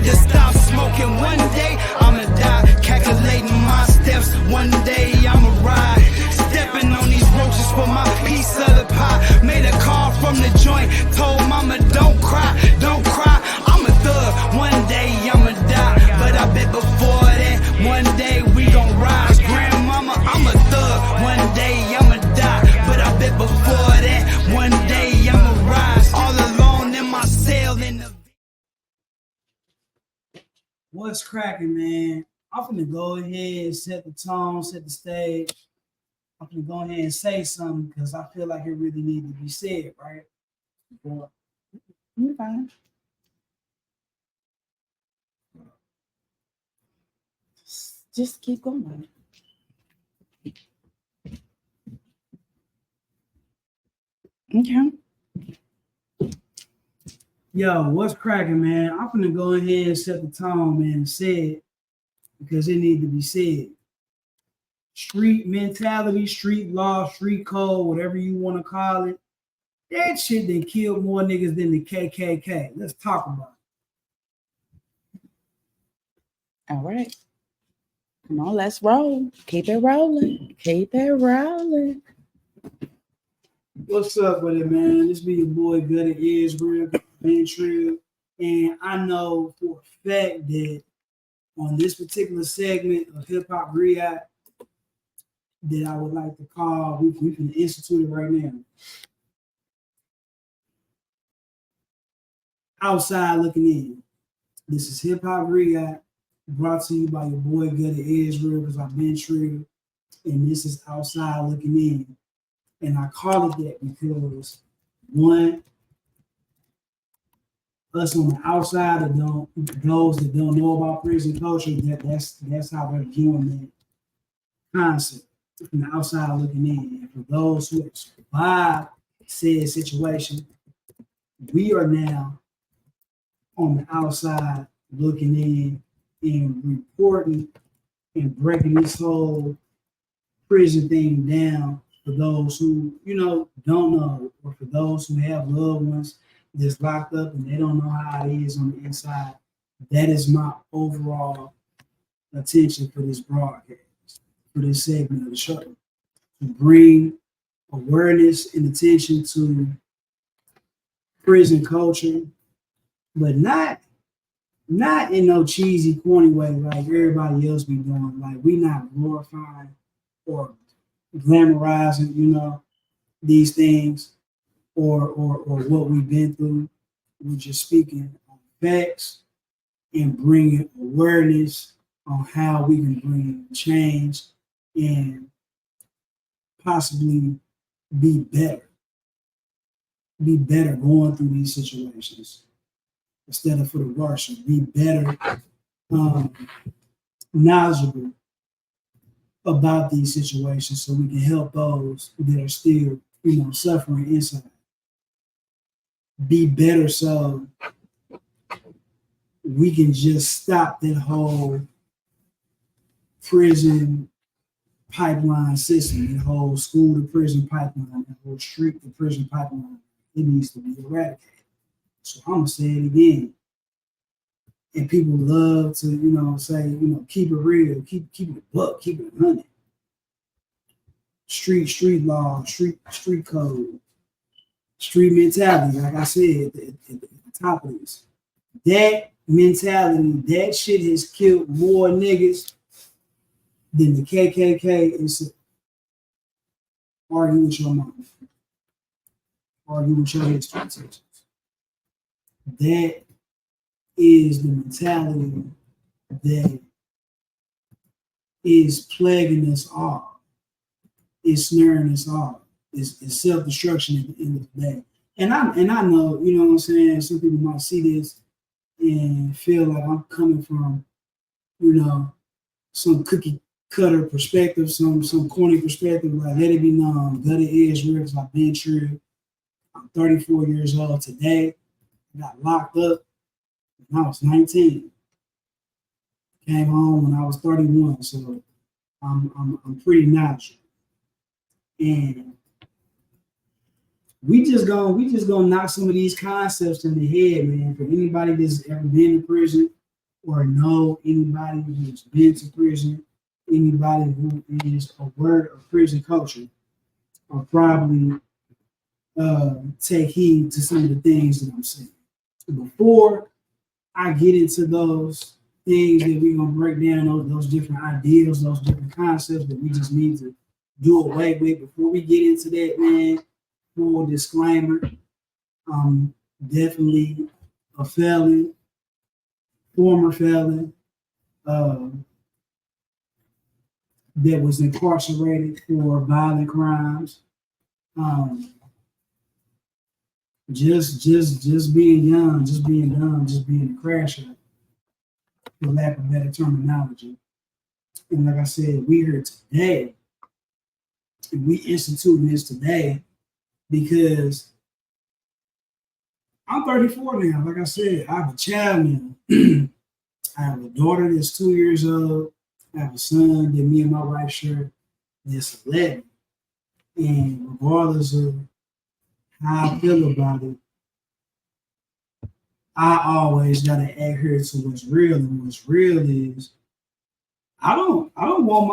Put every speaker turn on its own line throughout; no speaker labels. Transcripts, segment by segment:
to stop smoking. One day I'ma die, calculating my steps. One day I'ma ride, stepping on these roaches for my piece of the pie. Made a call from the joint, told mama don't cry, don't cry. I'm a thug, one day I'ma die, but I bet before that, one day we gon' rise. Grandmama, I'm a thug, one day I'ma die, but I bet before that, one day I'ma rise. All alone in my cell in the...
What's cracking, man? I'm finna go ahead and set the tone, set the stage. I'm finna go ahead and say something because I feel like it really needs to be said, right? But you're fine. Just keep going. Okay. Yo, what's cracking, man? I'm gonna go ahead and set the tone, man, and say it because it needs to be said. Street mentality, street law, street code, whatever you want to call it. That shit that killed more niggas than the KKK. Let's talk about it.
All right. Come on, let's roll. Keep it rolling. Keep it rolling.
What's up with it, man? This be your boy Gutted Israel, Ben Trill. And I know for a fact that on this particular segment of Hip Hop Griot that I would like to call, we can institute it right now. Outside looking in. This is Hip Hop Griot, brought to you by your boy Gutted Israel, because I've been Trill. And this is Outside Looking In. And I call it that because, one, us on the outside those that don't know about prison culture, that's how we're viewing that concept from the outside looking in. And for those who have survived said situation, we are now on the outside looking in and reporting and breaking this whole prison thing down for those who, don't know, or for those who have loved ones that's locked up and they don't know how it is on the inside. That is my overall attention for this broadcast, for this segment of the show, to bring awareness and attention to prison culture, but not in no cheesy, corny way like everybody else be doing. Like, we not glorifying or glamorizing, these things or what we've been through. We're just speaking on facts and bringing awareness on how we can bring change and possibly be better going through these situations instead of for the worse, be better knowledgeable about these situations so we can help those that are still, suffering inside. Be better so we can just stop that whole prison pipeline system, that whole school to prison pipeline, that whole street to prison pipeline. It needs to be eradicated. So I'm gonna say it again. And people love to, say, keep it real, keep it a buck, keep it 100. Street law, street code, street mentality, like I said at the top of this. That mentality, that shit has killed more niggas than the KKK and argue with your mom. Argue with your history teachers. That is the mentality that is plaguing us all. It's snaring us all. It's self-destruction at the end of the day. And I know, you know what I'm saying, some people might see this and feel like I'm coming from, some cookie cutter perspective, some corny perspective, like let it be known, Gutted Israel, because I've been true. I'm 34 years old today. I got locked up when I was 19. Came home when I was 31, so I'm pretty knowledgeable. And we just gonna knock some of these concepts in the head, man. For anybody that's ever been in prison, or know anybody who's been to prison, anybody who is aware of prison culture, will probably take heed to some of the things that I'm saying. Before I get into those things that we're gonna break down, those different ideas, those different concepts that we just need to do away with. Before we get into that, man, full disclaimer, definitely a felon, former felon, that was incarcerated for violent crimes. Just being young, just being dumb, just being a crasher, for lack of better terminology. And like I said, we here today, and we instituting this today because I'm 34 now. Like I said, I have a child now. I have a daughter that's 2 years old. I have a son that me and my wife share that's 11. And regardless of how I feel about it, I always gotta adhere to what's real. And what's real is I don't want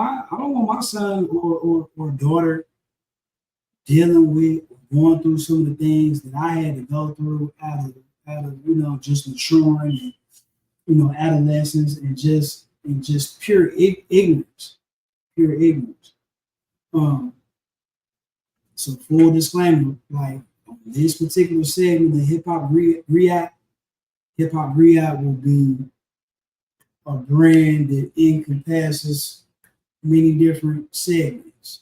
my son or daughter dealing with going through some of the things that I had to go through out of just maturing and adolescence and just pure ignorance. So full disclaimer, like on this particular segment, the Hip Hop Griot will be a brand that encompasses many different segments.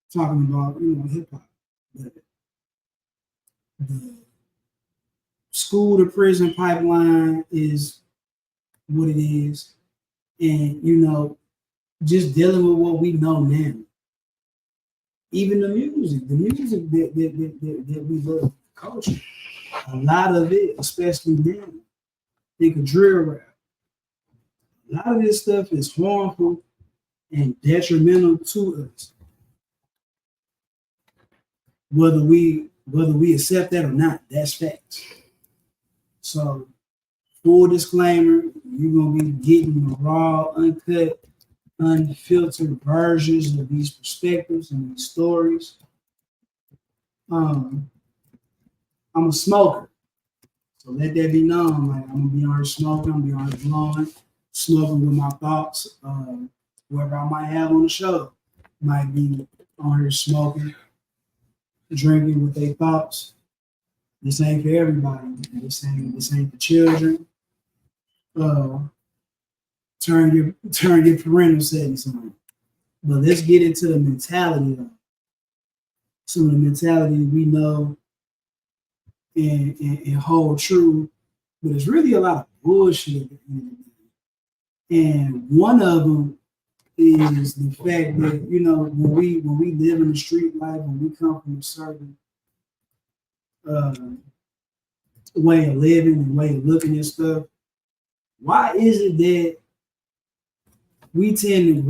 Talking about hip hop, the school to prison pipeline is what it is, and just dealing with what we know now. Even the music that we love, culture, a lot of it, especially now, think of drill rap. A lot of this stuff is harmful and detrimental to us, whether we accept that or not. That's facts. So, full disclaimer: you're gonna be getting the raw, uncut, unfiltered versions of these perspectives and these stories. I'm a smoker, so let that be known. Like, I'm gonna be on here smoking, I'm gonna be on here blowing, smoking with my thoughts. Whoever I might have on the show might be on here smoking, drinking with their thoughts. This ain't for everybody. This ain't for children. Turn your parental settings on. But let's get into the mentality of some of the mentality we know and hold true, but it's really a lot of bullshit at the end of the day. And one of them is the fact that when we live in the street life, when we come from a certain way of living and way of looking at stuff, why is it that we tend to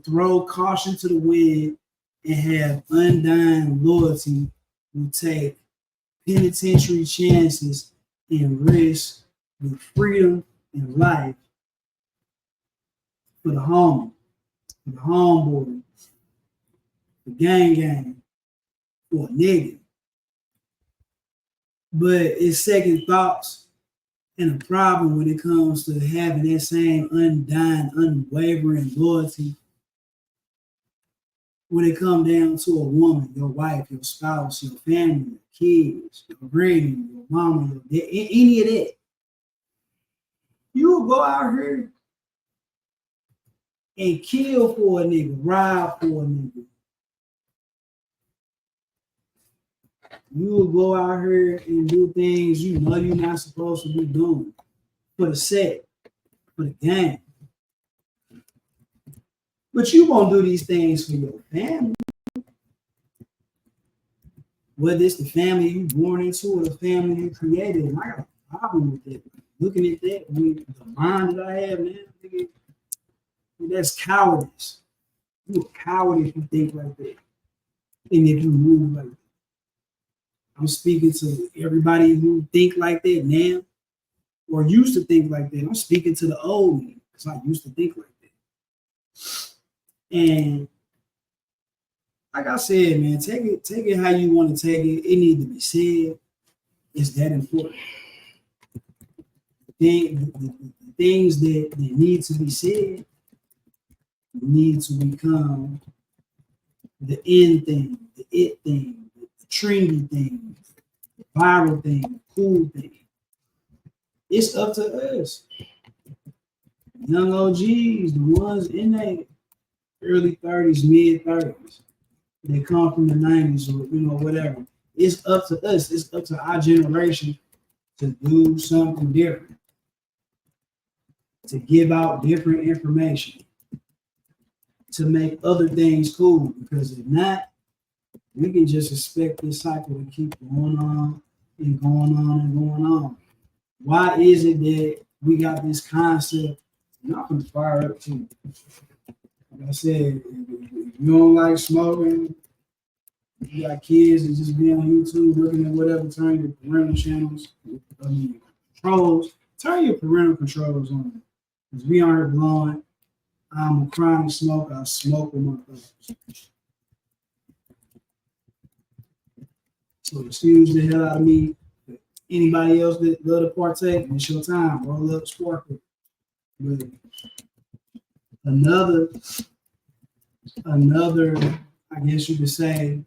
throw caution to the wind and have undying loyalty who take penitentiary chances and risk with freedom and life for the homie, for the homeboy, for gang, for a nigga. But it's second thoughts and a problem when it comes to having that same undying, unwavering loyalty when it comes down to a woman, your wife, your spouse, your family, your kids, your granny, your mama, your dad, any of that. You will go out here and kill for a nigga, rob for a nigga. You will go out here and do things you know you're not supposed to be doing for the set, for the game. But you won't do these things for your family. Whether it's the family you born into or the family you created. And I got a problem with that. Looking at that with the mind that I have now, nigga, that's cowardice. You're a coward if you think like that. And if you move like that. I'm speaking to everybody who think like that now or used to think like that. I'm speaking to the old me because I used to think like that. And like I said, man, take it how you want to take it. It needs to be said. It's that important. The things that need to be said need to become the end thing, the it thing, the trendy thing, the viral thing, the cool thing. It's up to us. Young OGs, the ones in their early 30s, mid 30s, they come from the 90s or whatever. It's up to us. It's up to our generation to do something different, to give out different information, to make other things cool. Because if not, we can just expect this cycle to keep going on and going on and going on. Why is it that we got this concept? Not from fire up too. Like I said, if you don't like smoking, you got kids that just be on YouTube looking at whatever, turn your parental channels, controls, turn your parental controls on. Because we aren't blowing. I'm a chronic smoker. I smoke with my brothers. So excuse the hell out of me. Anybody else that love to partake, it's your time. Roll up, spark it. But another, I guess you could say,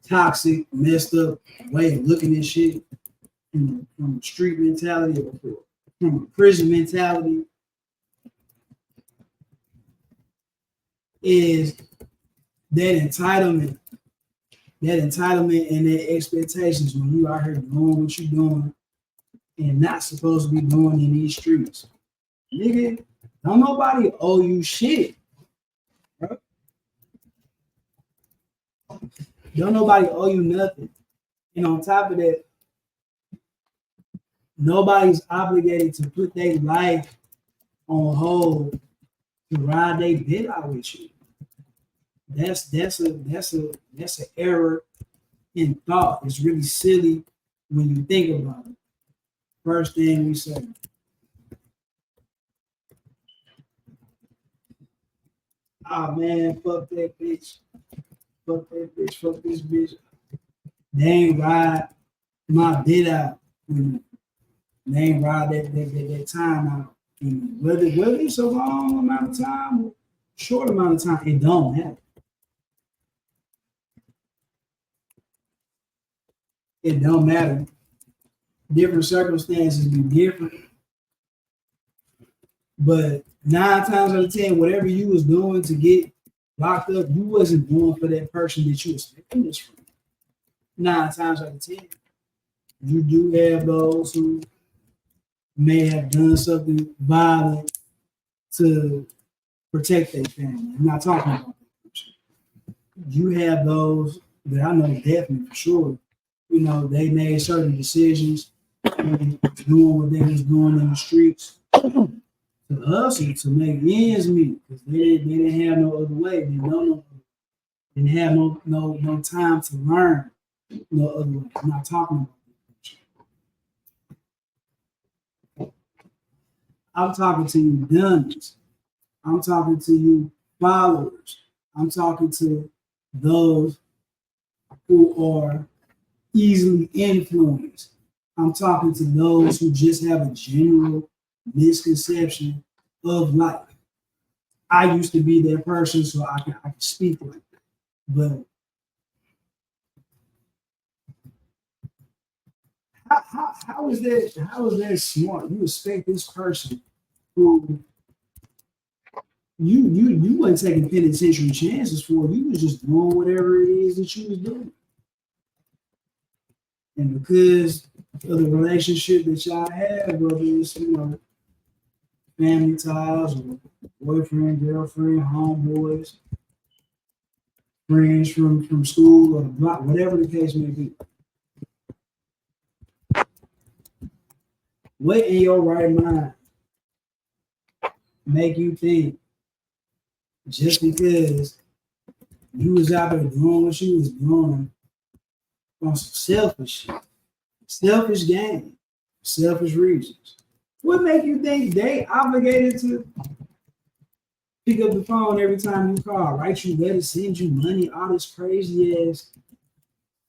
toxic, messed up way of looking at shit from a street mentality or from a prison mentality is that entitlement and that expectations when you out here doing what you're doing and not supposed to be doing in these streets. Nigga, don't nobody owe you shit, bro. Don't nobody owe you nothing. And on top of that, nobody's obligated to put their life on hold to ride their bit out with you. That's an error in thought. It's really silly when you think about it. First thing we say. Oh man, fuck that bitch. Fuck that bitch. Fuck this bitch. They ain't ride my bit out. They ain't ride that time out. Whether it's a long amount of time or short amount of time, it don't matter. It don't matter. Different circumstances be different. But 9 times out of 10, whatever you was doing to get locked up, you wasn't doing for that person that you was expecting this from. 9 times out of 10. You do have those who may have done something violent to protect their family. I'm not talking about that person. You have those that I know definitely for sure. They made certain decisions doing what they was doing in the streets to hustle, to make ends meet, because they didn't have no other way. They didn't have no time to learn no other way. I'm not talking about that. I'm talking to you dummies. I'm talking to you followers. I'm talking to those who are easily influenced. I'm talking to those who just have a general misconception of life. I used to be that person, so I can speak like that. But how is that smart? You expect this person who you wasn't taking penitentiary chances for. You was just doing whatever it is that you was doing. And because of the relationship that y'all have, whether it's, family ties or boyfriend, girlfriend, homeboys, friends from school or the block, whatever the case may be. What in your right mind make you think just because you was out there doing what you was doing on some selfish shit, selfish gain, selfish reasons. What make you think they obligated to pick up the phone every time you call, write you letters, send you money, all this crazy ass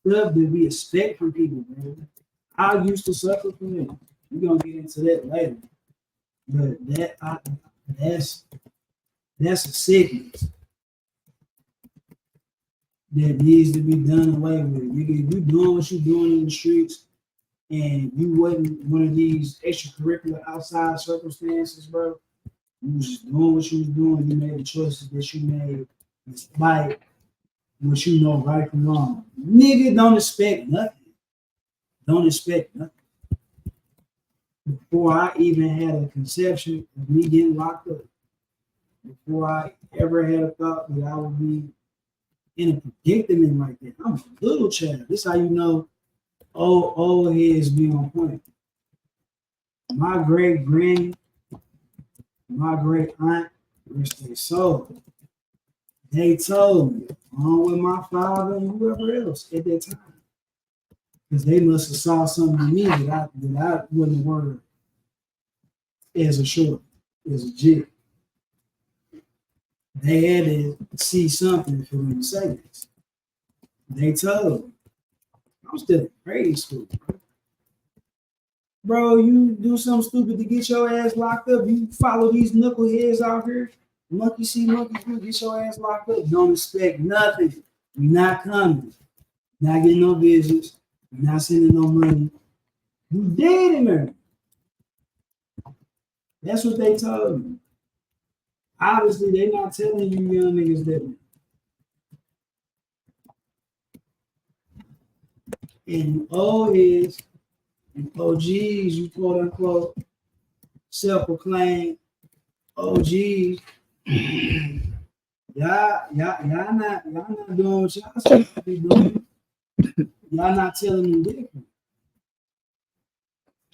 stuff that we expect from people, man? I used to suffer from it. We're gonna get into that later. But that's a sickness that needs to be done away with. Nigga, if you doing what you doing in the streets and you wasn't one of these extracurricular outside circumstances, bro, you was just doing what you was doing, you made the choices that you made despite what you know right from wrong. Nigga, don't expect nothing. Don't expect nothing. Before I even had a conception of me getting locked up, before I ever had a thought that I would be in a predicament like that, I'm a little child. This is how you know old heads be on point. My great granny, my great aunt, rest their soul, they told me, along with my father and whoever else at that time, because they must have saw something in me that I wouldn't have worded as a short, as a jit. They had to see something for them to say this. They told me, I'm still in grade school, bro. Bro, you do something stupid to get your ass locked up. You follow these knuckleheads out here. Monkey see, monkey do, get your ass locked up. Don't expect nothing. We not coming. Not getting no visits. We not sending no money. You dead in there. That's what they told me. Obviously, they not telling you young niggas that. And old heads and OGs, you quote unquote self-proclaimed OGs. Y'all not doing what y'all supposed to be doing. Y'all not telling them different.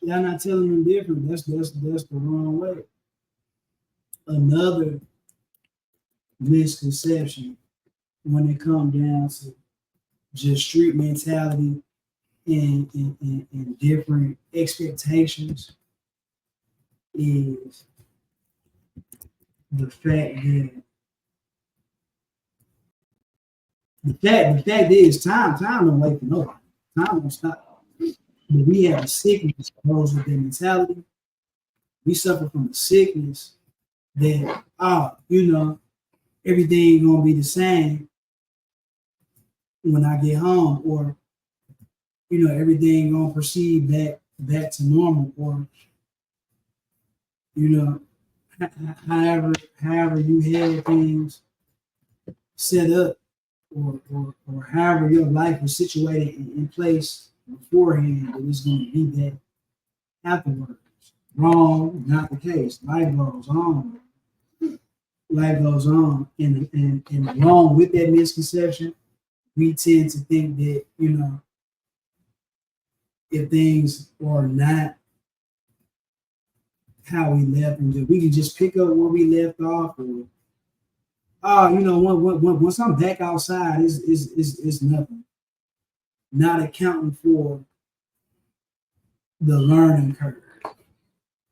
Y'all not telling them different. That's the wrong way. Another misconception when it comes down to just street mentality and different expectations is the fact that the fact is time don't wait for nobody. Time don't stop. But we have a sickness that goes with their mentality. We suffer from a sickness that everything gonna be the same when I get home, or everything gonna proceed back to normal, or however you have things set up, or however your life was situated in place beforehand, that it's gonna be that afterwards. Wrong, not the case. Life goes on. Life goes on, and along with that misconception, we tend to think that if things are not how we left them, we can just pick up where we left off, or once I'm back outside, is nothing. Not accounting for the learning curve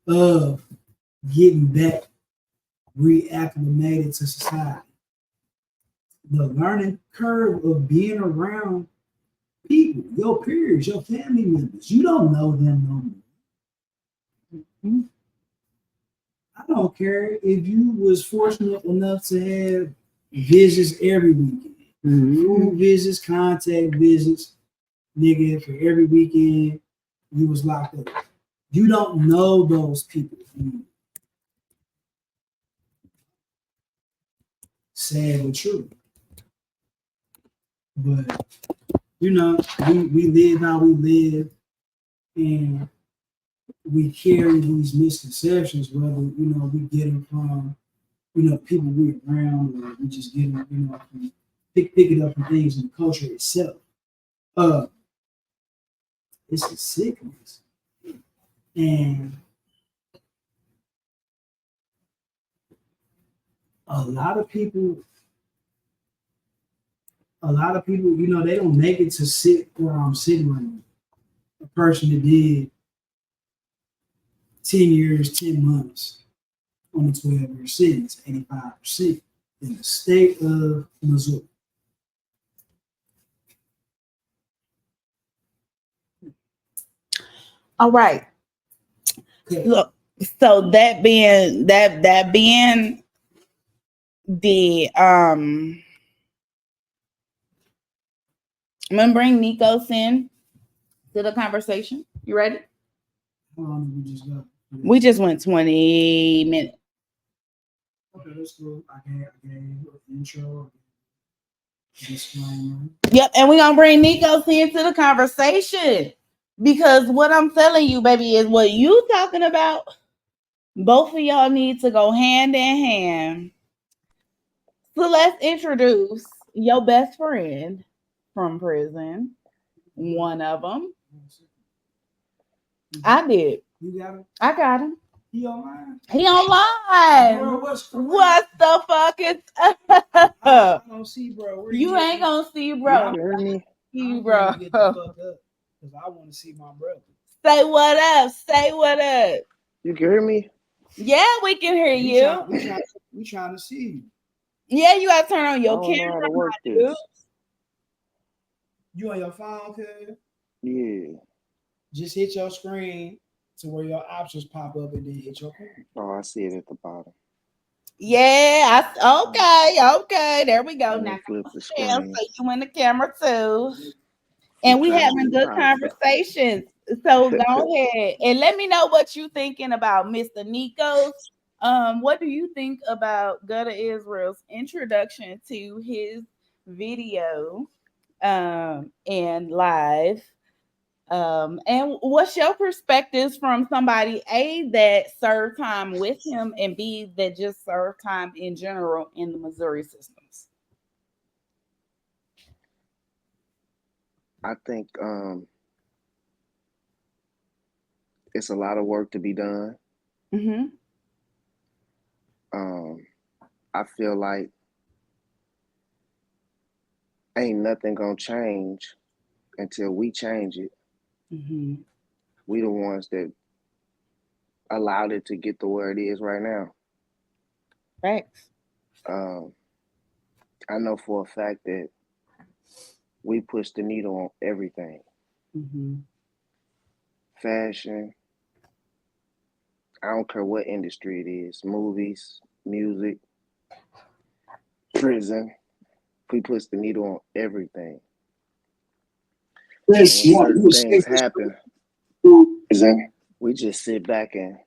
of getting back reacclimated to society. The learning curve of being around people, your peers, your family members. You don't know them no more. Mm-hmm. I don't care if you was fortunate enough to have visits every weekend. Mm-hmm. Food visits, contact visits, nigga, for every weekend you was locked up. You don't know those people. Sad but true. But we live how we live, and we carry these misconceptions, whether we get them from people we're around, or we just get them pick it up from things in the culture itself. It's a sickness, and a lot of people a lot of people, you know, they don't make it to sit where I'm sitting right now. A person that did 10 years, 10 months on a 12-year sentence, 85% in the state of Missouri.
All right.
Okay.
Look, so that being the I'm gonna bring Nikos in to the conversation. You ready?
How long did we just go?
We just went 20 minutes.
Okay, that's cool. I gave an intro, disclaimer.
Yep, and we're gonna bring Nikos into the conversation because what I'm telling you, baby, is what you talking about. Both of y'all need to go hand in hand. So let's introduce your best friend from prison. One of them. I did.
You got him?
I got him.
He online?
He online.
Bro,
What the fuck is
I don't see, bro. Where
you ain't gonna see,
You
bro.
can hear me?
You,
I'm
bro.
gonna get the fuck up because I want to see my brother.
Say what up. Say what up.
You can hear me?
Yeah, we can hear you.
We trying to see you.
Yeah, you gotta turn on
I
your
don't know how
camera,
to work
my
this.
dude.
You on your phone, kid?
Yeah.
Just hit your screen to where your options pop up and then hit your camera.
Oh, I see it at the bottom.
Yeah, okay. There we go.
Let me
Now
flip the
Michelle,
screen.
so you in the camera too. And we
Trying to
having
be
good
positive.
conversations. So go ahead and let me know what you thinking about Mr. Nikos. What do you think about Gutter Israel's introduction to his video and live? And what's your perspectives from somebody A that served time with him and B that just served time in general in the Missouri systems?
I think it's a lot of work to be done.
Mm-hmm.
I feel like ain't nothing gonna change until we change it.
Mm-hmm.
We the ones that allowed it to get to where it is right now.
Facts.
I know for a fact that we push the needle on everything.
Mm-hmm.
Fashion, I don't care what industry it is, movies, music, prison. We push the needle on everything. When certain things happen, we just sit back and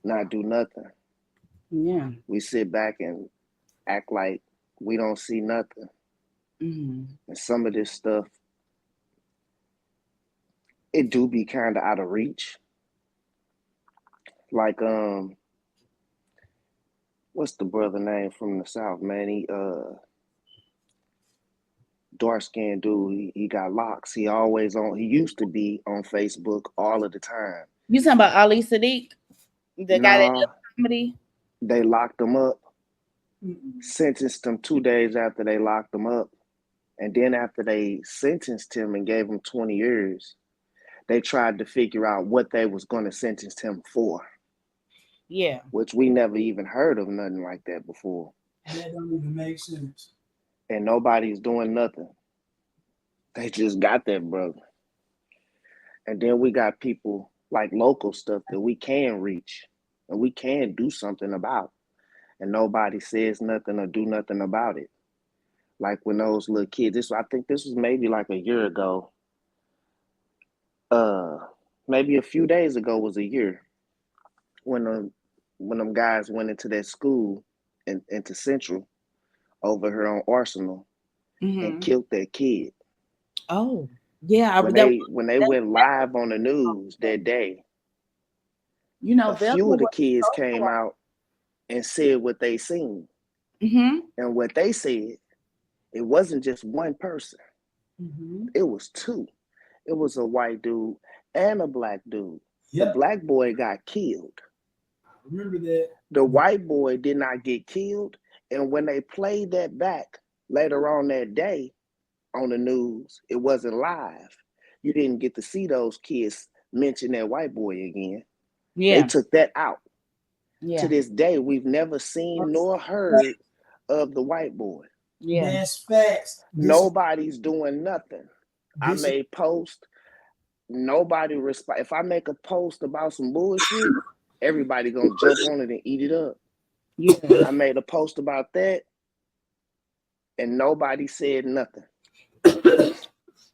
not do nothing.
Yeah.
We sit back and act like we don't see nothing.
Mm-hmm.
And some of this stuff, it do be kind of out of reach. Like, what's the brother name from the South, man? He dark skinned dude. He got locks. He always on. He used to be on Facebook all of the time.
You talking about Ali Sadiq, the guy that does comedy?
They locked him up, sentenced him 2 days after they locked him up, and then after they sentenced him and gave him 20 years, they tried to figure out what they was going to sentence him for.
Yeah,
which we never even heard of nothing like that before.
That don't even make sense.
And nobody's doing nothing. They just got that brother. And then we got people like local stuff that we can reach and we can do something about. And nobody says nothing or do nothing about it. Like when those little kids, I think this was maybe like a year ago. Maybe a few days ago was a year when them guys went into that school into Central over here on Arsenal and killed that kid.
Oh, yeah.
When they went live on the news that day,
you know,
a few of the kids came out and said what they seen.
Mm-hmm.
And what they said, it wasn't just one person.
Mm-hmm.
It was two. It was a white dude and a black dude.
Yep.
The black boy got killed.
I remember that.
The white boy did not get killed. And when they played that back later on that day, on the news. It wasn't live. You didn't get to see those kids mention that white boy again. They
Yeah.
took that out.
Yeah.
To this day, we've never seen nor heard of the white boy.
Yeah.
That's facts.
Nobody's doing nothing. I made posts. Nobody respond. If I make a post about some bullshit, everybody gonna jump on it and eat it up.
Yeah.
I made a post about that, and nobody said nothing.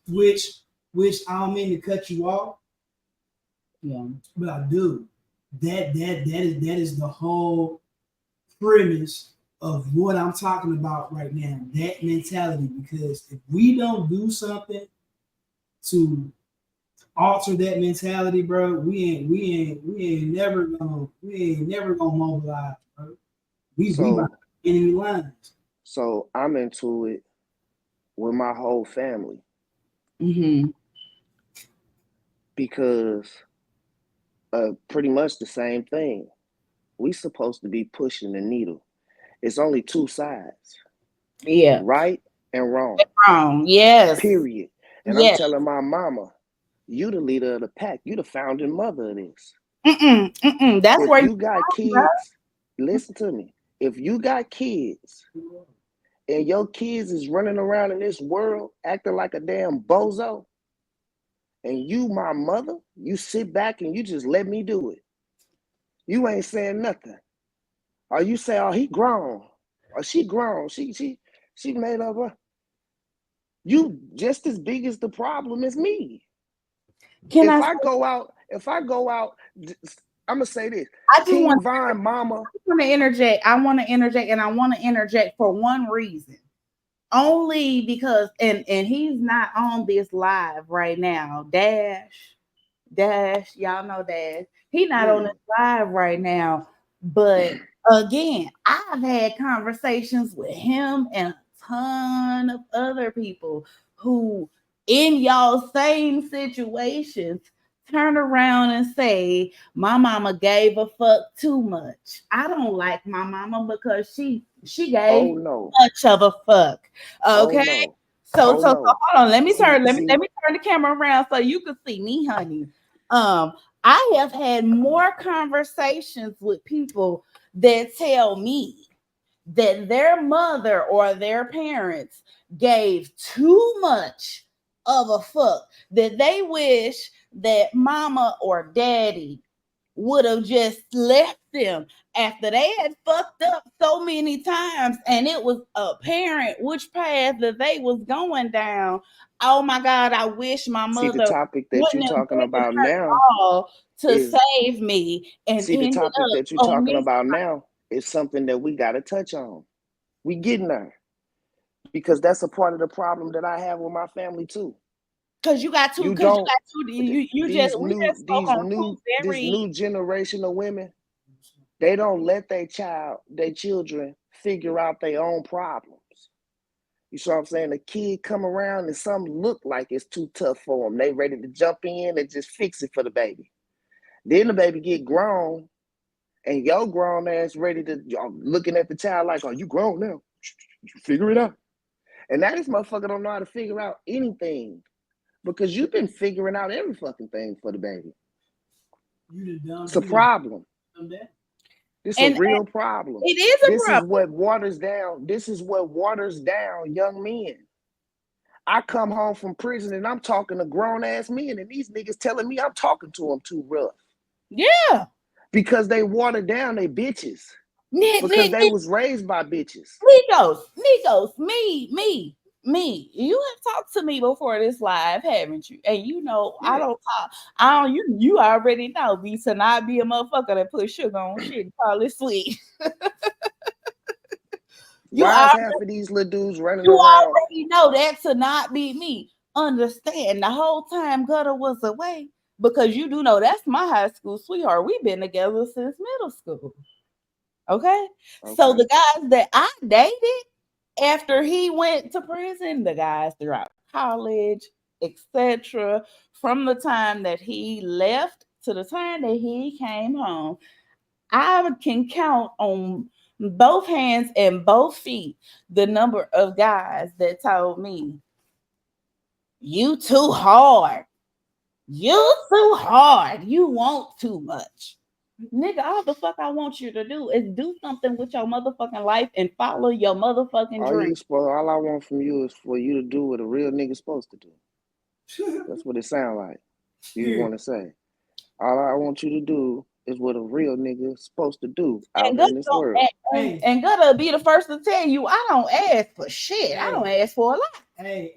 Which I don't mean to cut you off.
Yeah.
But I do. That is the whole premise of what I'm talking about right now. That mentality, because if we don't do something to alter that mentality, bro, we ain't never gonna mobilize, bro. We about enemy lines.
So I'm into it with my whole family.
Mm-hmm.
Because pretty much the same thing. We supposed to be pushing the needle. It's only two sides.
Yeah.
Right and wrong.
Wrong. Yes.
Period. And
yes.
I'm telling my mama, you the leader of the pack. You the founding mother of this.
That's
if
where
you got kids, listen to me. If you got kids and your kids is running around in this world acting like a damn bozo, and you, my mother, you sit back and you just let me do it. You ain't saying nothing. Or you say, oh, he grown. Or she grown. She made up her. You just as big as the problem as me. If I go out, I'm gonna say this. King Von Mama.
I want to interject, and I want to interject for one reason. Only because, and he's not on this live right now. Dash, y'all know Dash. He's not on this live right now. But again, I've had conversations with him and a ton of other people who, in y'all same situations, turn around and say, my mama gave a fuck too much. I don't like my mama because she gave much of a fuck. Okay. So hold on. Let me turn the camera around so you can see me, honey. I have had more conversations with people that tell me that their mother or their parents gave too much of a fuck, that they wish that mama or daddy would have just left them after they had fucked up so many times and it was apparent which path that they was going down. Oh my God, I wish my mother
the topic that you're talking about now
to save me. And
the topic that you're talking about now is something that we got to touch on. We getting there. Because that's a part of the problem that I have with my family too.
Because you got two. This
new generation of women, they don't let their children figure out their own problems. You see what I'm saying? The kid come around and something look like it's too tough for them. They ready to jump in and just fix it for the baby. Then the baby get grown, and your grown ass ready to looking at the child like, "Oh, you grown now? You figure it out." And that this motherfucker don't know how to figure out anything. Because you've been figuring out every fucking thing for the baby. It's a problem. It's a real problem.
It is a problem.
This is what waters down young men. I come home from prison and I'm talking to grown ass men, and these niggas telling me I'm talking to them too rough. Yeah. Because they water down they bitches. Because they was raised by bitches.
Nikos, me. You have talked to me before this live, haven't you? And you know, yeah. You already know me to not be a motherfucker that put sugar on shit and call it sweet.
Half of these little dudes running around?
You already know that to not be me. Understand, the whole time Gutter was away, because you do know that's my high school sweetheart. We've been together since middle school. Okay. So the guys that I dated after he went to prison, the guys throughout college, etc., from the time that he left to the time that he came home, I can count on both hands and both feet the number of guys that told me, You too hard. You too hard. You want too much. Nigga, all the fuck I want you to do is do something with your motherfucking life and follow your motherfucking dream.
All I want from you is for you to do what a real nigga's supposed to do. That's what it sounds like. You want to say. All I want you to do is what a real nigga's supposed to do out in this world.
And gotta be the first to tell you, I don't ask for shit.
Hey.
I don't ask for a lot.
Hey,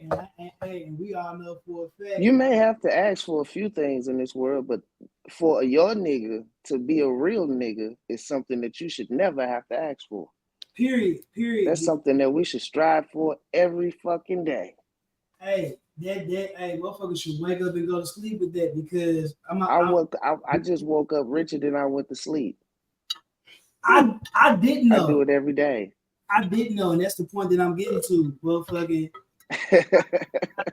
and we all know for a fact.
You may have to ask for a few things in this world, but for your nigga to be a real nigga is something that you should never have to ask for.
Period.
That's something that we should strive for every fucking day.
Hey, motherfuckers should wake up and go to sleep with that because
I just woke up richer than I went to sleep.
I didn't know.
I do it every day.
I didn't know, and that's the point that I'm getting to. Motherfucking,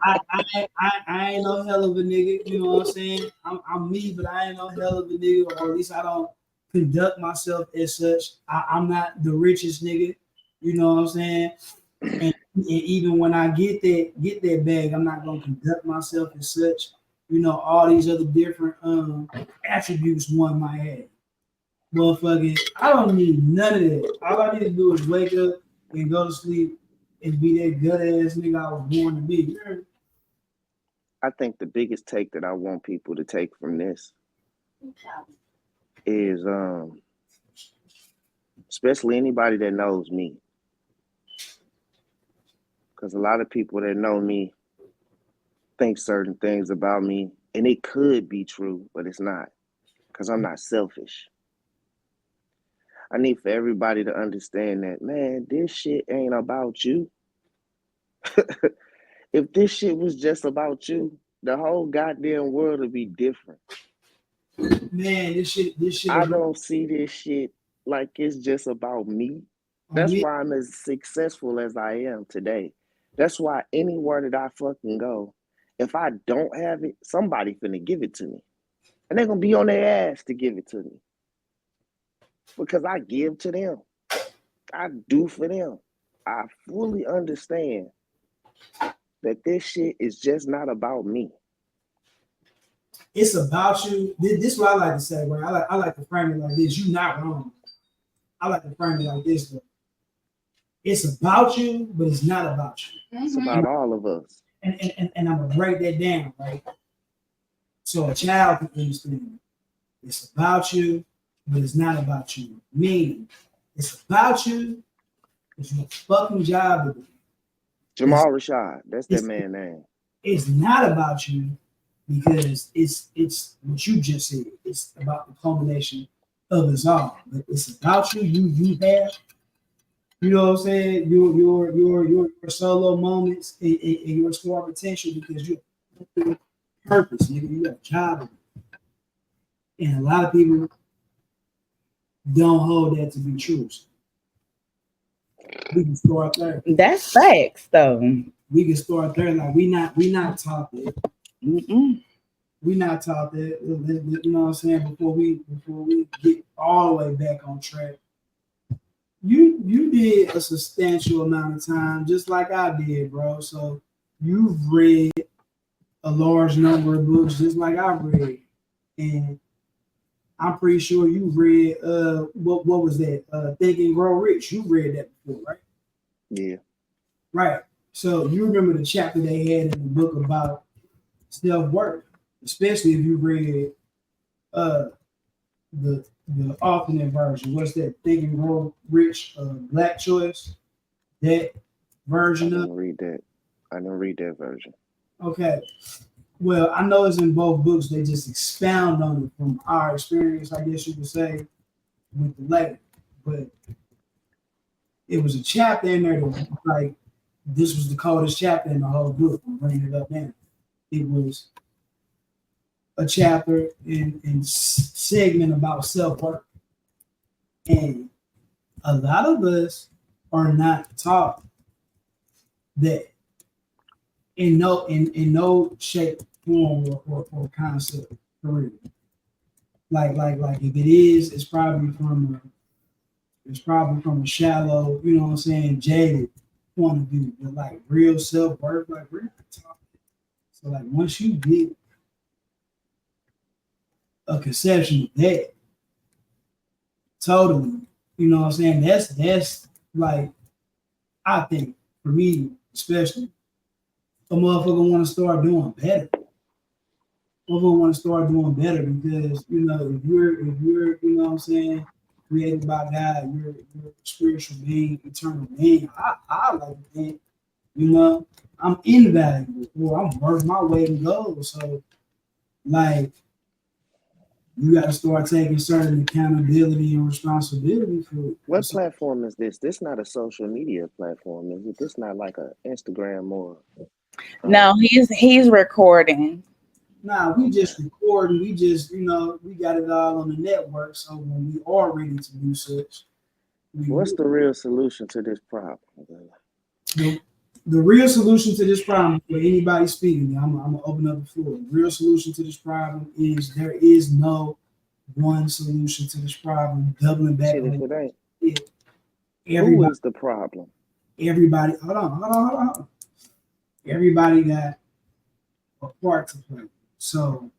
I ain't no hell of a nigga. You know what I'm saying? I'm me, but I ain't no hell of a nigga, or at least I don't conduct myself as such. I'm not the richest nigga. You know what I'm saying? And even when I get that bag, I'm not gonna conduct myself as such. You know, all these other different attributes one might have. Motherfucking, I don't need none of that. All I need to do is wake up and go to sleep and be that good ass nigga I was born to be.
I think the biggest take that I want people to take from this is especially anybody that knows me. Because a lot of people that know me think certain things about me, and it could be true, but it's not. Because I'm not selfish. I need for everybody to understand that, man, this shit ain't about you. If this shit was just about you, the whole goddamn world would be different.
Man, this shit.
I don't see this shit like it's just about me. That's why I'm as successful as I am today. That's why anywhere that I fucking go, if I don't have it, somebody finna give it to me. And they're gonna be on their ass to give it to me. Because I give to them. I do for them. I fully understand that this shit is just not about me.
It's about you. This is what I like to say, right? I like to frame it like this. You're not wrong. I like to frame it like this, though. It's about you, but it's not about you.
It's about all of us.
And I'm gonna break that down, right? So a child can understand. It's about you, but it's not about you. Meaning, it's about you. It's your fucking job to do.
Jamal Rashad, that's that man's name.
It's not about you because it's what you just said. It's about the culmination of us all. But it's about you. You have. You know what I'm saying? Your solo moments and your star potential because you have purpose, nigga. You got a job. And a lot of people don't hold that to be true. We can start there.
That's facts, though.
We can start there. Like we not taught that. We not taught that. You know what I'm saying? Before we get all the way back on track. You did a substantial amount of time, just like I did, bro. So you've read a large number of books, just like I've read, and I'm pretty sure you've read what was that? Think and Grow Rich. You read that before, right?
Yeah.
Right. So you remember the chapter they had in the book about self-worth, especially if you read the alternate version. What's that? Think and Grow Rich, Black Choice. That version
I didn't read that. I didn't read that version.
Okay. Well, I know it's in both books. They just expound on it from our experience, I guess you could say, with the lady. But it was a chapter in there that was like, this was the coldest chapter in the whole book. I'm bringing it up now. It was a chapter in segment about self-worth. And a lot of us are not taught that in no shape, form, or concept for real. Like if it is, it's probably from a shallow, you know what I'm saying, jaded point of view. But like real self-worth, like we're not taught. So like once you get a conception of that, totally, you know what I'm saying? That's like, I think for me especially, a motherfucker want to start doing better. Motherfucker want to start doing better because you know if you're you know what I'm saying, created by God, you're a spiritual being, eternal being. I like to think, you know, I'm invaluable or I'm worth my weight in gold. So like you got to start taking certain accountability and responsibility for
What platform is this? This not a social media platform, is it? This not like a Instagram or
No, he's recording.
Nah, we just recording. We just, you know, we got it all on the network. So when we are ready to do such,
what's the real solution to this problem?
The real solution to this problem for anybody speaking, I'm gonna open up the floor. The real solution to this problem is there is no one solution to this problem. Doubling back
Shit, if
on
it ain't,
it.
who is the problem?
Everybody, hold on. Everybody got a part to play. So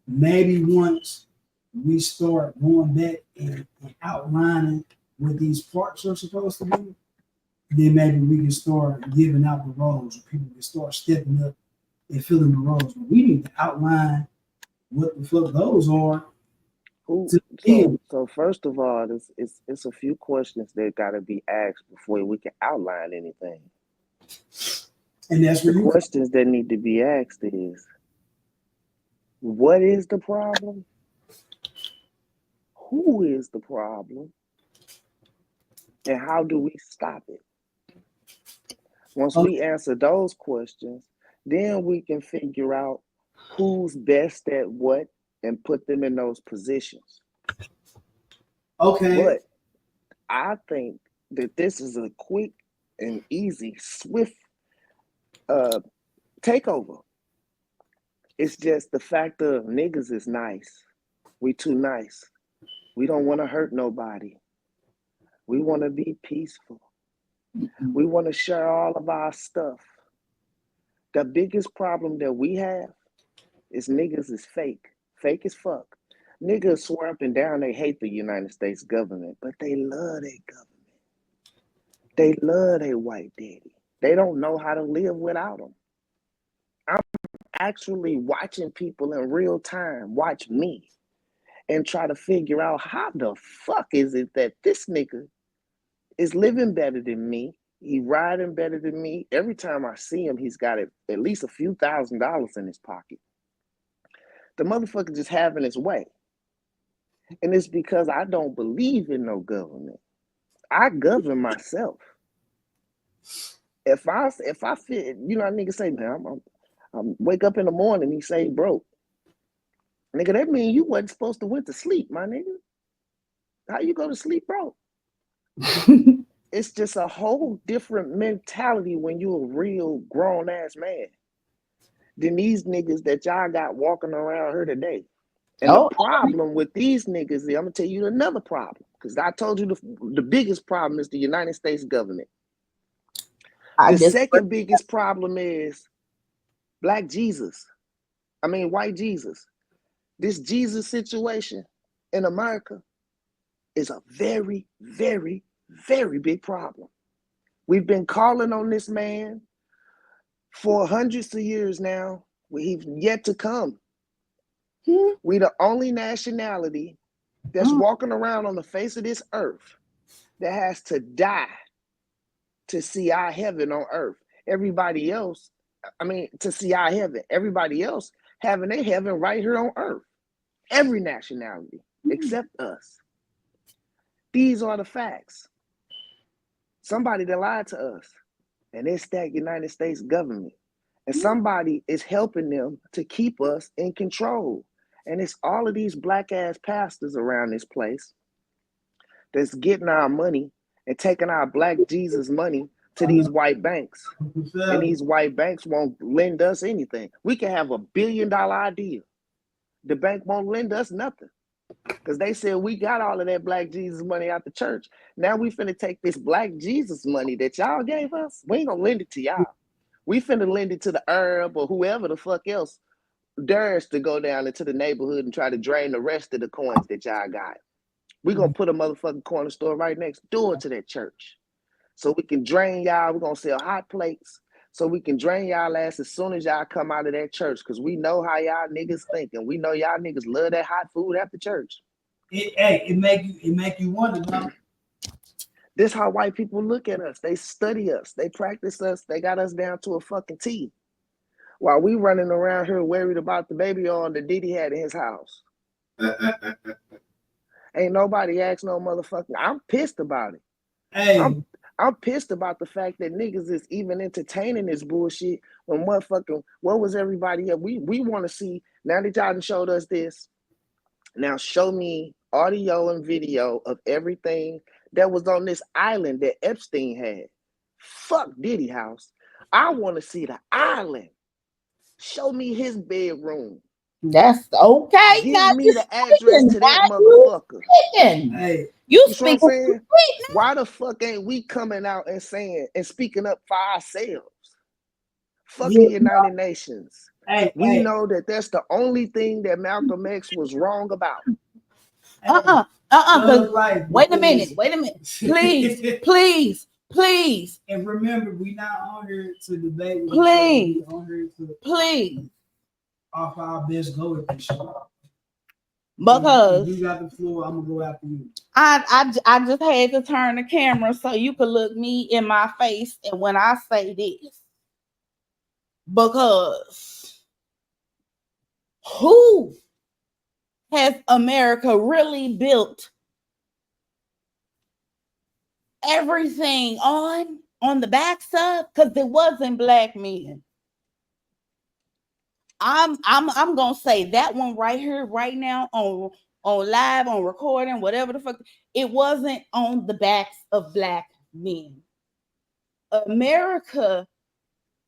maybe once we start going back and outlining what these parts are supposed to be, then maybe we can start giving out the roles, or people can start stepping up and filling the roles. But we need to outline what the fuck those are.
So first of all, it's a few questions that gotta be asked before we can outline anything.
And that's where
the questions that need to be asked is, what is the problem? Who is the problem? And how do we stop it? Once we answer those questions, then we can figure out who's best at what and put them in those positions.
Okay.
But I think that this is a quick and easy, swift takeover. It's just the fact of niggas is nice. We too nice. We don't want to hurt nobody. We want to be peaceful. We want to share all of our stuff. The biggest problem that we have is niggas is fake. Fake as fuck. Niggas swear up and down they hate the United States government, but they love their government. They love their white daddy. They don't know how to live without them. I'm actually watching people in real time watch me and try to figure out how the fuck is it that this nigga is living better than me. He riding better than me. Every time I see him, he's got at least a few $1,000s in his pocket. The motherfucker just having his way. And it's because I don't believe in no government. I govern myself. If I feel, you know, nigga say, man, I'm wake up in the morning, he say broke. Nigga, that mean you wasn't supposed to went to sleep, my nigga. How you go to sleep broke? It's just a whole different mentality when you a real grown ass man than these niggas that y'all got walking around here today. And the problem with these niggas is, I'm gonna tell you another problem, because I told you the biggest problem is the United States government. The second biggest problem is white Jesus. This Jesus situation in America is a very, very, very big problem. We've been calling on this man for hundreds of years now. He's yet to come. We the only nationality that's walking around on the face of this earth that has to die to see our heaven on earth. Everybody else, to see our heaven. Everybody else having their heaven right here on earth. Every nationality except us. These are the facts. Somebody that lied to us, and it's that United States government. And somebody is helping them to keep us in control. And it's all of these black ass pastors around this place that's getting our money and taking our black Jesus money to these white banks. And these white banks won't lend us anything. We can have $1 billion idea. The bank won't lend us nothing. Because they said we got all of that black Jesus money out the church. Now we finna take this black Jesus money that y'all gave us. We ain't gonna lend it to y'all. We finna lend it to the Arab or whoever the fuck else dares to go down into the neighborhood and try to drain the rest of the coins that y'all got. We gonna put a motherfucking corner store right next door to that church. So we can drain y'all. We're gonna sell hot plates. So we can drain y'all ass as soon as y'all come out of that church. Cause we know how y'all niggas think. And we know y'all niggas love that hot food after church.
It make you wonder, bro.
This how white people look at us. They study us. They practice us. They got us down to a fucking T. While we running around here worried about the baby oil that Diddy had in his house. Ain't nobody asked no motherfucking. I'm pissed about it.
Hey.
I'm pissed about the fact that niggas is even entertaining this bullshit when motherfucking, what was everybody up? We want to see, now that y'all done showed us this, now show me audio and video of everything that was on this island that Epstein had. Fuck Diddy house. I want to see the island. Show me his bedroom.
That's okay.
Give me the address to that motherfucker.
Hey,
you
know what I'm saying? Why the fuck ain't we coming out and saying and speaking up for ourselves? Fuck the United Nations. We know that that's the only thing that Malcolm X was wrong about.
Wait a minute. Please.
And remember, we not on here to debate.
Please.
Off our best go with this shit.
Because
if you got the floor, I'm gonna go after you.
I just had to turn the camera so you could look me in my face, and when I say this, because who has America really built everything on the backs of? Because it wasn't black men. I'm gonna say that one right here, right now, on live, on recording, whatever the fuck. It wasn't on the backs of black men. America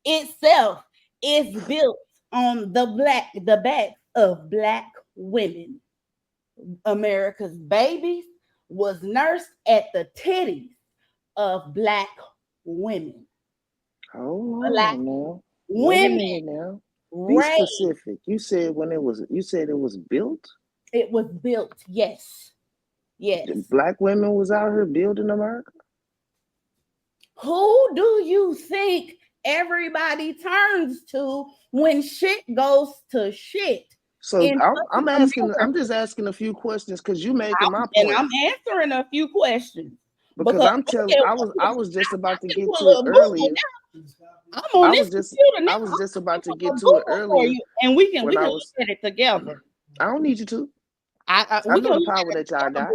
itself is built on the backs of black women. America's babies was nursed at the titties of black women.
Oh,
black
no.
women.
Now. Be specific. You said it was built?
It was built, yes. Yes.
Black women was out here building America?
Who do you think everybody turns to when shit goes to shit?
So I'm just asking a few questions because you making my point.
And I'm answering a few questions.
Because I was just about to get to it earlier. I was just about to get to it earlier.
And we can look at it together.
I don't need you to. I know the power that y'all got.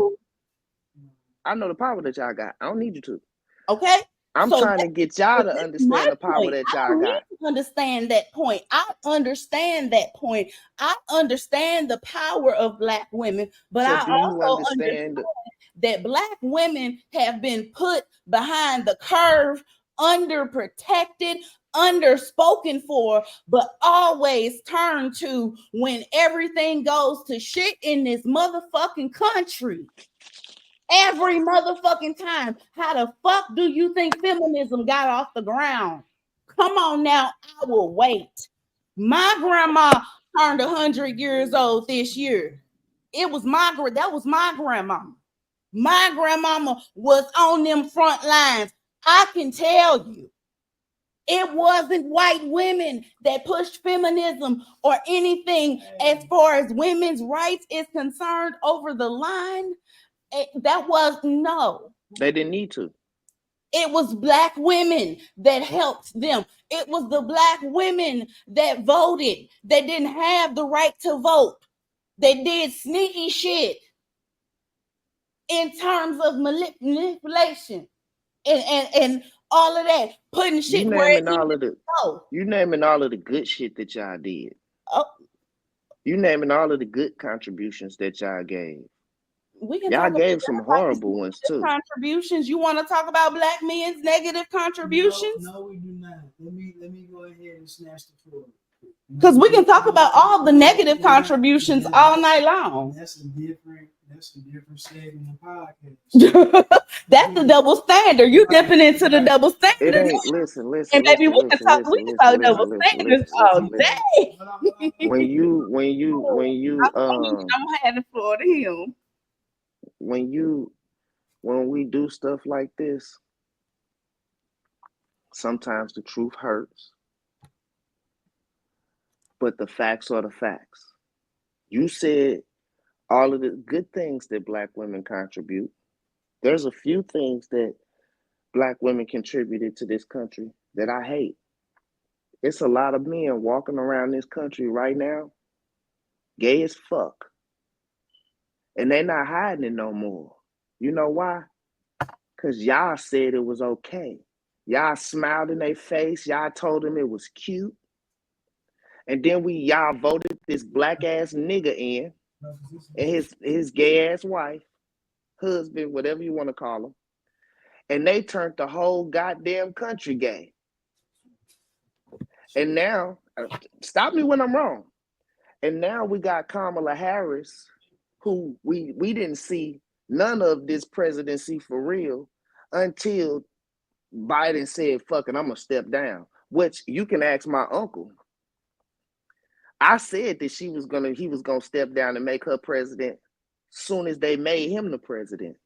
I know the power that y'all got. I don't need you to.
Okay.
I'm trying to get y'all to understand the power that y'all got.
Understand that point. I understand that point. I understand the power of black women, but I also understand that black women have been put behind the curve, underprotected, underspoken for, but always turn to when everything goes to shit in this motherfucking country. Every motherfucking time. How the fuck do you think feminism got off the ground? Come on now, I will wait. My grandma turned 100 years old this year. That was my grandma. My grandmama was on them front lines. I can tell you, it wasn't white women that pushed feminism or anything as far as women's rights is concerned over the line.
They didn't need to.
It was black women that helped them. It was the black women that voted, that didn't have the right to vote. They did sneaky shit in terms of manipulation and all of that, putting shit
you naming all of the good shit that y'all did.
Oh.
You naming all of the good contributions that y'all gave.
Y'all
gave some horrible ones too.
Contributions. You want to talk about black men's negative contributions?
No, we do not. Let me go ahead and snatch the floor.
Because we can talk about all the negative contributions all night long.
That's a different That's a different segment of podcast.
That's the double standard. You dipping into the double
It
standard.
ain't. Listen.
And baby, we can talk double standards all day.
When you
don't have the floor to him.
when we do stuff like this, sometimes the truth hurts, but the facts are the facts. You said all of the good things that Black women contribute. There's a few things that Black women contributed to this country that I hate. It's a lot of men walking around this country right now, gay as fuck, and they're not hiding it no more. You know why? Because y'all said it was okay. Y'all smiled in their face. Y'all told them it was cute. And then y'all voted this black ass nigga in and his gay ass wife, husband, whatever you want to call him. And they turned the whole goddamn country gay. And now, stop me when I'm wrong. And now we got Kamala Harris, who we didn't see none of this presidency for real until Biden said, fuck it, I'm going to step down. Which you can ask my uncle. I said that he was gonna step down and make her president soon as they made him the president.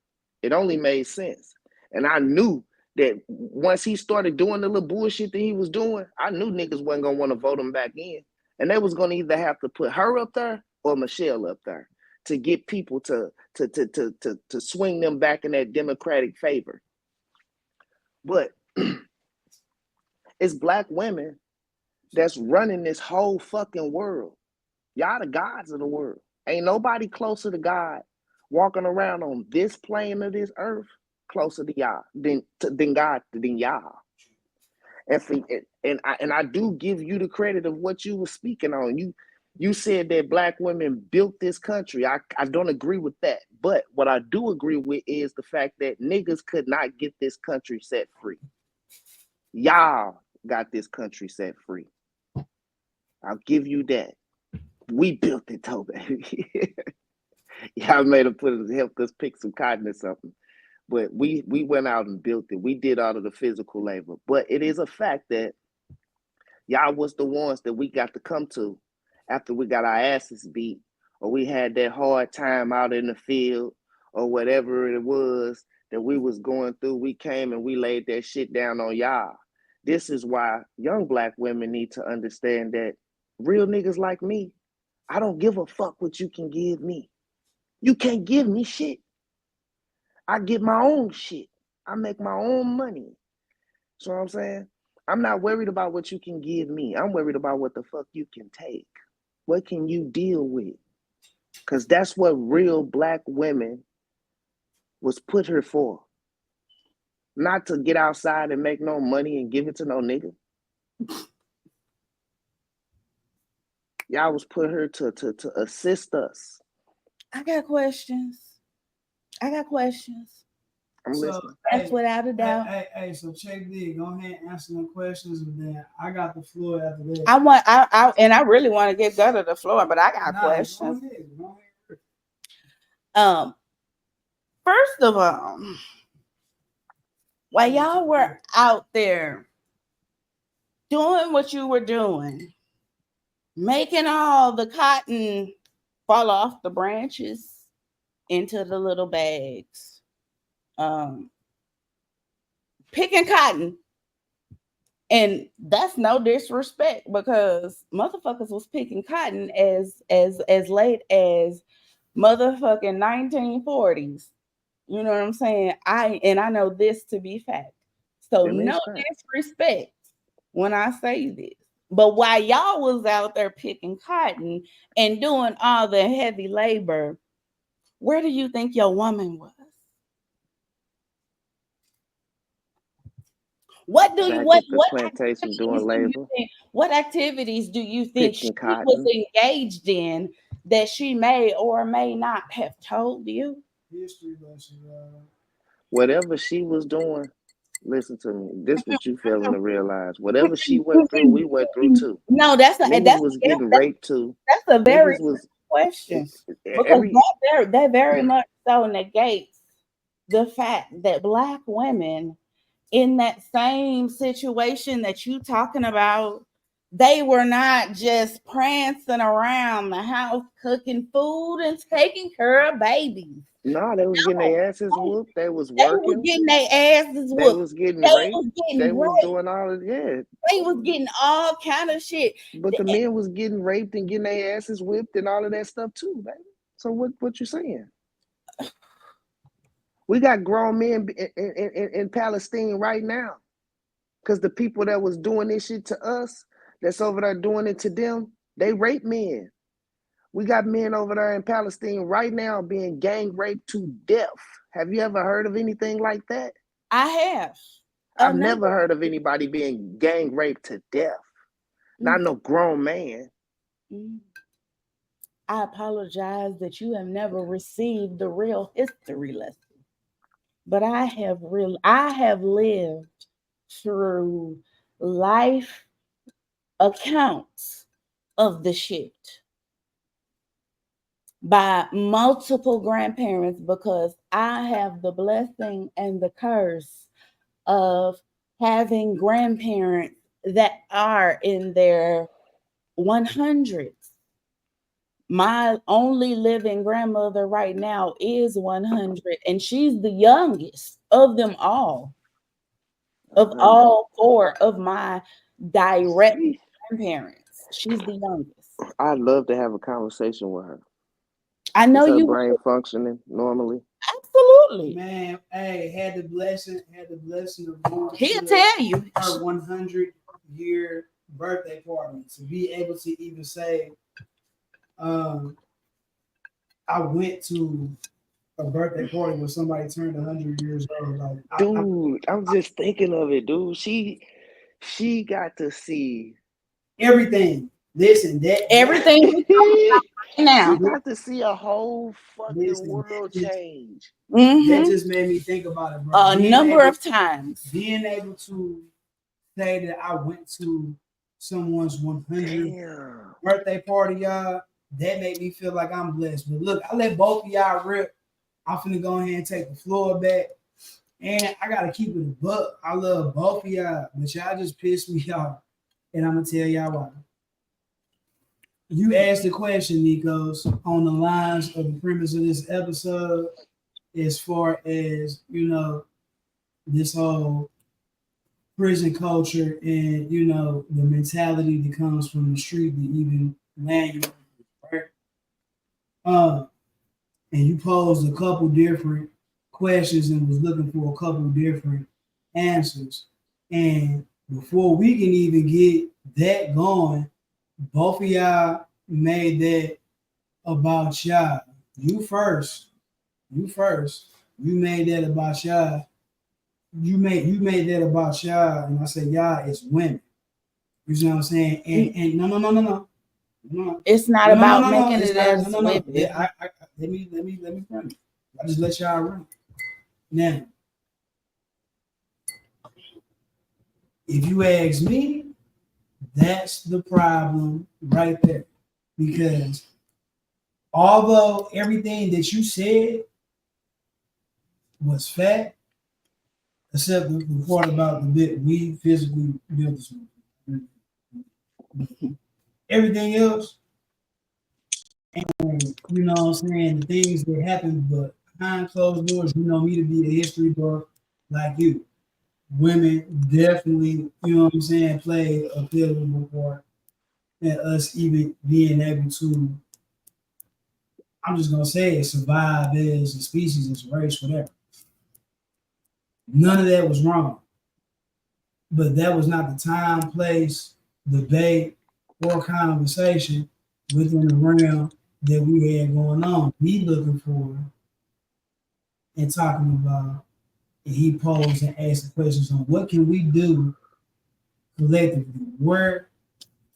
It only made sense. And I knew that once he started doing the little bullshit that he was doing, I knew niggas wasn't gonna want to vote him back in. And they was gonna either have to put her up there or Michelle up there to get people to swing them back in that Democratic favor. But it's Black women that's running this whole fucking world. Y'all the gods of the world. Ain't nobody closer to God walking around on this plane of this earth closer to y'all than God than y'all. And I do give you the credit of what you were speaking on. You said that Black women built this country. I don't agree with that. But what I do agree with is the fact that niggas could not get this country set free. Y'all got this country set free. I'll give you that. We built it, though, baby. Y'all made them helped us pick some cotton or something. But we went out and built it. We did all of the physical labor. But it is a fact that y'all was the ones that we got to come to after we got our asses beat, or we had that hard time out in the field, or whatever it was that we was going through. We came and we laid that shit down on y'all. This is why young Black women need to understand that real niggas like me, I don't give a fuck what you can give me. You can't give me shit. I get my own shit. I make my own money. So what I'm saying? I'm not worried about what you can give me. I'm worried about what the fuck you can take. What can you deal with? Because that's what real Black women was put here for. Not to get outside and make no money and give it to no nigga. Y'all was put here to assist us.
I got questions. I'm listening. That's without a doubt.
Hey, so check this. Go ahead and answer the questions, and then I got the floor after that.
I really want to give Gutter the floor, but I got questions.
Go ahead.
First of all, while y'all were out there doing what you were doing, making all the cotton fall off the branches into the little bags, picking cotton, and that's no disrespect because motherfuckers was picking cotton as late as motherfucking 1940s. You know what I'm saying? I know this to be fact. So no disrespect when I say this. But while y'all was out there picking cotton and doing all the heavy labor, where do you think your woman was? What
plantation doing labor?
What activities do you think she was engaged in that she may or may not have told you?
History lesson.
Whatever she was doing, listen to me. This is what you failing to realize. Whatever she went through, we went through too.
No, was getting raped
too.
That's a very question because
Every
that very much so negates the fact that Black women in that same situation that you talking about, they were not just prancing around the house cooking food and taking care of babies.
no, they was getting their asses whooped. They was
They were
working.
getting their asses
They
whooped.
was getting
They
raped.
was getting
They was
raped.
doing all of yeah.
They was getting all kind of shit.
But the men was getting raped and getting their asses whipped and all of that stuff too, baby. So what you saying? We got grown men in Palestine right now. Because the people that was doing this shit to us, that's over there doing it to them, they rape men. We got men over there in Palestine right now being gang raped to death. Have you ever heard of anything like that?
I have.
I've never heard of anybody being gang raped to death. Not no grown man.
I apologize that you have never received the real history lesson. But I have lived through life accounts of the shit by multiple grandparents because I have the blessing and the curse of having grandparents that are in their 100s. My only living grandmother right now is 100, and she's the youngest of them all, of all four of my direct grandparents. She's the youngest.
I'd love to have a conversation with her.
I know
Is her
you
brain functioning normally?
Absolutely.
Man, hey, had the blessing of going
He'll
to
tell you
her 100-year birthday party to be able to even say, I went to a birthday party where somebody turned 100 years old. Like,
I'm just thinking of it, dude. She got to see
everything. Listen,
everything now.
She got to see a whole fucking world change.
That just made me think about it, bro.
A number of times.
Being able to say that I went to someone's 100th birthday party, y'all, that made me feel like I'm blessed. But look, I let both of y'all rip. I'm finna go ahead and take the floor back. And I gotta keep it a buck. I love both of y'all, but y'all just pissed me off. And I'm gonna tell y'all why. You asked the question, Nikos, on the lines of the premise of this episode, as far as, you know, this whole prison culture and, you know, the mentality that comes from the street to even land you, right? And you posed a couple different questions and was looking for a couple different answers. And before we can even get that going, both of y'all made that about y'all. You first. You made that about y'all. You made that about y'all, and I said y'all is women. You know what I'm saying? And no.
It's not about making it as women.
Let me run it. I just let y'all run. Now, if you ask me, that's the problem right there. Because although everything that you said was fact, except the part about the bit we physically built this one. Everything else, and you know what I'm saying, the things that happen, but behind closed doors, you know me to be a history buff like you. Women definitely, you know what I'm saying, play a pivotal part in us even being able to, I'm just gonna say it, survive as a species, as a race, whatever. None of that was wrong. But that was not the time, place, debate, or conversation within the realm that we had going on. Me looking for and talking about, and he posed and asked the questions on what can we do collectively? Where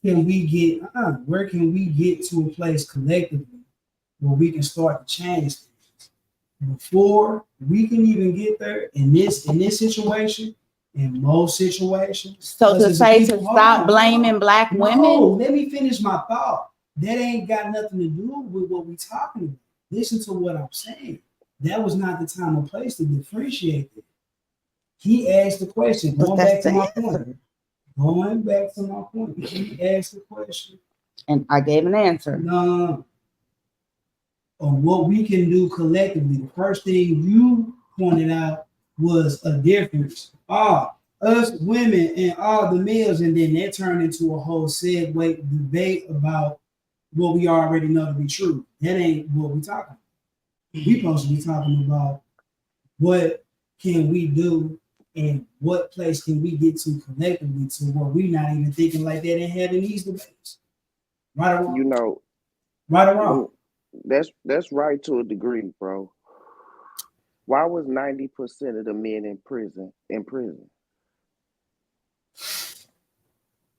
can we get to a place collectively where we can start to change things? Before we can even get there in this situation, in most situations.
So to say to stop blaming Black women.
No, let me finish my thought. That ain't got nothing to do with what we talking about. Listen to what I'm saying. That was not the time or place to differentiate it. He asked the question. Going back to my point. Going back to my point. He asked the question.
And I gave an answer.
No. On what we can do collectively. The first thing you pointed out was a difference. Us women and all the males, and then that turned into a whole segue debate about what we already know to be true. That ain't what we talking about. We supposed to be talking about what can we do and what place can we get to collectively to where we not even thinking like that and having these debates. Right or wrong?
You know,
right or wrong?
That's right to a degree, bro. Why was 90% of the men in prison?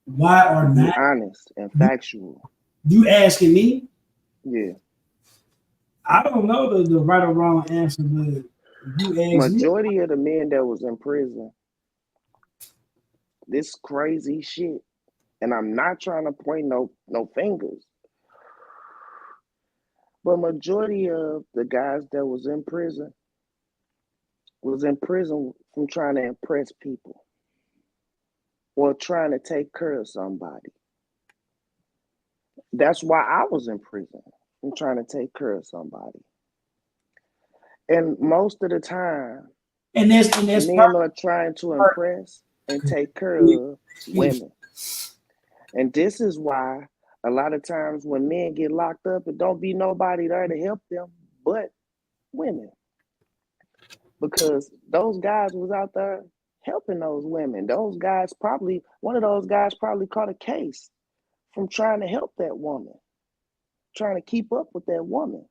Why are
Be
not
honest and factual?
you asking me?
Yeah.
I don't know the right or wrong answer, but you asked
Majority of the men that was in prison, this crazy shit, and I'm not trying to point no fingers, but majority of the guys that was in prison from trying to impress people or trying to take care of somebody. That's why I was in prison. I'm trying to take care of somebody. And most of the time,
and that's
men are trying to impress and take care of women. And this is why a lot of times when men get locked up, it don't be nobody there to help them but women. Because those guys was out there helping those women. One of those guys probably caught a case from trying to help that woman, trying to keep up with that woman.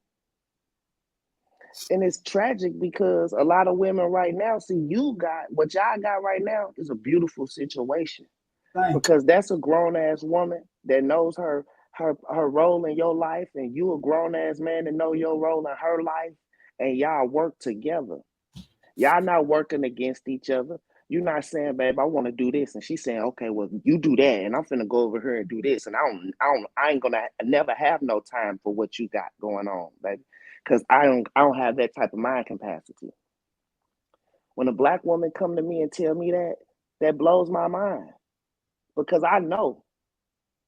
And it's tragic because a lot of women right now, what y'all got right now is a beautiful situation. Because that's a grown-ass woman that knows her role in your life, and you a grown-ass man that know your role in her life, and y'all work together. Y'all not working against each other. You're not saying, babe, I want to do this, and she's saying, okay, well, you do that, and I'm finna go over here and do this, and I ain't gonna never have no time for what you got going on, baby, because I don't have that type of mind capacity. When a black woman come to me and tell me that blows my mind, because I know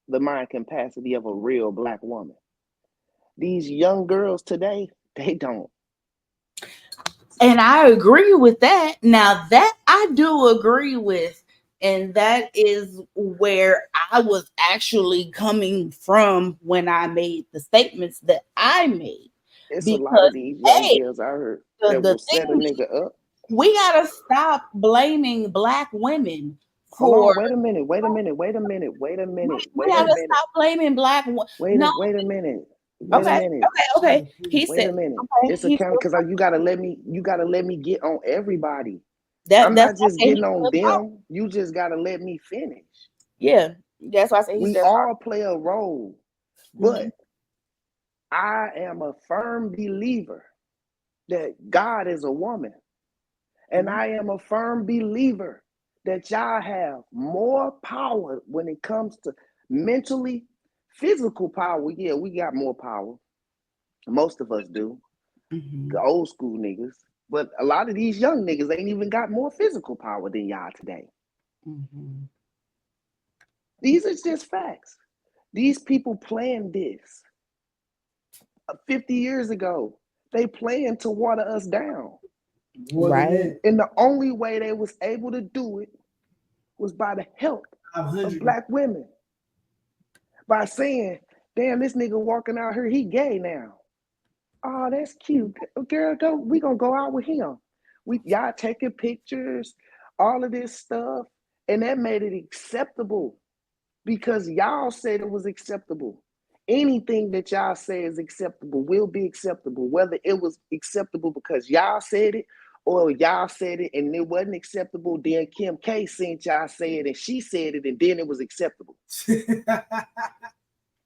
the mind capacity of a real black woman. These young girls today, they don't.
And I agree with that. Now that I do agree with, and that is where I was actually coming from when I made the statements that I made.
It's a lot of these young girls I heard that will set a nigga up.
We gotta stop blaming black women for.
Hold on, wait a minute. We
gotta stop blaming black women.
Wait a minute.
Okay. He said,
a minute.
Okay,
it's account because you gotta let me get on everybody.
I'm
not just getting on them. You just gotta let me finish.
Yeah, that's why I say
we all play a role, but I am a firm believer that God is a woman, and I am a firm believer that y'all have more power when it comes to mentally. Physical power, yeah, we got more power. Most of us do. The old school niggas. But a lot of these young niggas ain't even got more physical power than y'all today. These are just facts. These people planned this. 50 years ago, they planned to water us down.
Right.
And the only way they was able to do it was by the help of black women. By saying, damn, this nigga walking out here, he gay now. Oh, that's cute. Girl, we gonna go out with him. Y'all taking pictures, all of this stuff, and that made it acceptable because y'all said it was acceptable. Anything that y'all say is acceptable will be acceptable, whether it was acceptable because y'all said it or y'all said it and it wasn't acceptable. Then Kim K seen y'all say it and she said it and then it was acceptable.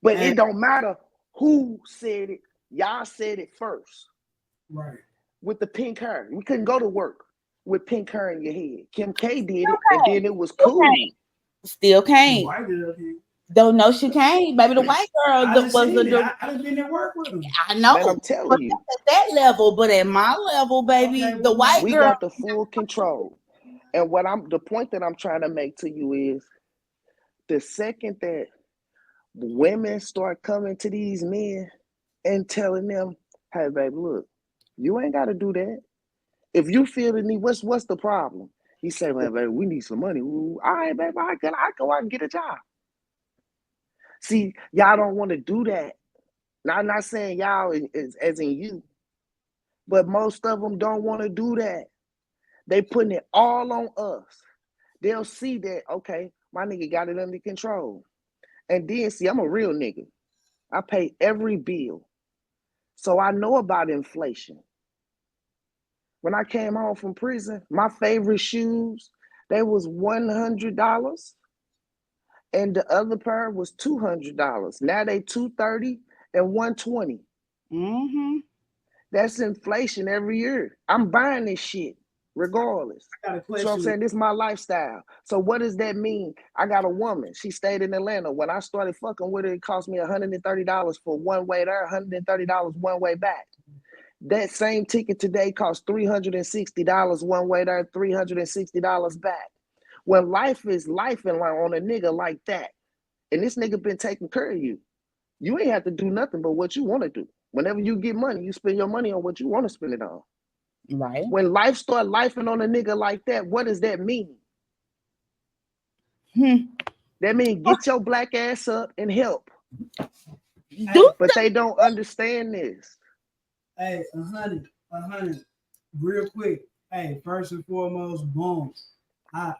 But it don't matter who said it. Y'all said it first.
Right.
With the pink hair. We couldn't go to work with pink hair in your head. Kim K did it and then it was cool.
Still came. Don't know she can't, baby. The white girl
I
was
done
the.
I done been at work with them.
I know,
Man, I'm
but
telling you,
that's at that level. But at my level, baby,
Okay,
the
well,
white
we
girl.
got the full control. And the point that I'm trying to make to you is the second that women start coming to these men and telling them, hey, baby, look, you ain't got to do that. If you feel the need, what's the problem? He say, man, baby, we need some money. Ooh, all right, baby, I go out and get a job. See, y'all don't want to do that. Now, I'm not saying y'all as in you, but most of them don't want to do that. They putting it all on us. They'll see that, okay, my nigga got it under control. And then, see, I'm a real nigga. I pay every bill. So I know about inflation. When I came home from prison, my favorite shoes, they was $100 and the other pair was $200. Now they $230 and $120.
Mm-hmm.
That's inflation every year. I'm buying this shit regardless.
I got a
So I'm
question.
saying this is my lifestyle. So what does that mean? I got a woman. She stayed in Atlanta. When I started fucking with her, it cost me $130 for one way there, $130 one way back. That same ticket today costs $360 one way there, $360 back. When life is life and on a nigga like that, and this nigga been taking care of you, you ain't have to do nothing but what you want to do. Whenever you get money, you spend your money on what you want to spend it on.
Right.
When life start lifing on a nigga like that, what does that mean? That means get your black ass up and help. But they don't understand this.
Hey, 100, real quick. Hey, first and foremost, boom. I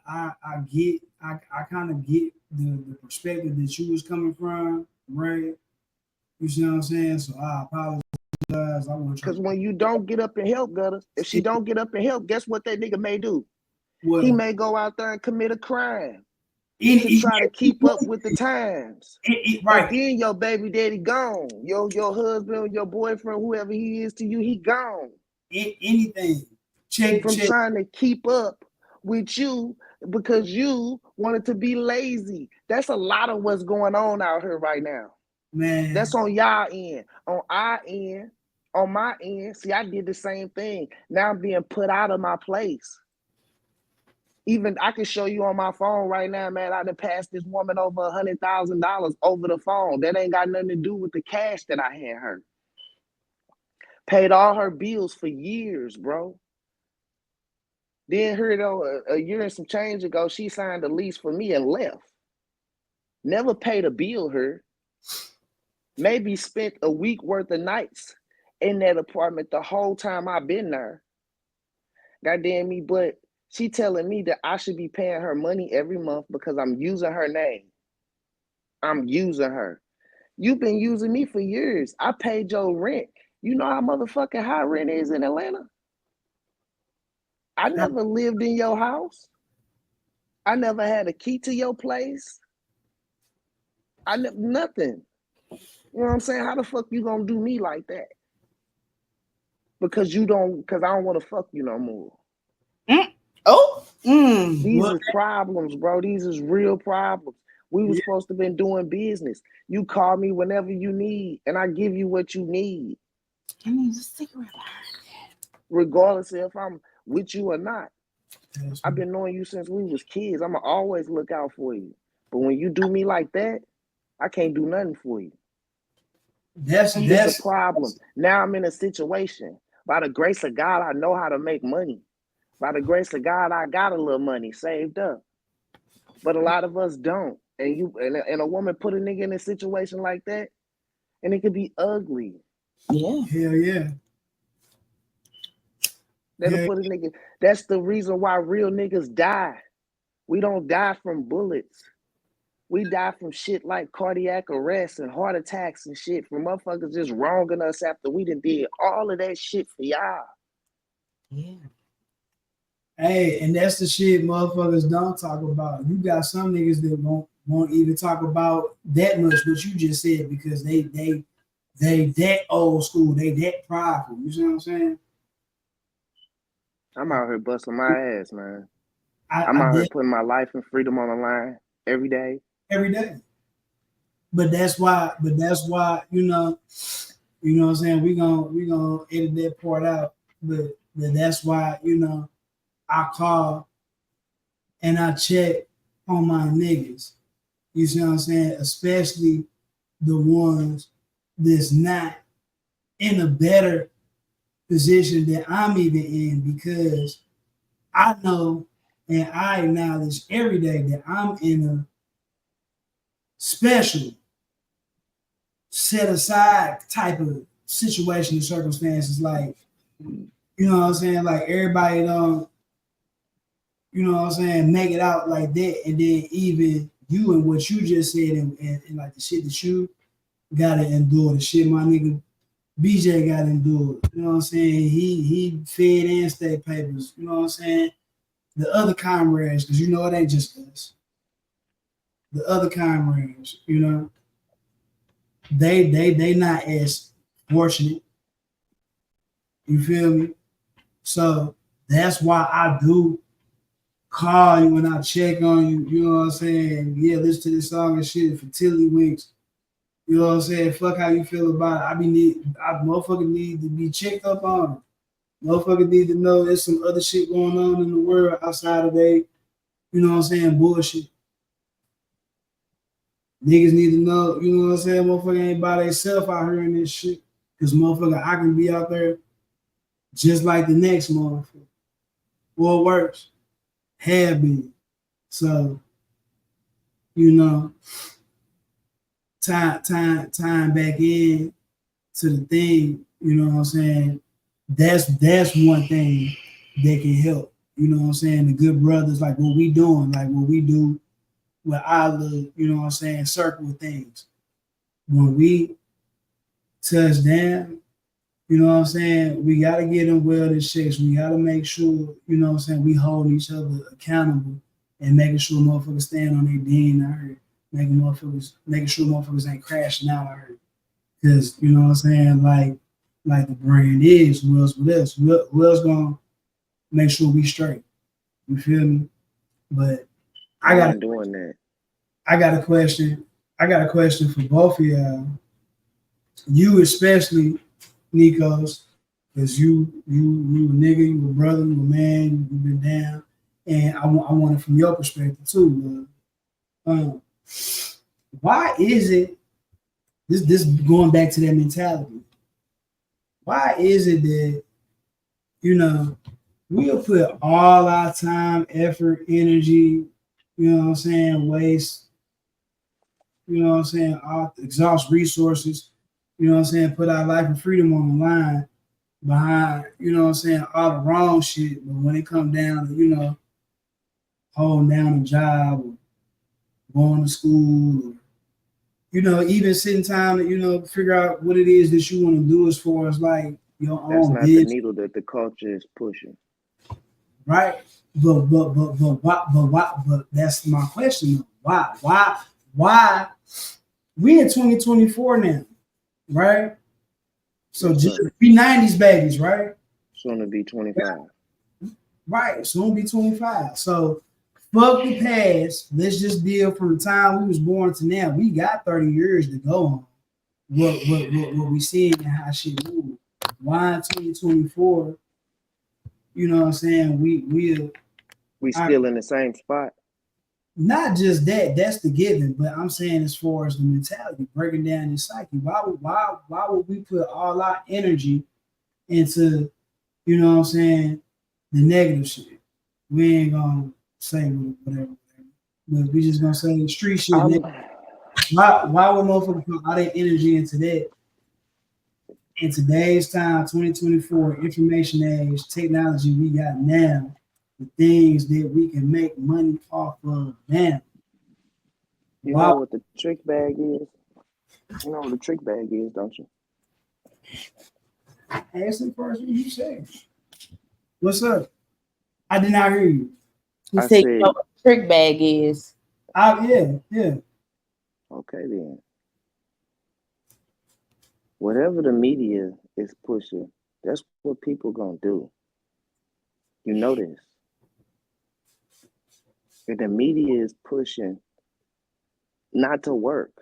kind of get the perspective that you was coming from, right? You see what I'm saying? So I apologize. I want
Because when you don't get up and help, Gutter, if she don't get up and help, guess what that nigga may do?
What?
He may go out there and commit a crime to try to keep up with the times.
Right.
And then your baby daddy gone. Your husband, your boyfriend, whoever he is to you, he gone.
Anything. Check.
Trying to keep up with you because you wanted to be lazy. That's a lot of what's going on out here right now.
Man.
That's on y'all end. On our end, on my end, see, I did the same thing. Now I'm being put out of my place. Even I can show you on my phone right now, man. I done passed this woman over $100,000 over the phone. That ain't got nothing to do with the cash that I had her. Paid all her bills for years, bro. Then her though, a year and some change ago, she signed a lease for me and left. Never paid a bill her. Maybe spent a week worth of nights in that apartment the whole time I've been there. Goddamn me, but she telling me that I should be paying her money every month because I'm using her name. I'm using her. You've been using me for years. I paid your rent. You know how motherfucking high rent is in Atlanta? I never lived in your house. I never had a key to your place. Nothing. You know what I'm saying? How the fuck you gonna do me like that? Because I don't want to fuck you no more. These is problems, bro. These is real problems. We were supposed to been doing business. You call me whenever you need, and I give you what you need.
I need a cigarette.
Regardless if I'm with you or not. I've been knowing you since we was kids. I'ma always look out for you. But when you do me like that, I can't do nothing for you. That's a problem. Now I'm in a situation. By the grace of God, I know how to make money. By the grace of God, I got a little money saved up. But a lot of us don't. And a woman put a nigga in a situation like that, and it could be ugly.
Yeah.
Hell yeah.
That'll put a nigga. That's the reason why real niggas die. We don't die from bullets. We die from shit like cardiac arrest and heart attacks and shit from motherfuckers just wronging us after we done did all of that shit for y'all.
Yeah.
Hey, and that's the shit motherfuckers don't talk about. You got some niggas that won't even talk about that much what you just said because they that old school, they that prideful. You see what I'm saying?
I'm out here busting my ass, man. I'm out here putting my life and freedom on the line every day.
Every day. But that's why, you know what I'm saying, we gonna edit that part out. But that's why, you know, I call and I check on my niggas. You see what I'm saying? Especially the ones that's not in a better position that I'm even in, because I know and I acknowledge every day that I'm in a special, set aside type of situation and circumstances. Like, you know what I'm saying? Like, everybody don't, you know what I'm saying, make it out like that. And then even you and what you just said, and like the shit that you gotta endure, the shit my nigga BJ got endured. You know what I'm saying? He fed and state papers. You know what I'm saying? The other comrades, because you know it ain't just us. The other comrades, you know, they not as fortunate. You feel me? So that's why I do call you when I check on you. You know what I'm saying? Yeah, listen to this song and shit. Fertility winks. You know what I'm saying? Fuck how you feel about it. Motherfucker need to be checked up on. Motherfucker need to know there's some other shit going on in the world outside of they, you know what I'm saying, bullshit. Niggas need to know, you know what I'm saying, motherfucker ain't by themselves out here in this shit. Cause motherfucker, I can be out there just like the next motherfucker. Or worse. Have been. So, you know, time back in to the thing, you know what I'm saying? That's one thing that can help. You know what I'm saying? The good brothers, like what we doing, like what we do with our little, you know what I'm saying, circle of things. When we touch down, you know what I'm saying, we gotta get them wellness checks. We gotta make sure, you know what I'm saying, we hold each other accountable and making sure motherfuckers stand on their dean out here. Making sure motherfuckers ain't crashing out out here. Cause you know what I'm saying, like the brand is, who else with us? Who else gonna make sure we straight? You feel me? But I got
doing that.
I got a question. I got a question for both of y'all. You especially, Nikos, because you a nigga, you a brother, you a man, you've been down, and I want it from your perspective too. Why is it this going back to that mentality? Why is it that, you know, we'll put all our time, effort, energy, you know what I'm saying, waste, you know what I'm saying, all exhaust resources, you know what I'm saying, put our life and freedom on the line behind, you know what I'm saying, all the wrong shit. But when it comes down to, you know, holding down a job or going to school, or, you know, even sitting time to, you know, figure out what it is that you want to do as far as like your
That's
own
not
business.
the needle that the culture is pushing.
Right? But that's my question. Why we in 2024 now, right? So
Yes,
just be 90s babies, right?
Soon to be 25.
Right, soon be 25. So fuck the past. Let's just deal from the time we was born to now. We got 30 years to go on. What we seeing and how shit move. Why in 2024? You know what I'm saying?
We still in the same spot.
Not just that, that's the given, but I'm saying as far as the mentality, breaking down the psyche. Why would we put all our energy into, you know what I'm saying, the negative shit? We ain't gonna say whatever. But we just gonna say street shit. Why would motherfuckers put all their energy into that? In today's time, 2024, information age, technology we got now, the things that we can make money off of now.
You know what the trick bag is? You know what the trick bag is, don't you?
Ask the person you say. What's up? I did not hear you.
You said you know what the trick bag is.
Yeah.
Okay then. Whatever the media is pushing, that's what people gonna do. You know this. If the media is pushing not to work,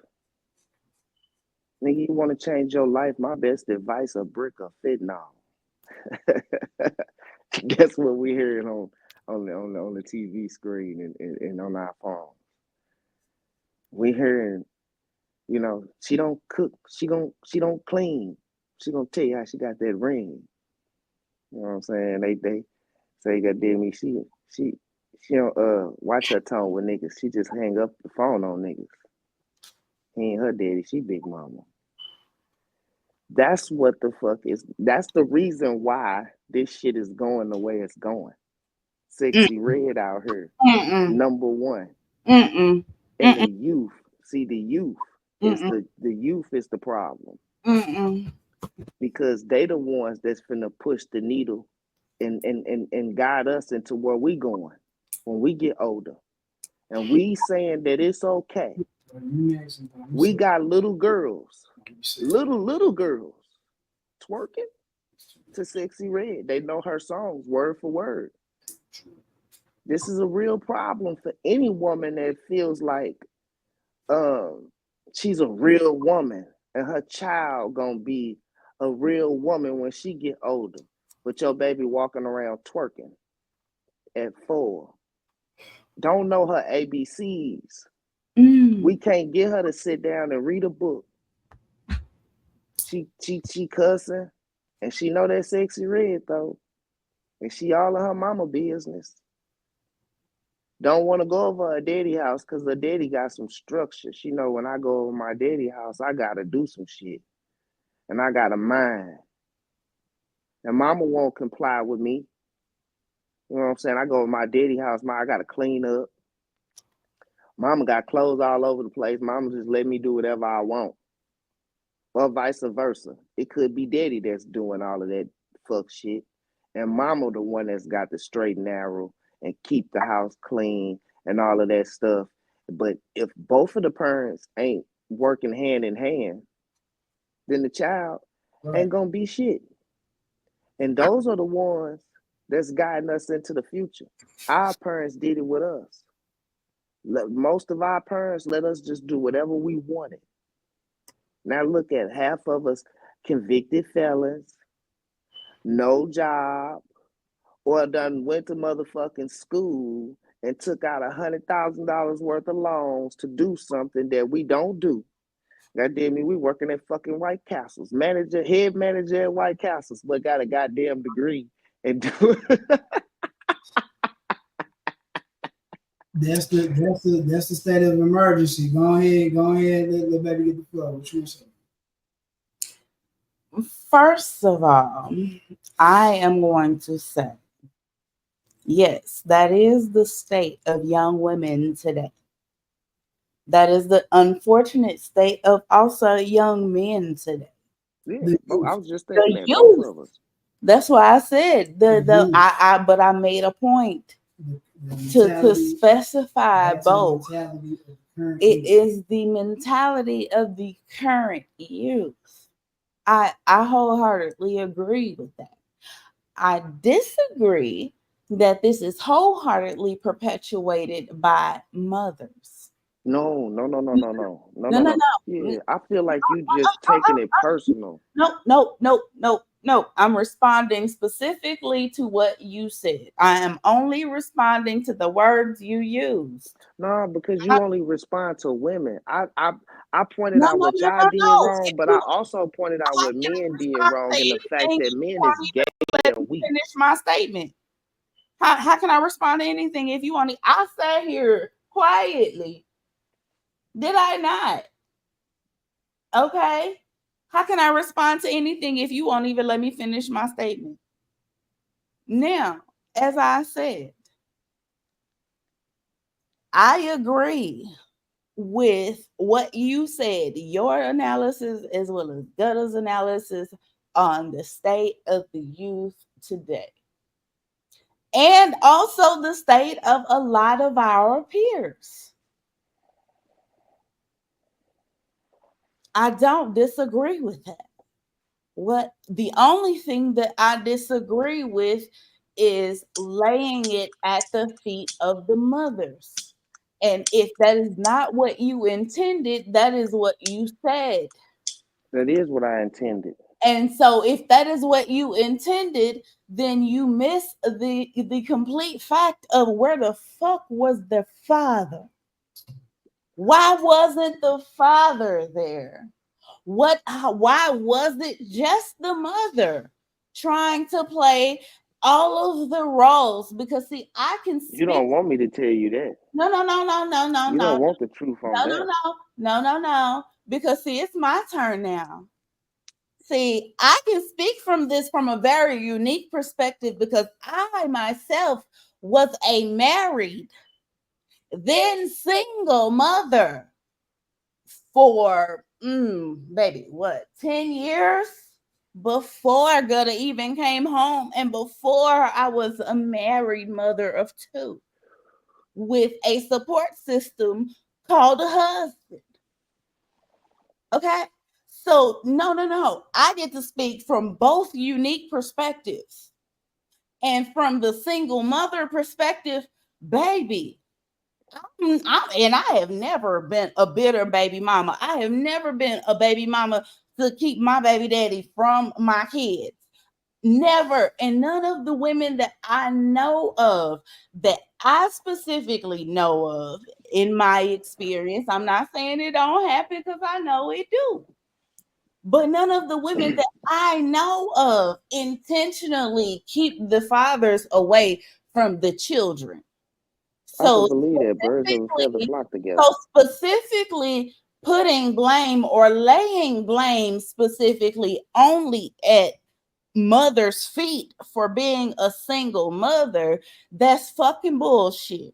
Nigga, you want to change your life? My best advice: a brick of fentanyl. That's what we hearing on the TV screen and on our phone. We hearing, she don't cook, she don't clean. She gonna tell you how she got that ring. You know what I'm saying? They say, God damn me, she she don't watch her tone with niggas. She just hang up the phone on niggas. He ain't her daddy, she big mama. That's what the fuck is. That's the reason why this shit is going the way it's going. Sexy Red out here,
Mm-mm.
number one,
Mm-mm.
and the
Mm-mm.
youth. See, the youth is
Mm-mm.
the youth is the problem
Mm-mm.
because they the ones that's finna push the needle and guide us into where we going when we get older. And we saying that it's okay. We got little girls, little girls twerking to Sexy Red. They know her songs word for word. This is a real problem for any woman that feels like she's a real woman and her child gonna be a real woman when she get older. But your baby walking around twerking at 4. Don't know her ABCs. We can't get her to sit down and read a book. She cussing, and she know that Sexy Red though, and she all in her mama business. Don't want to go over her daddy house because her daddy got some structure. She know when I go over my daddy house, I gotta do some shit, and I got a mind. And mama won't comply with me. You know what I'm saying? I go to my daddy house, I gotta clean up. Mama got clothes all over the place. Mama just let me do whatever I want. Or vice versa. It could be daddy that's doing all of that fuck shit. And mama the one that's got the straight and narrow and keep the house clean and all of that stuff. But if both of the parents ain't working hand in hand, then the child ain't gonna be shit. And those are the ones that's guiding us into the future. Our parents did it with us. Most of our parents let us just do whatever we wanted. Now look at half of us convicted felons, no job, or done went to motherfucking school and took out $100,000 worth of loans to do something that we don't do. God damn me, we working at fucking White Castles, head manager at White Castles, but got a goddamn degree and do.
That's the state of emergency. Go ahead, let baby get the floor. What you say?
First of all, I am going to say, yes, that is the state of young women today. That is the unfortunate state of also young men today.
Yeah, I was just thinking
The
that both
youth.
of us.
That's why I said but I made a point to specify both. It is the mentality of the current youth. I wholeheartedly agree with that. I disagree that this is wholeheartedly perpetuated by mothers.
No.
No.
Yeah, I feel like you just taking it personal.
No. I'm responding specifically to what you said. I am only responding to the words you used.
No, because you only respond to women. I pointed
No,
out
no,
what
no,
y'all
no,
did
no.
wrong,
If
but
you
I also pointed out what men did
respond
wrong
to
in the fact
anything,
that
you
men
won't
is
even
gay
let
and
me
weak.
finish my statement. How can I respond to anything if you want to? I sat here quietly. Did I not? Okay. How can I respond to anything if you won't even let me finish my statement? Now, as I said, I agree with what you said, your analysis as well as Gutta's analysis on the state of the youth today. And also the state of a lot of our peers. I don't disagree with that. What the only thing that I disagree with is laying it at the feet of the mothers. And if that is not what you intended, that is what you said.
That is what I intended.
And so if that is what you intended, then you miss the complete fact of where the fuck was the father? Why wasn't the father there? Why was it just the mother trying to play all of the roles? Because see, I can
You
speak.
don't want me to tell you that.
No, no, no, no, no, no,
You
no,
don't want the truth on
no, no,
that.
no, no, no, no. Because see, it's my turn now. See, I can speak from this from a very unique perspective because I myself was a married, then single mother for baby, what, 10 years before Gutta even came home and before I was a married mother of two with a support system called a husband. Okay. So, no, no, no. I get to speak from both unique perspectives. And from the single mother perspective, baby, and I have never been a bitter baby mama. I have never been a baby mama to keep my baby daddy from my kids. Never. And none of the women that I know of, that I specifically know of in my experience, I'm not saying it don't happen because I know it do. But none of the women that I know of intentionally keep the fathers away from the children.
I can
So
believe that birds of a feather
specifically,
flock together.
so specifically putting blame or laying blame specifically only at mother's feet for being a single mother, that's fucking bullshit.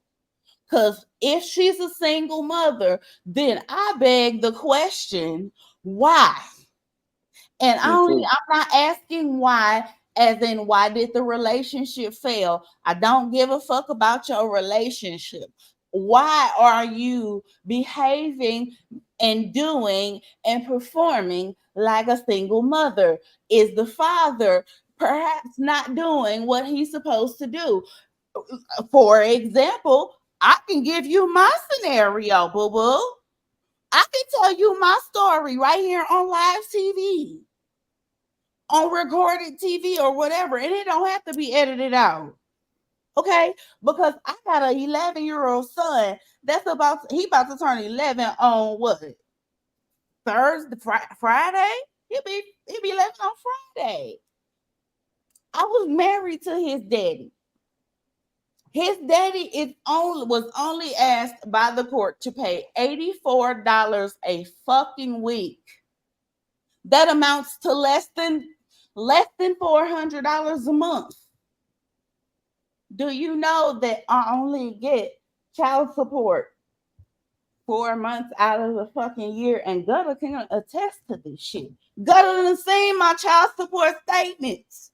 Because if she's a single mother, then I beg the question, why? And
Me too.
I'm not asking why, as in why did the relationship fail? I don't give a fuck about your relationship. Why are you behaving and doing and performing like a single mother? Is the father perhaps not doing what he's supposed to do? For example, I can give you my scenario, boo boo. I can tell you my story right here on live TV, on recorded TV or whatever, and it don't have to be edited out. Okay, because I got an 11-year-old son that's he about to turn 11 on what, Thursday, Friday. He'll be 11 on Friday. I was married to his daddy. His daddy was only asked by the court to pay $84 a fucking week. That amounts to less than $400 a month. Do you know that I only get child support 4 months out of the fucking year? And Gutter can attest to this shit. Gutter done seen my child support statements.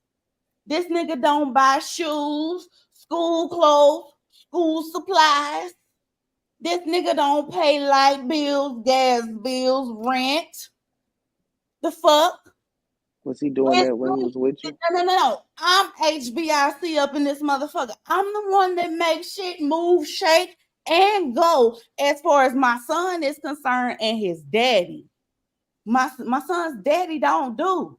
This nigga don't buy shoes, school clothes, school supplies. This nigga don't pay light bills, gas bills, rent. The fuck?
Was he doing that when he was with you?
No. I'm HBIC up in this motherfucker. I'm the one that makes shit move, shake, and go as far as my son is concerned and his daddy. My son's daddy don't do.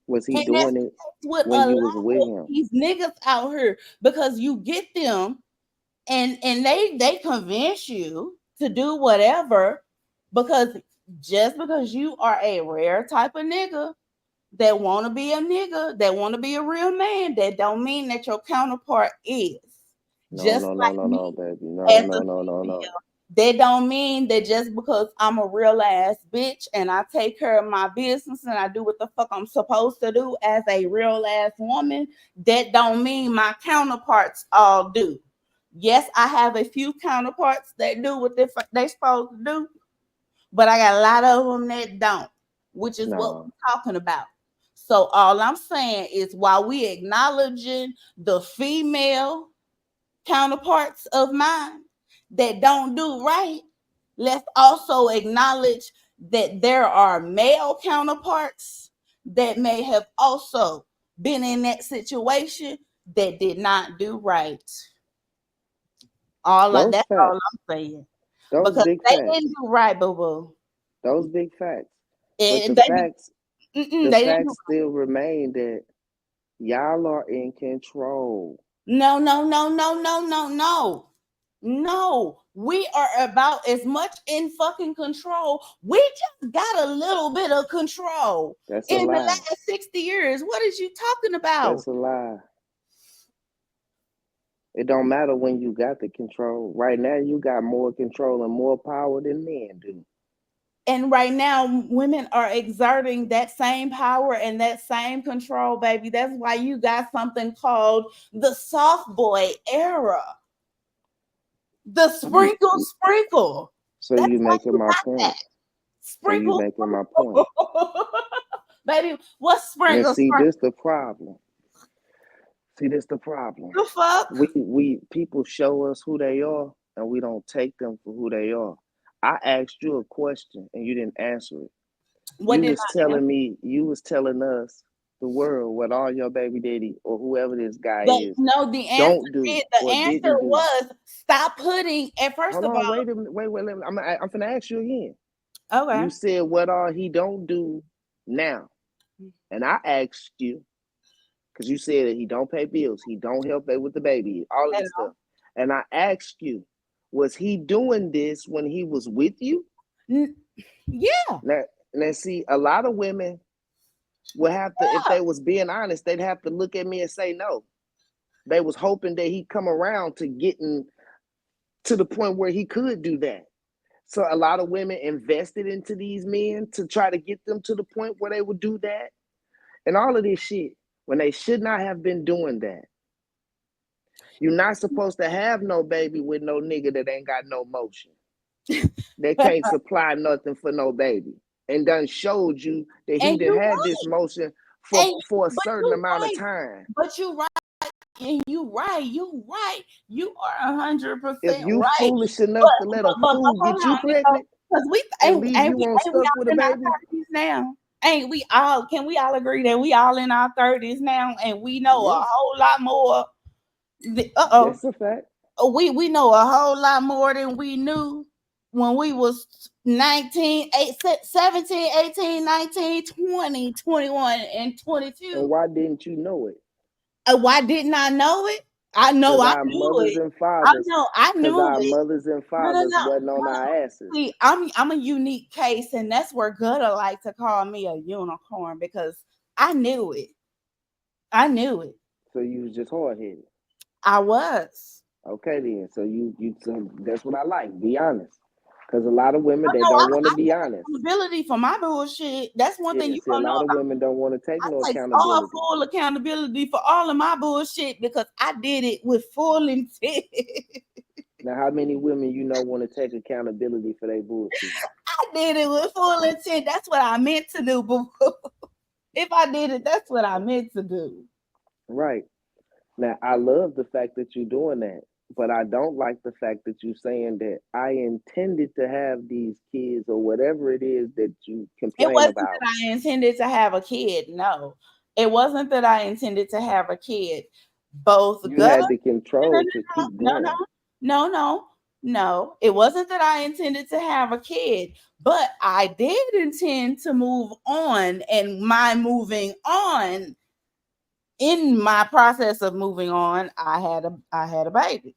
Was he
And that's
doing it
what
when
a
you was
lot
with
of
him?
these niggas out here, because you get them and they convince you to do whatever, because just because you are a rare type of nigga that want to be a nigga, that want to be a real man, that don't mean that your counterpart is.
No,
Just
no, no,
like
no, no,
me
baby.
as
No,
a
no, no, no,
female,
no.
that don't mean that just because I'm a real ass bitch and I take care of my business and I do what the fuck I'm supposed to do as a real ass woman, that don't mean my counterparts all do. Yes, I have a few counterparts that do what they supposed to do, but I got a lot of them that don't, which is what
No.
we're talking about. So all I'm saying is, while we acknowledging the female counterparts of mine that don't do right, let's also acknowledge that there are male counterparts that may have also been in that situation that did not do right.
Those
That's all
facts.
I'm saying.
Those
Because
big
they
facts.
didn't do right, boo boo.
Those big facts. But
And
the facts, the
they didn't.
facts still remain that y'all are in control.
No, no, no, no, no, no, no. No, we are about as much in fucking control. We just got a little bit of control
That's a
in the
lie.
last 60 years. What is you talking about?
That's a lie. It don't matter when you got the control. Right now, you got more control and more power than men do.
And right now, women are exerting that same power and that same control, baby. That's why you got something called the soft boy era. The sprinkle.
So
That's
you
why
making
you
my
got
point.
that.
So you
Sprinkle.
making my point.
Baby, what's
Now
sprinkle?
see, this the problem. See, this the problem.
The fuck?
We people show us who they are, and we don't take them for who they are. I asked you a question, and you didn't answer it.
What
You
did
was
I answer?
telling me, you was telling us, the world, what all your baby daddy or whoever this guy
But
is
no, the answer
don't do
is the
or
answer
didn't do.
was stop putting. And first
Hold
of
on,
all,
wait a minute, wait. I'm finna ask you again.
okay,
You said what all he don't do now, and I asked you because you said that he don't pay bills, he don't help with the baby, all of
and,
this stuff, and I asked you, was he doing this when he was with you?
yeah,
Now see, a lot of women would have to, if they was being honest, they'd have to look at me and say no. They was hoping that he'd come around to getting to the point where he could do that. So a lot of women invested into these men to try to get them to the point where they would do that. And all of this shit, when they should not have been doing that. You're not supposed to have no baby with no nigga that ain't got no motion. They can't supply nothing for no baby. And done showed you that he
and
done
you
had
right,
this motion
and
for a
but
certain
you
amount of
right,
time.
but you right, and you right, you are 100%
If you
right.
foolish enough to let a
But
fool
hold
get you
on, Nico,
pregnant
because we
and leave you on
ain't we
stuck with
all
a
in our
baby,
30s now? Ain't we all? Can we all agree that we all in our 30s now, and we know a
yes,
whole lot more? Uh
that's a fact.
oh, we know a whole lot more than we knew when we was 19, 17, 18, 19, 20, 21, and
And
22.
why didn't you know it?
Why didn't I know it? I know
Because
I
our
knew
mothers
it.
and fathers,
I
because
knew
our
it.
mothers and
No, no,
fathers
no,
wasn't on
no.
our asses.
See, I'm a unique case, and that's where Gutter like to call me a unicorn because I knew it. I knew it.
So you was just hard headed.
I was.
Okay then. So that's what I like. Be honest. Because a lot of women, they
No,
don't want to
I
be
take
honest.
accountability for my bullshit. That's one thing
Yeah,
you
see, a
gonna know
lot of
about.
women don't want to take
I
no
take all
accountability.
full accountability for all of my bullshit because I did it with full intent.
Now, how many women you know want to take accountability for their bullshit?
I did it with full intent. That's what I meant to do. But if I did it, that's what I meant to do.
Right. Now, I love the fact that you're doing that, but I don't like the fact that you're saying that I intended to have these kids or whatever it is that you
It
complain
wasn't
about.
that I intended to have a kid. No, it wasn't that I intended to have a kid. Both
You
Gutter,
had the control to keep
no,
going.
no. It wasn't that I intended to have a kid, but I did intend to move on. And my moving on, in my process of moving on, I had a baby.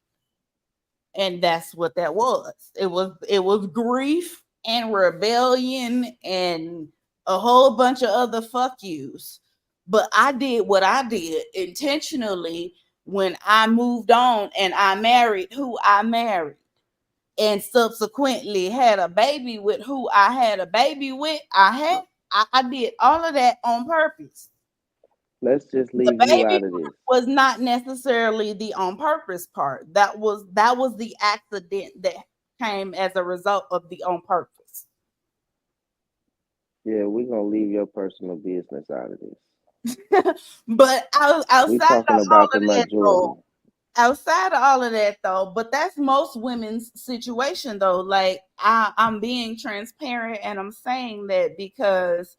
And that's what that was. It was grief and rebellion and a whole bunch of other fuck yous. But I did what I did intentionally when I moved on and I married who I married and subsequently had a baby with who I had a baby with. I did all of that on purpose.
Let's just
The
leave you
baby
out of this.
was not necessarily the on purpose part. That was the accident that came as a result of the on purpose.
Yeah, we're gonna leave your personal business out of this.
But
We
outside
talking
of all
about the
of that though,
majority.
but that's most women's situation though. Like I'm being transparent and I'm saying that because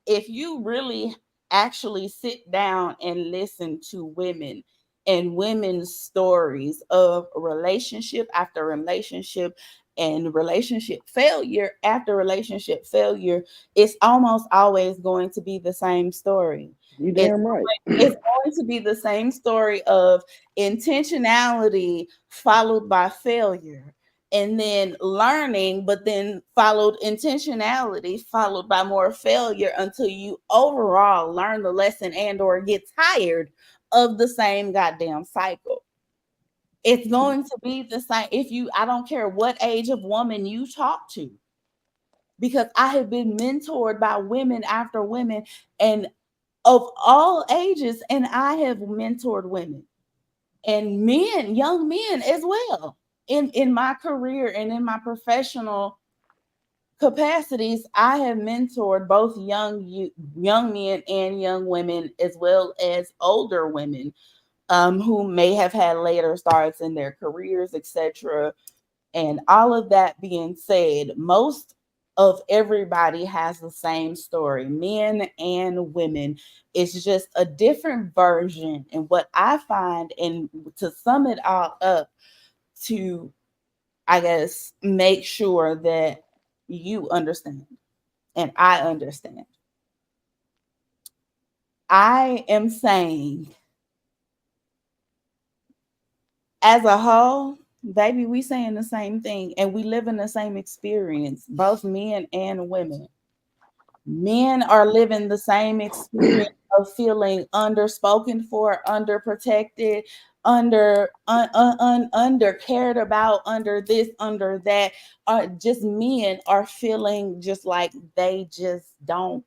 if you really actually sit down and listen to women and women's stories of relationship after relationship And relationship failure after relationship failure, it's almost always going to be the same story.
You
It's
damn right.
it's going to be the same story of intentionality followed by failure, and then learning, but then followed intentionality followed by more failure until you overall learn the lesson and or get tired of the same goddamn cycle. It's going to be the same if you, I don't care what age of woman you talk to, because I have been mentored by women after women and of all ages, and I have mentored women and men, young men as well. In my career and in my professional capacities, I have mentored both young men and young women, as well as older women who may have had later starts in their careers, etc. And all of that being said, most of everybody has the same story, men and women. It's just a different version. And what I find, and to sum it all up, to, I guess, make sure that you understand and I understand, I am saying, as a whole, baby, we saying the same thing and we live in the same experience, both men and women. Men are living the same experience of feeling underspoken for, underprotected, under cared about, under this, under that. Just men are feeling just like they just don't,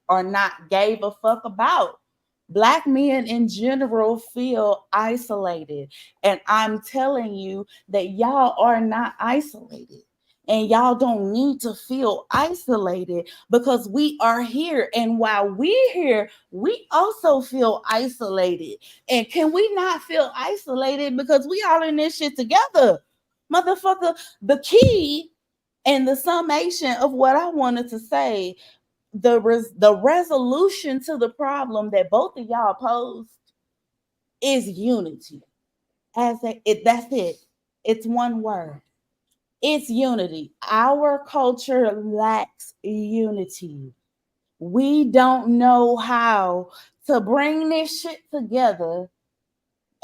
or not gave a fuck about. Black men in general feel isolated. And I'm telling you that y'all are not isolated. And y'all don't need to feel isolated, because we are here. And while we're here, we also feel isolated. And can we not feel isolated because we all in this shit together? Motherfucker, the key and the summation of what I wanted to say, the resolution to the problem that both of y'all posed is unity. That's it. It's one word. It's unity. Our culture lacks unity. We don't know how to bring this shit together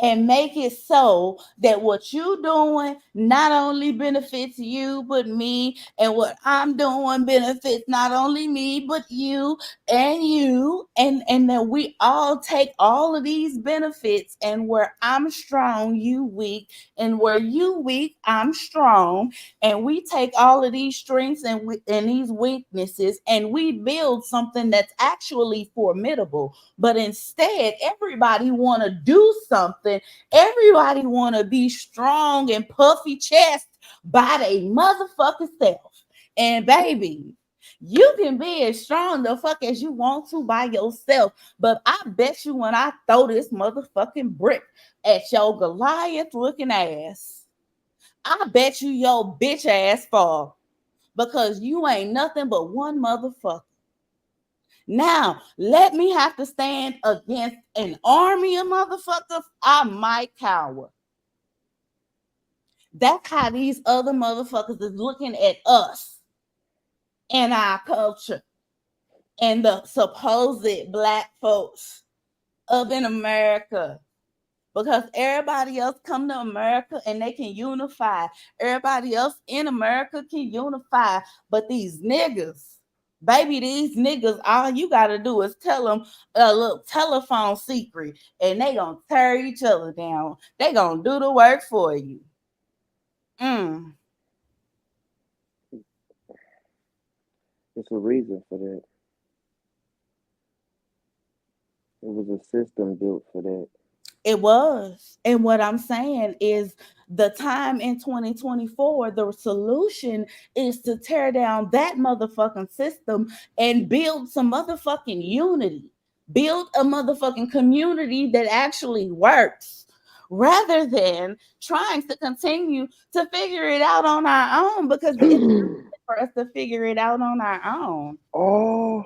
and make it so that what you doing not only benefits you but me, and what I'm doing benefits not only me but you, and that we all take all of these benefits, and where I'm strong you weak, and where you weak I'm strong, and we take all of these strengths and these weaknesses, and we build something that's actually formidable. But instead, everybody want to do something. Everybody want to be strong and puffy chest by their motherfucking self. And baby, you can be as strong the fuck as you want to by yourself. But I bet you when I throw this motherfucking brick at your Goliath looking ass, I bet you your bitch ass fall, because you ain't nothing but one motherfucker. Now, let me have to stand against an army of motherfuckers, I might cower. That's how these other motherfuckers is looking at us and our culture and the supposed black folks up in America. Because everybody else come to America and they can unify. Everybody else in America can unify. But these niggas, baby, these niggas, all you got to do is tell them a little telephone secret and they going to tear each other down. They going to do the work for you.
It's a reason for that. It was a system built for that.
It was. And what I'm saying is, the time in 2024, the solution is to tear down that motherfucking system and build some motherfucking unity. Build a motherfucking community that actually works, rather than trying to continue to figure it out on our own, because it's not for us to figure it out on our own.
Oh,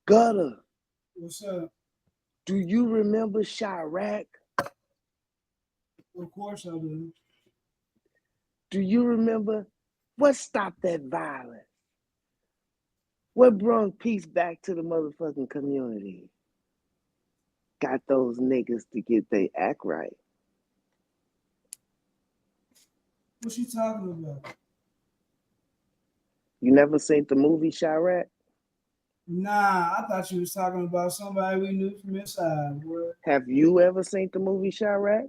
Gutter.
What's up?
Do you remember Chirac?
Of course I do.
Do you remember what stopped that violence? What brought peace back to the motherfucking community? Got those niggas to get their act right.
What you talking about?
You never seen the movie Chirac?
Nah, I thought you was talking about somebody we knew from inside. Boy.
Have you ever seen the movie Chirac?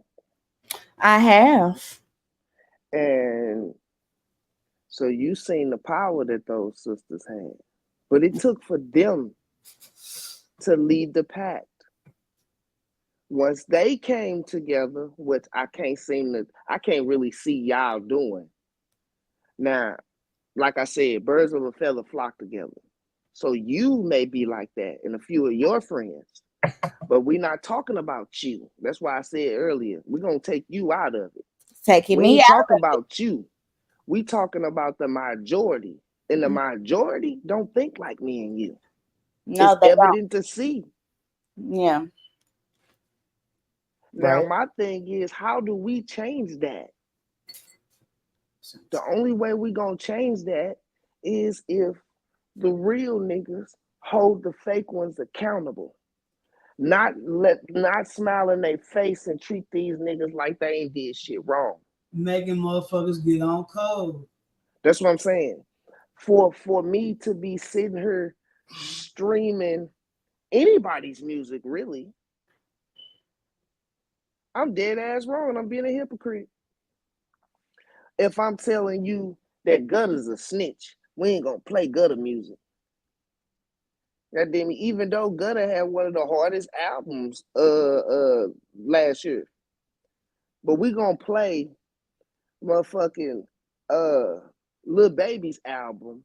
I have.
And so you seen the power that those sisters had. But it took for them to lead the pack. Once they came together, which I can't really see y'all doing. Now, like I said, birds of a feather flock together. So you may be like that and a few of your friends, but we're not talking about you. That's why I said earlier, we're going to take you out of it.
Taking
We
me
ain't
out.
talking about you. We talking about the majority. And the majority don't think like me and you.
No,
It's
they don't.
evident to see.
Yeah.
Now,
Right.
my thing is, how do we change that? The only way we gonna change that is if the real niggas hold the fake ones accountable. Not smile in their face and treat these niggas like they ain't did shit wrong.
Making motherfuckers get on code.
That's what I'm saying. For me to be sitting here streaming anybody's music, really, I'm dead ass wrong. I'm being a hypocrite. If I'm telling you that Gutter's a snitch, we ain't gonna play Gutter music. God damn it, even though Gutter had one of the hardest albums last year. But we gonna play motherfucking Lil Baby's album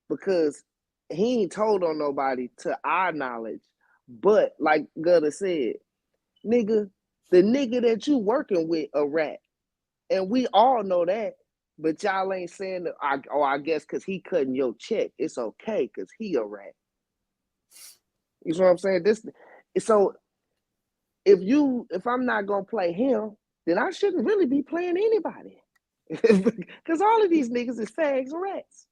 because he ain't told on nobody to our knowledge. But like Gutter said, nigga, the nigga that you working with a rat. And we all know that, but y'all ain't saying that, I guess because he cutting your check, it's okay because he a rat. You know what I'm saying? So if I'm not gonna play him, then I shouldn't really be playing anybody. Because all of these niggas is fags and rats.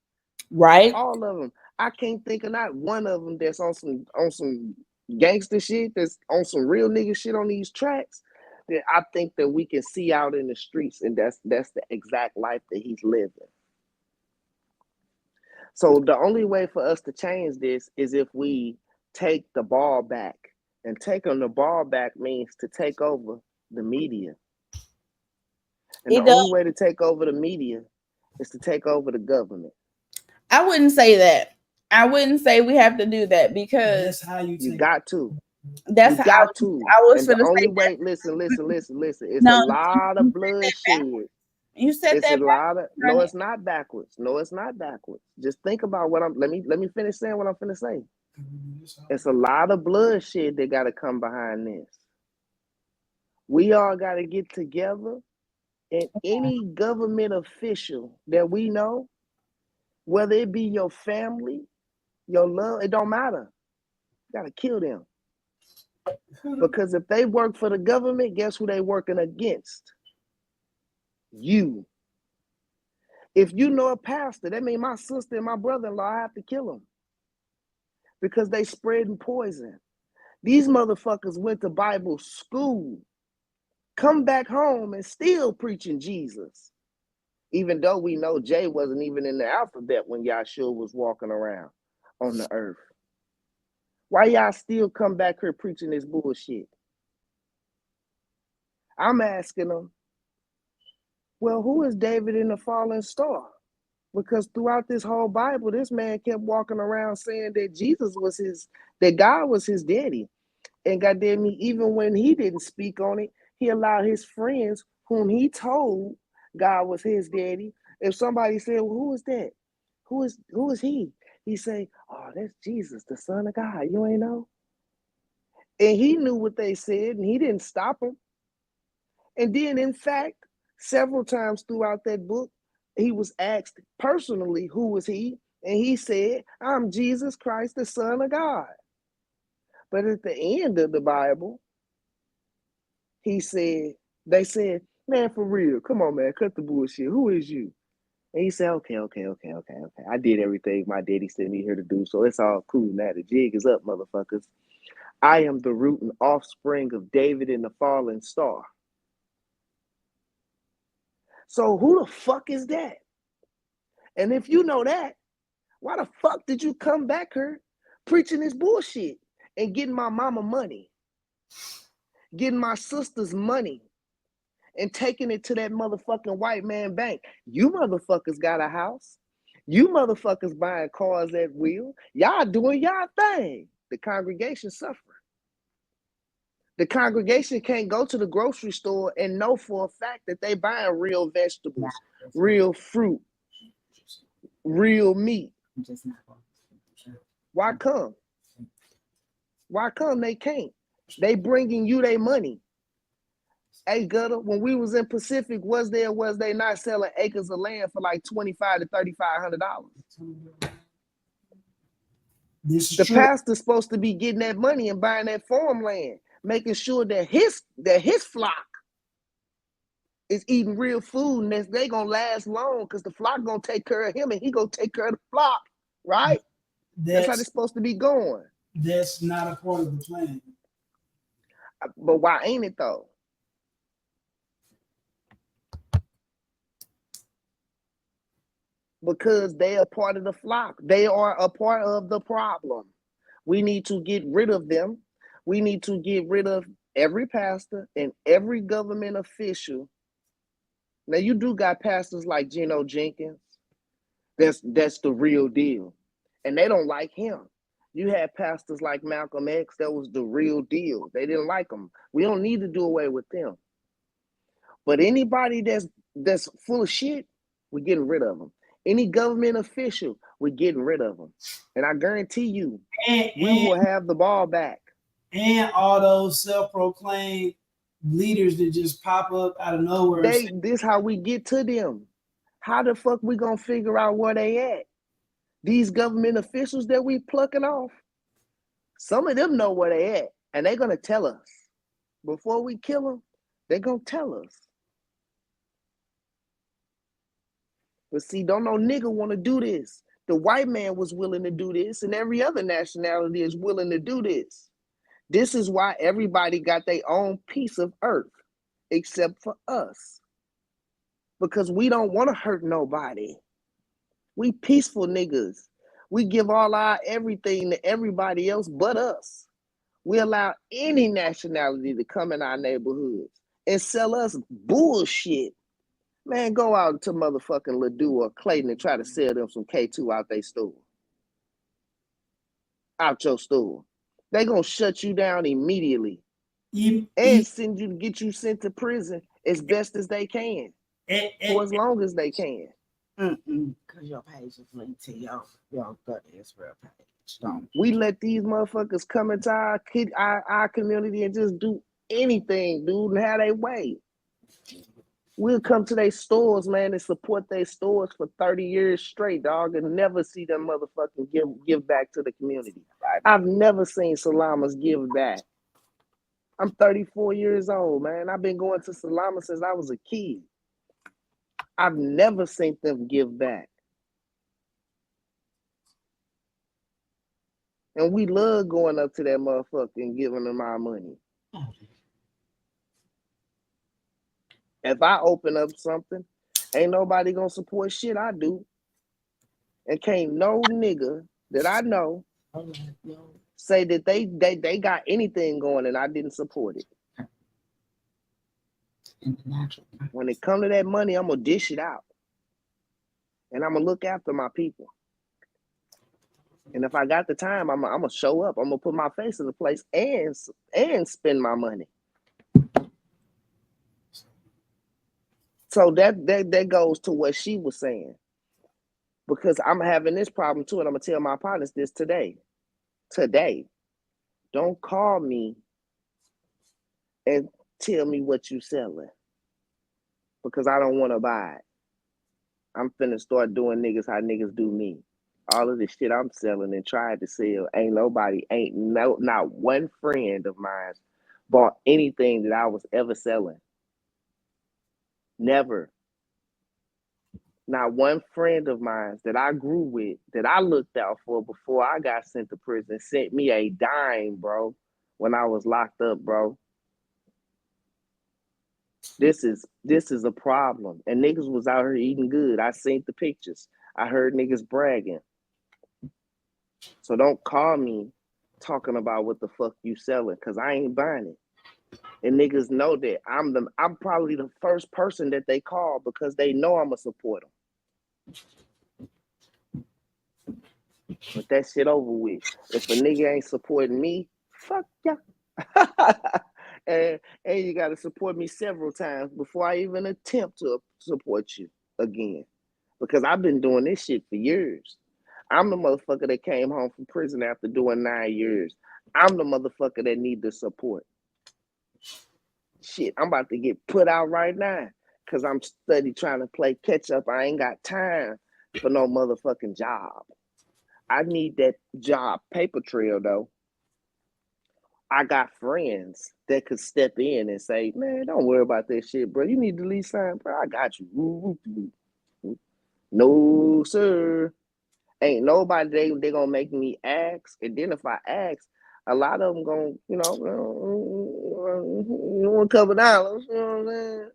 Right.
All of them. I can't think of not one of them that's on some gangster shit, that's on some real nigga shit on these tracks. That I think that we can see out in the streets, and that's the exact life that he's living. So the only way for us to change this is if we take the ball back. And taking the ball back means to take over the media. And the only way to take over the media is to take over the government.
I wouldn't say that. I wouldn't say we have to do that because
That's how
you got to.
That's
you
how
got to.
I was
And
going
the
to
only
say
way,
that.
listen. It's
No,
a lot of
you said that
bloodshed.
backwards. You said
It's a
that
lot of no,
backwards.
it's not backwards. No, it's not backwards. Just think about what let me finish saying what I'm finna say. It's a lot of bloodshed that gotta come behind this. We all gotta get together, and any government official that we know, whether it be your family, your love, it don't matter. You gotta kill them. Because if they work for the government, guess who they working against? You. If you know a pastor, that means my sister and my brother-in-law, I have to kill them. Because they spreading poison. These motherfuckers went to Bible school, come back home and still preaching Jesus. Even though we know Jay wasn't even in the alphabet when Yahshua was walking around on the earth. Why y'all still come back here preaching this bullshit? I'm asking them, well, who is David in the fallen star? Because throughout this whole Bible, this man kept walking around saying that that God was his daddy. And goddamn me, even when he didn't speak on it, he allowed his friends, whom he told God was his daddy. If somebody said, well, who is that? Who is he? He say, oh, that's Jesus, the Son of God. You ain't know? And he knew what they said, and he didn't stop them. And then, in fact, several times throughout that book, he was asked personally, who was he? And he said, I'm Jesus Christ, the Son of God. But at the end of the Bible, they said, Man, for real. Come on, man. Cut the bullshit. Who is you? And he said, okay. I did everything my daddy sent me here to do, so it's all cool now. The jig is up, motherfuckers. I am the root and offspring of David and the fallen star. So who the fuck is that? And if you know that, why the fuck did you come back here preaching this bullshit and getting my mama money, getting my sister's money, and taking it to that motherfucking white man bank? You motherfuckers got a house. You motherfuckers buying cars at will. Y'all doing y'all thing. The congregation suffer. The congregation can't go to the grocery store and know for a fact that they buying real vegetables, real fruit, real meat. Why come? Why come they can't? They bringing you their money. Hey, Gutter, when we was in Pacific, was they not selling acres of land for like $2,500 to $3,500? The pastor's supposed to be getting that money and buying that farmland, making sure that his flock is eating real food and that they gonna last long, because the flock gonna take care of him and he gonna take care of the flock, right? That's how it's supposed to be going.
That's not a part of the plan.
But why ain't it though? Because they are part of the flock. They are a part of the problem. We need to get rid of them. We need to get rid of every pastor and every government official. Now, you do got pastors like Geno Jenkins. That's the real deal. And they don't like him. You had pastors like Malcolm X. That was the real deal. They didn't like him. We don't need to do away with them. But anybody that's full of shit, we're getting rid of them. Any government official, we're getting rid of them. And I guarantee you, we will have the ball back.
And all those self-proclaimed leaders that just pop up out of nowhere.
This how we get to them. How the fuck we gonna figure out where they at? These government officials that we plucking off, some of them know where they at, and they're gonna tell us. Before we kill them, they're gonna tell us. But see, don't no nigga want to do this. The white man was willing to do this, and every other nationality is willing to do this. This is why everybody got their own piece of earth, except for us. Because we don't want to hurt nobody. We peaceful niggas. We give all our everything to everybody else but us. We allow any nationality to come in our neighborhoods and sell us bullshit. Man, go out to motherfucking Ladue or Clayton and try to sell them some K2 out their store. Out your store. They gonna shut you down immediately. And send you to get you sent to prison as best as they can. For as long as they can.
Because your page is linked to your Gutter Israel page. Don't.
We let these motherfuckers come into our community and just do anything, dude, and have their way. We'll come to their stores, man, and support their stores for 30 years straight, dog, and never see them motherfucking give back to the community. I've never seen Salamas give back. I'm 34 years old, man. I've been going to Salama since I was a kid. I've never seen them give back. And we love going up to that motherfucker and giving them our money. If I open up something, ain't nobody gonna support shit I do. And can't no nigga that I know say that they got anything going and I didn't support it. When it come to that money, I'm gonna dish it out. And I'm gonna look after my people. And if I got the time, I'm gonna show up. I'm gonna put my face in the place and spend my money. So that goes to what she was saying. Because I'm having this problem too, and I'm gonna tell my partners this today. Today, don't call me and tell me what you selling. Because I don't want to buy it. I'm finna start doing niggas how niggas do me. All of the shit I'm selling and trying to sell, not one friend of mine bought anything that I was ever selling. Never. Not one friend of mine that I grew with, that I looked out for before I got sent to prison, sent me a dime, bro, when I was locked up, bro. This is a problem. And niggas was out here eating good. I seen the pictures. I heard niggas bragging. So don't call me talking about what the fuck you selling, cause I ain't buying it. And niggas know that I'm probably the first person that they call because they know I'ma support them. But that shit over with. If a nigga ain't supporting me, fuck ya. and you gotta support me several times before I even attempt to support you again. Because I've been doing this shit for years. I'm the motherfucker that came home from prison after doing 9 years. I'm the motherfucker that need the support. Shit, I'm about to get put out right now because I'm study trying to play catch up. I ain't got time for no motherfucking job. I need that job paper trail though. I got friends that could step in and say, man, don't worry about that shit, bro. You need the lease sign, bro. I got you. No, sir. Ain't nobody they gonna make me ask. And then if I ask, a lot of them gonna, you want a couple dollars, you know what I'm saying?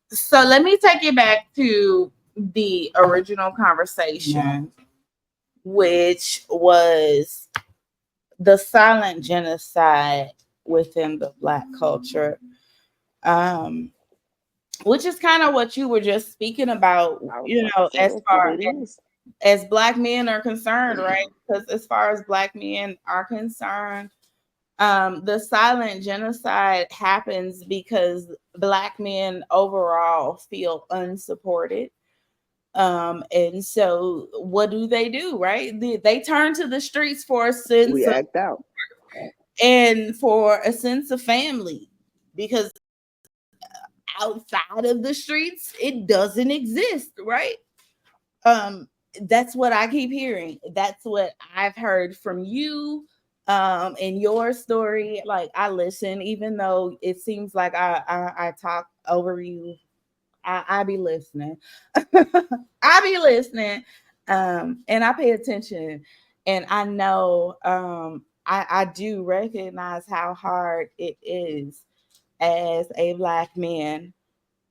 So let me take you back to the original conversation, which was the silent genocide within the Black culture, which is kind of what you were just speaking about, as far as Black men are concerned, right? Because as far as Black men are concerned, the silent genocide happens because Black men overall feel unsupported. And so what do, right? They turn to the streets for a sense
act out
and for a sense of family, because outside of the streets, it doesn't exist, right? That's what I keep hearing. That's what I've heard from you in your story. Like, I listen, even though it seems like I talk over you. I be listening. I be listening. And I pay attention. And I know I do recognize how hard it is as a Black man,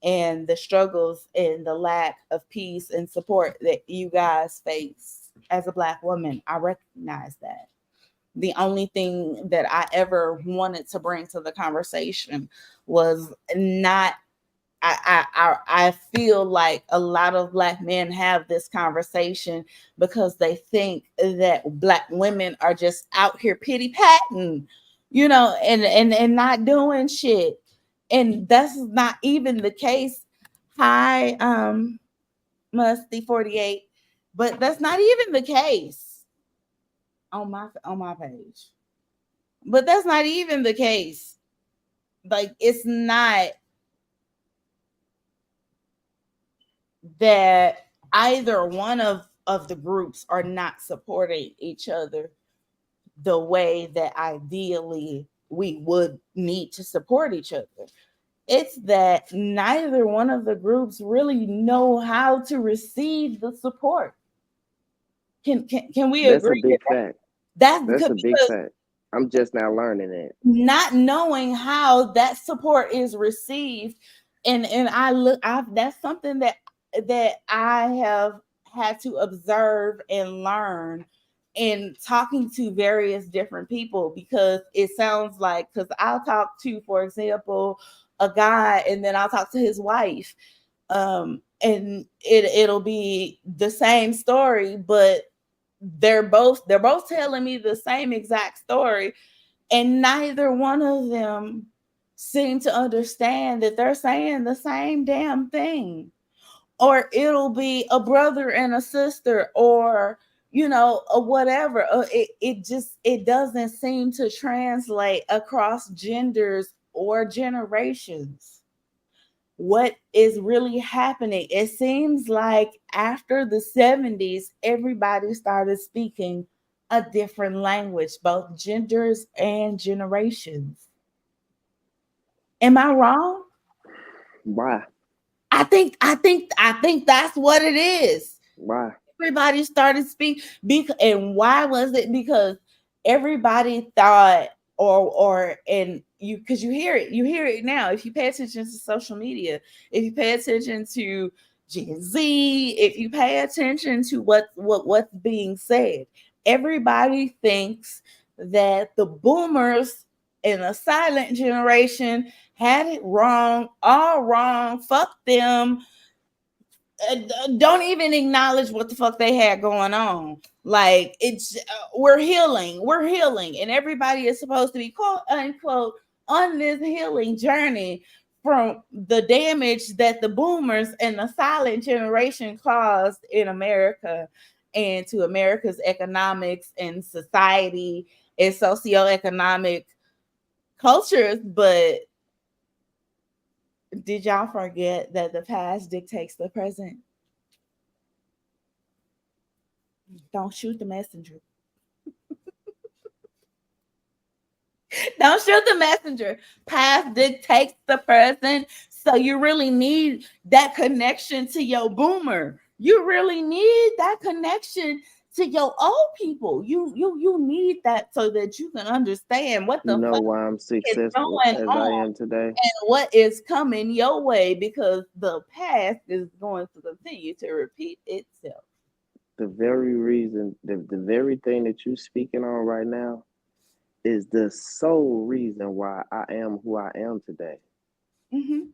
and the struggles and the lack of peace and support that you guys face as a Black woman. I recognize that. The only thing that I ever wanted to bring to the conversation was not, I feel like a lot of Black men have this conversation because they think that Black women are just out here pity patting, and not doing shit. And that's not even the case. Hi, Musty 48, but that's not even the case on my page. But that's not even the case. Like, it's not that either one of the groups are not supporting each other the way that ideally we would need to support each other. It's that neither one of the groups really know how to receive the support. Can we agree?
That's a big fact. That's a big fact. I'm just now learning it.
Not knowing how that support is received, and that's something that I have had to observe and learn in talking to various different people, because it sounds like, because I'll talk to, for example, a guy, and then I'll talk to his wife, and it'll be the same story, but they're both telling me the same exact story, and neither one of them seem to understand that they're saying the same damn thing. Or it'll be a brother and a sister, or or whatever. It doesn't seem to translate across genders or generations. What is really happening? It seems like after the 70s, everybody started speaking a different language, both genders and generations. Am I wrong?
Why?
I think that's what it is.
Why?
Everybody started speaking, and why was it? Because everybody thought, or and you, because you hear it now. If you pay attention to social media, if you pay attention to Gen Z, if you pay attention to what's being said, everybody thinks that the boomers and the silent generation had it wrong, all wrong, fuck them, don't even acknowledge what the fuck they had going on. Like, it's we're healing, and everybody is supposed to be, quote unquote, on this healing journey from the damage that the boomers and the silent generation caused in America and to America's economics and society and socioeconomic cultures. But did y'all forget that the past dictates the present? Don't shoot the messenger. Don't shoot the messenger. Past dictates the present. So you really need that connection to your boomer. You really need that connection to your old people. You need that so that you can understand what the
You know
fuck
why I'm
is
successful
going
as I
on
am today?
and what is coming your way, because the past is going to continue to repeat itself.
The very reason, the very thing that you're speaking on right now is the sole reason why I am who I am today.
Mm-hmm.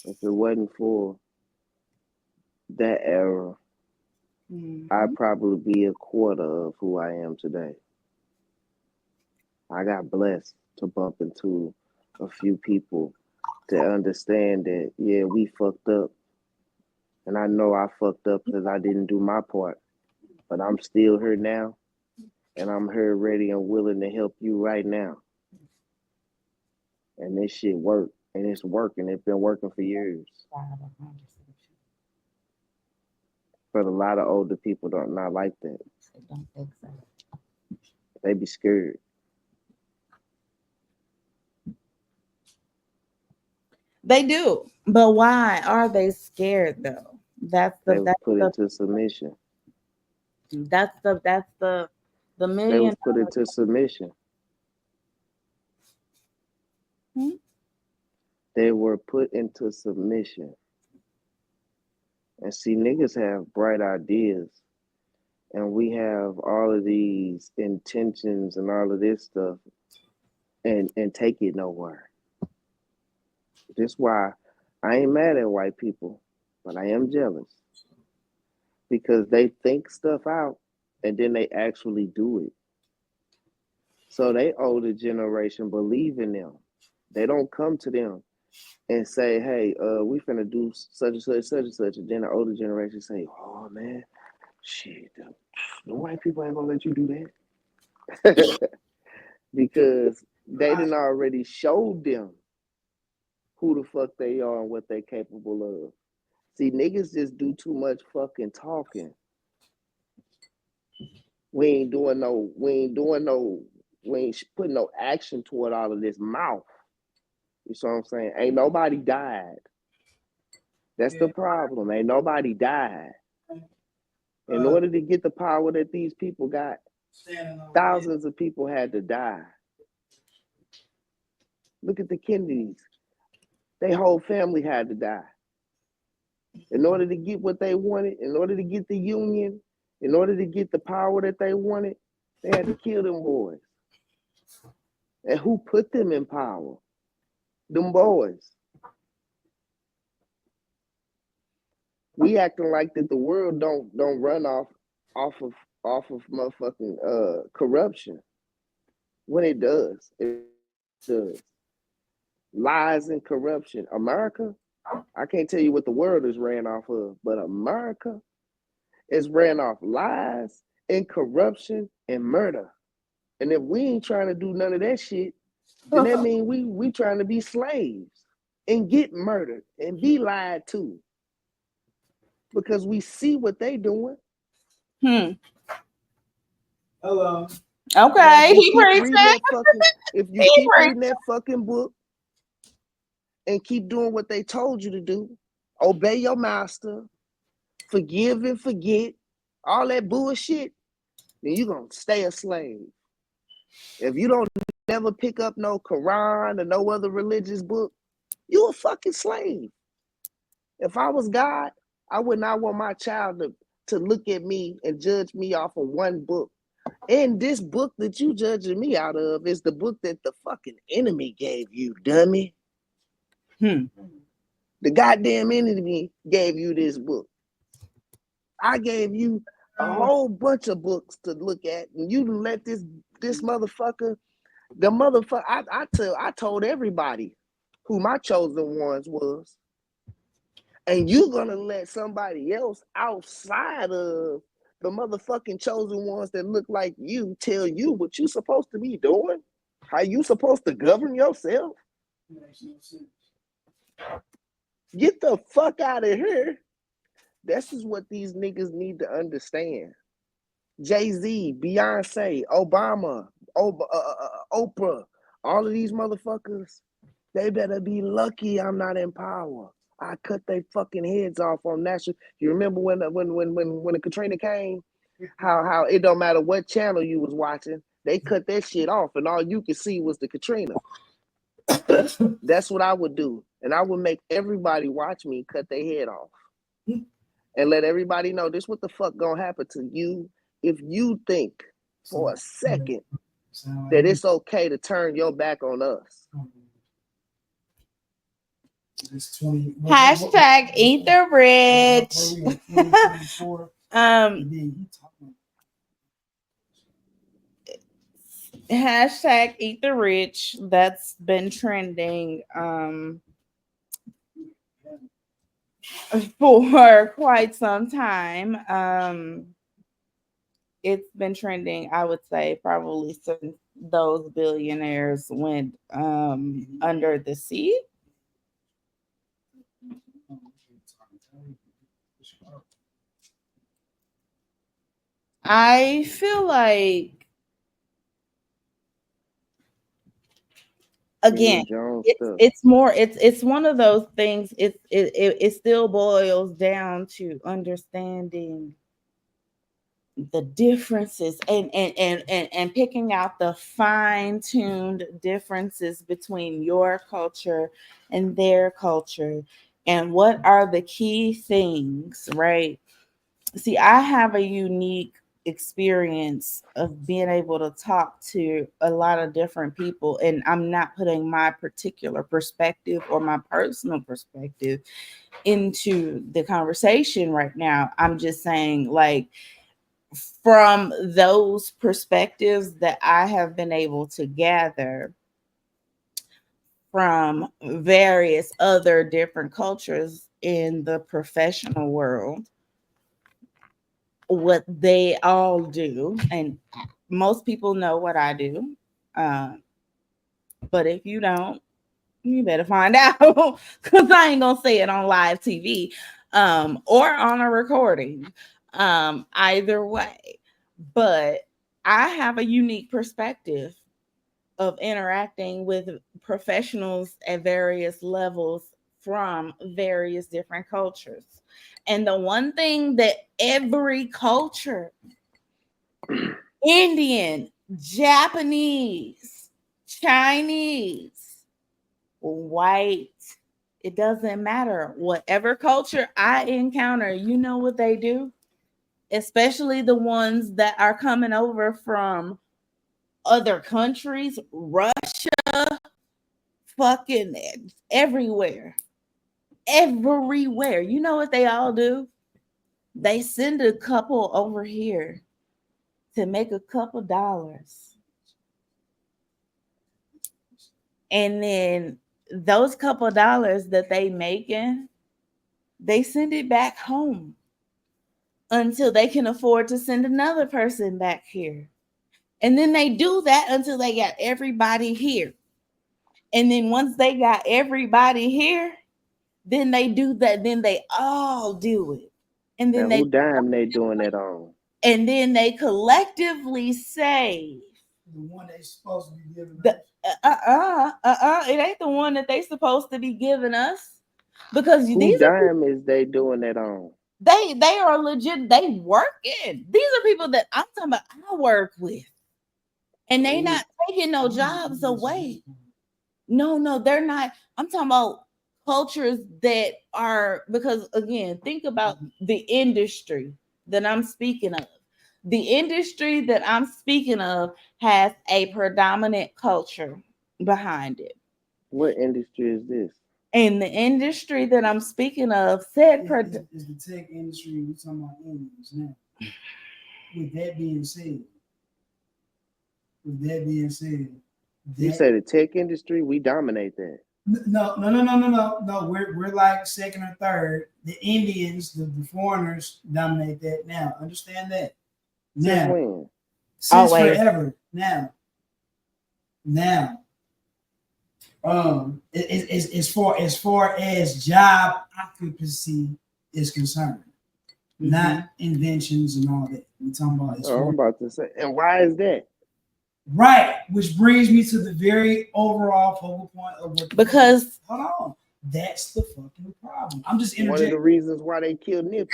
If it wasn't for that era, I'd probably be a quarter of who I am today. I got blessed to bump into a few people to understand that, yeah, we fucked up. And I know I fucked up because I didn't do my part. But I'm still here now. And I'm here ready and willing to help you right now. And this shit worked. And it's working. It's been working for years. But a lot of older people don't not like that. They be scared.
They do, but why are they scared though?
They was put into submission.
That's the
They
million.
was put into submission. They were put into submission. And see, niggas have bright ideas. And we have all of these intentions and all of this stuff and take it nowhere. That's why I ain't mad at white people, but I am jealous. Because they think stuff out and then they actually do it. So they older generation believe in them. They don't come to them and say, hey, we finna do such and such, such and such. And then the older generation say, oh man, shit, the white people ain't gonna let you do that. Because they done already showed them who the fuck they are and what they capable of. See, niggas just do too much fucking talking. We ain't putting no action toward all of this mouth. You see what I'm saying? Ain't nobody died. That's the problem. Ain't nobody died. In order to get the power that these people got, thousands of people had to die. Look at the Kennedys. Their whole family had to die. In order to get what they wanted, in order to get the union, in order to get the power that they wanted, they had to kill them boys. And who put them in power? Them boys. We acting like that the world don't run off of motherfucking corruption. When it does. It does. Lies and corruption. America, I can't tell you what the world is ran off of, but America is ran off lies and corruption and murder. And if we ain't trying to do none of that shit, then that means we trying to be slaves and get murdered and be lied to. Because we see what they doing.
Hello.
Okay,
If you
he
keep
preaching.
reading that fucking, if you
He
keep
preaching.
reading that fucking book and keep doing what they told you to do, obey your master, forgive and forget, all that bullshit, then you're gonna stay a slave. If you don't never pick up no Quran or no other religious book, you a fucking slave. If I was God, I would not want my child to look at me and judge me off of one book. And this book that you judging me out of is the book that the fucking enemy gave you, dummy. The goddamn enemy gave you this book. I gave you a whole bunch of books to look at, and you let this motherfucker, the motherfucker. I told everybody who my chosen ones was, and you gonna let somebody else outside of the motherfucking chosen ones that look like you tell you what you supposed to be doing, how you supposed to govern yourself?
Makes no sense.
Get the fuck out of here. This is what these niggas need to understand. Jay-Z, Beyonce, Obama, Oprah, all of these motherfuckers, they better be lucky I'm not in power. I cut their fucking heads off on national. You remember when the Katrina came? How it don't matter what channel you was watching, they cut that shit off, and all you could see was the Katrina. That's what I would do, and I would make everybody watch me cut their head off, and let everybody know this what the fuck gonna happen to you if you think for a second that it's okay to turn your back on us.
Hashtag eat the rich. Hashtag eat the rich. That's been trending for quite some time. It's been trending, I would say, probably since those billionaires went under the sea. I feel like, again, it's more, it's one of those things. It still boils down to understanding the differences and picking out the fine-tuned differences between your culture and their culture, and what are the key things, right? See, I have a unique experience of being able to talk to a lot of different people, and I'm not putting my particular perspective or my personal perspective into the conversation right now. I'm just saying, like, from those perspectives that I have been able to gather from various other different cultures in the professional world, what they all do, and most people know what I do, but if you don't, you better find out, because I ain't gonna say it on live TV or on a recording, either way. But I have a unique perspective of interacting with professionals at various levels from various different cultures. And the one thing that every culture, Indian, Japanese, Chinese, white, it doesn't matter. Whatever culture I encounter, you know what they do? Especially the ones that are coming over from other countries, Russia, fucking everywhere. Everywhere. You know what they all do? They send a couple over here to make a couple dollars. And then those couple dollars that they making, they send it back home until they can afford to send another person back here. And then they do that until they got everybody here. And then once they got everybody here, then they do that. Then they all do it. And then
who dime they doing it on?
And then they collectively save
The one they supposed to be giving
The,
us.
it ain't the one that they supposed to be giving us because
Who
these are
dime is they doing that on?
they are legit. They working. These are people that I'm talking about. I work with, and they not taking no jobs away. No, they're not. I'm talking about cultures that are because again, think about the industry that I'm speaking of. The industry that I'm speaking of has a predominant culture behind it.
What industry is this?
And the industry that I'm speaking of said
Is the tech industry we're talking about Indians now. With that being said,
You say the tech industry, we dominate that.
No. We're like second or third. The Indians, the foreigners dominate that now. Understand that.
Since
Now,
when?
since
Always.
forever. Now. As far as job occupancy is concerned, not inventions and all that. We're talking about.
I'm about to say, and why is that?
Right, which brings me to the very overall focal point of what.
Because
hold on, that's the fucking problem. I'm just
one of the reasons why they killed Nipsey.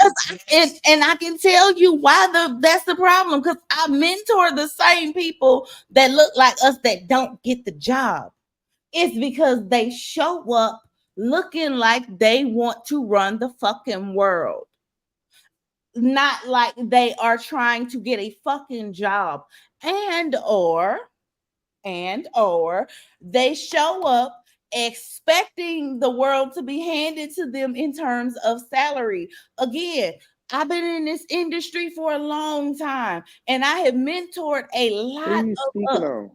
And I can tell you why that's the problem. Because I mentor the same people that look like us that don't get the job. It's because they show up looking like they want to run the fucking world. Not like they are trying to get a fucking job. And or they show up expecting the world to be handed to them in terms of salary. Again, I've been in this industry for a long time and I have mentored a lot.
Who are you speaking on?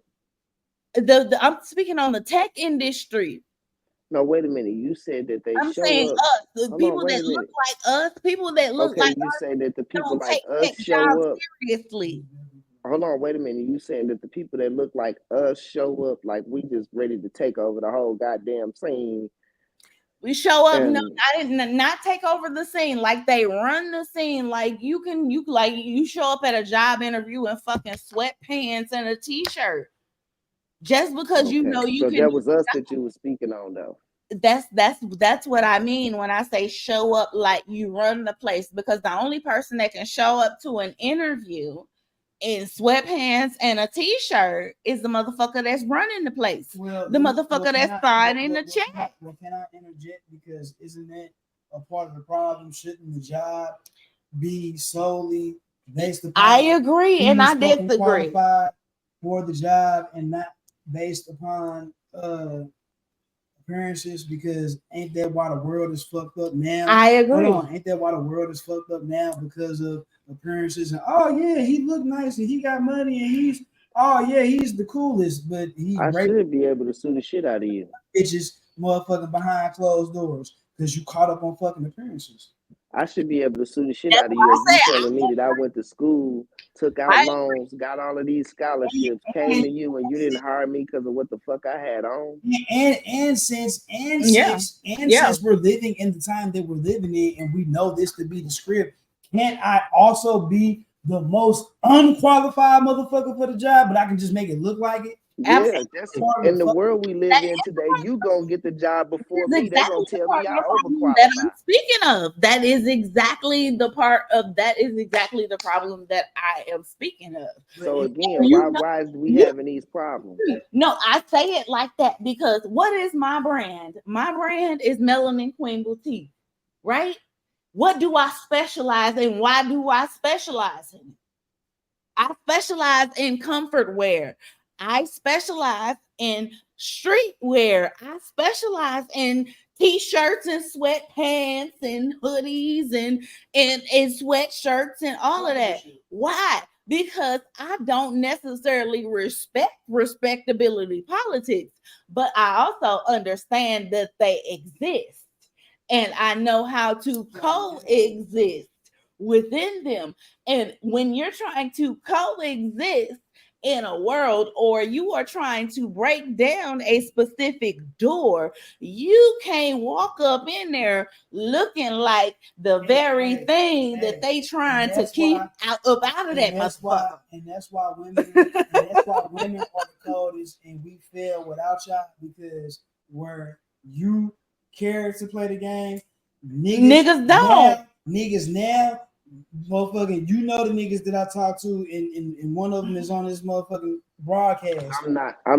I'm speaking on the tech industry.
No, wait a minute. You said that they
I'm
show
saying
up.
us, the people that look like us, people that look like
you
us,
say that the people
don't
like
take
us
that
show
job
up.
seriously.
Hold on, wait a minute. You saying that the people that look like us show up like we just ready to take over the whole goddamn scene?
We show up. No, I didn't not take over the scene. Like they run the scene. Like you show up at a job interview in fucking sweatpants and a t-shirt. Just because you know you
so
can.
That was us that you were speaking on though.
That's what I mean when I say show up like you run the place, because the only person that can show up to an interview in sweatpants and a t-shirt is the motherfucker that's running the place. The motherfucker that's signing the check.
Well, can I interject? Because isn't that a part of the problem? Shouldn't the job be solely based upon?
I agree, and I disagree.
For the job and not based upon appearances, because ain't that why the world is fucked up now?
I agree.
Hold on, ain't that why the world is fucked up now? Because of appearances and he looked nice and he got money and he's the coolest, but
I should be able to sue the shit out of you.
Bitches motherfucking behind closed doors because you caught up on fucking appearances.
I should be able to sue the shit out of you. You telling me that I went to school, took out loans, got all of these scholarships, came to you, and you didn't hire me because of what the fuck I had on.
And since we're living in the time that we're living in, and we know this to be the script, can't I also be the most unqualified motherfucker for the job, but I can just make it look like it?
Yeah, that's in the world we live in today. You gonna get the job before me. They're gonna tell me I overqualified.
That I'm speaking of. That is exactly the problem that I am speaking of.
So again, why is we having these problems?
No, I say it like that because what is my brand? My brand is Melanin Queen Boutique, right? What do I specialize in? Why do I specialize in it? I specialize in comfort wear. I specialize in streetwear. I specialize in t-shirts and sweatpants and hoodies and sweatshirts and all of that. Why? Because I don't necessarily respect respectability politics, but I also understand that they exist. And I know how to coexist within them. And when you're trying to coexist in a world, or you are trying to break down a specific door, you can't walk up in there looking like the very thing that they trying to keep out of that motherfucker.
And that's why women are the coldest, and we fail without y'all, because where you care to play the game,
niggas don't.
Niggas now, motherfucking, you know the niggas that I talk to, and one of them is on this motherfucking broadcast.
I'm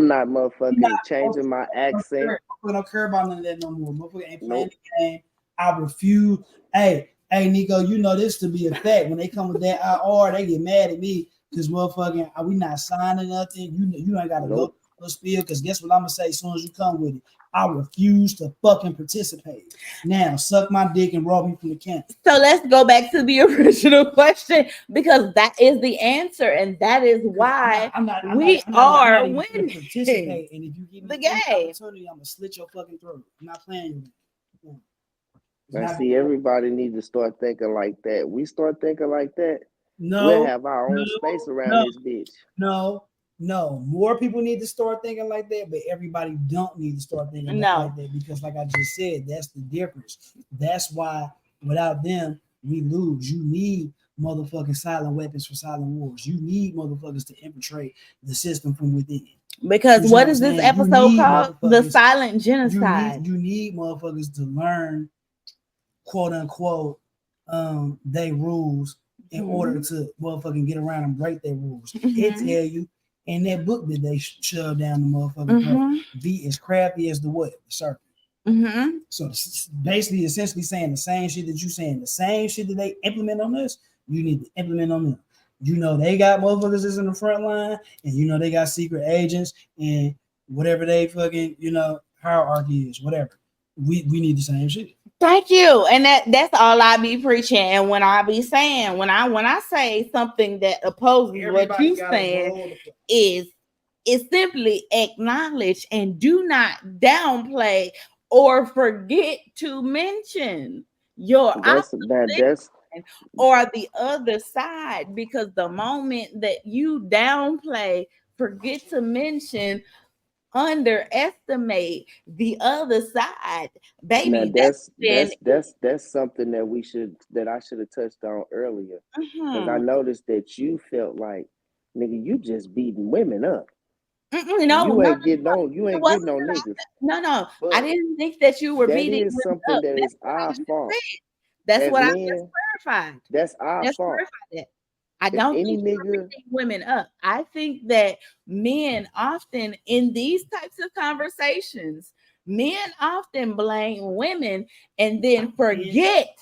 not motherfucking changing my accent.
I don't care about none of that no more. Motherfucker ain't playing the game. I refuse. Hey, Nico, you know this to be a fact. When they come with that IR, they get mad at me because motherfucking we not signing nothing. You ain't gotta go spiel, because guess what I'm gonna say as soon as you come with it? I refuse to fucking participate. Now, suck my dick and roll me from the camp.
So let's go back to the original question, because that is the answer, and that is why we are winning.
Participate, and if you give me
the game
opportunity, I'm gonna slit your fucking throat. I'm not playing with you.
I see everybody needs to start thinking like that. We start thinking like that. We'll have our own space around this bitch.
No, more people need to start thinking like that, but everybody don't need to start thinking like that, because like I just said, that's the difference. That's why without them, we lose. You need motherfucking silent weapons for silent wars. You need motherfuckers to infiltrate the system from within.
Because what is this episode called? The Silent Genocide.
You need motherfuckers to learn, quote unquote, they rules in order to motherfucking get around and break their rules. It tell you in that book that they shove down the motherfucking throat, be as crafty as the what? The serpent. So basically, essentially saying the same shit that you saying, the same shit that they implement on us, you need to implement on them. You know they got motherfuckers that's in the front line, and you know they got secret agents and whatever they fucking, you know, hierarchy is, whatever. We need the same shit.
Thank you. And that's all I be preaching. And when I be saying, when I say something that opposes what you saying, is simply acknowledge and do not downplay or forget to mention your or the other side, because the moment that you downplay, forget to mention, underestimate the other side, baby.
Now, that's something that I should have touched on earlier, because I noticed that you felt like, nigga, you just beating women up. You ain't getting on niggas.
No, but I didn't think that you were beating.
That is something that is our fault.
That's what I just clarified.
That's our fault.
I don't think you're beating women up. I think that men often in these types of conversations, men often blame women and then forget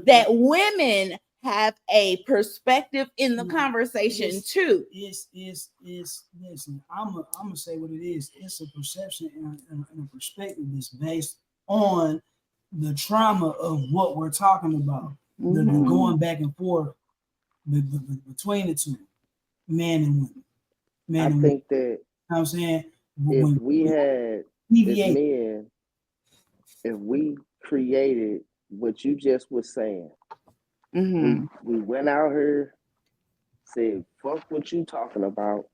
that women have a perspective in the conversation too.
Listen, I'm gonna say what it is. It's a perception and a perspective that's based on the trauma of what we're talking about. The going back and forth between the two, men and women.
I think that,
you know what I'm saying,
if we created what you just was saying, we went out here, said, fuck what you talking about.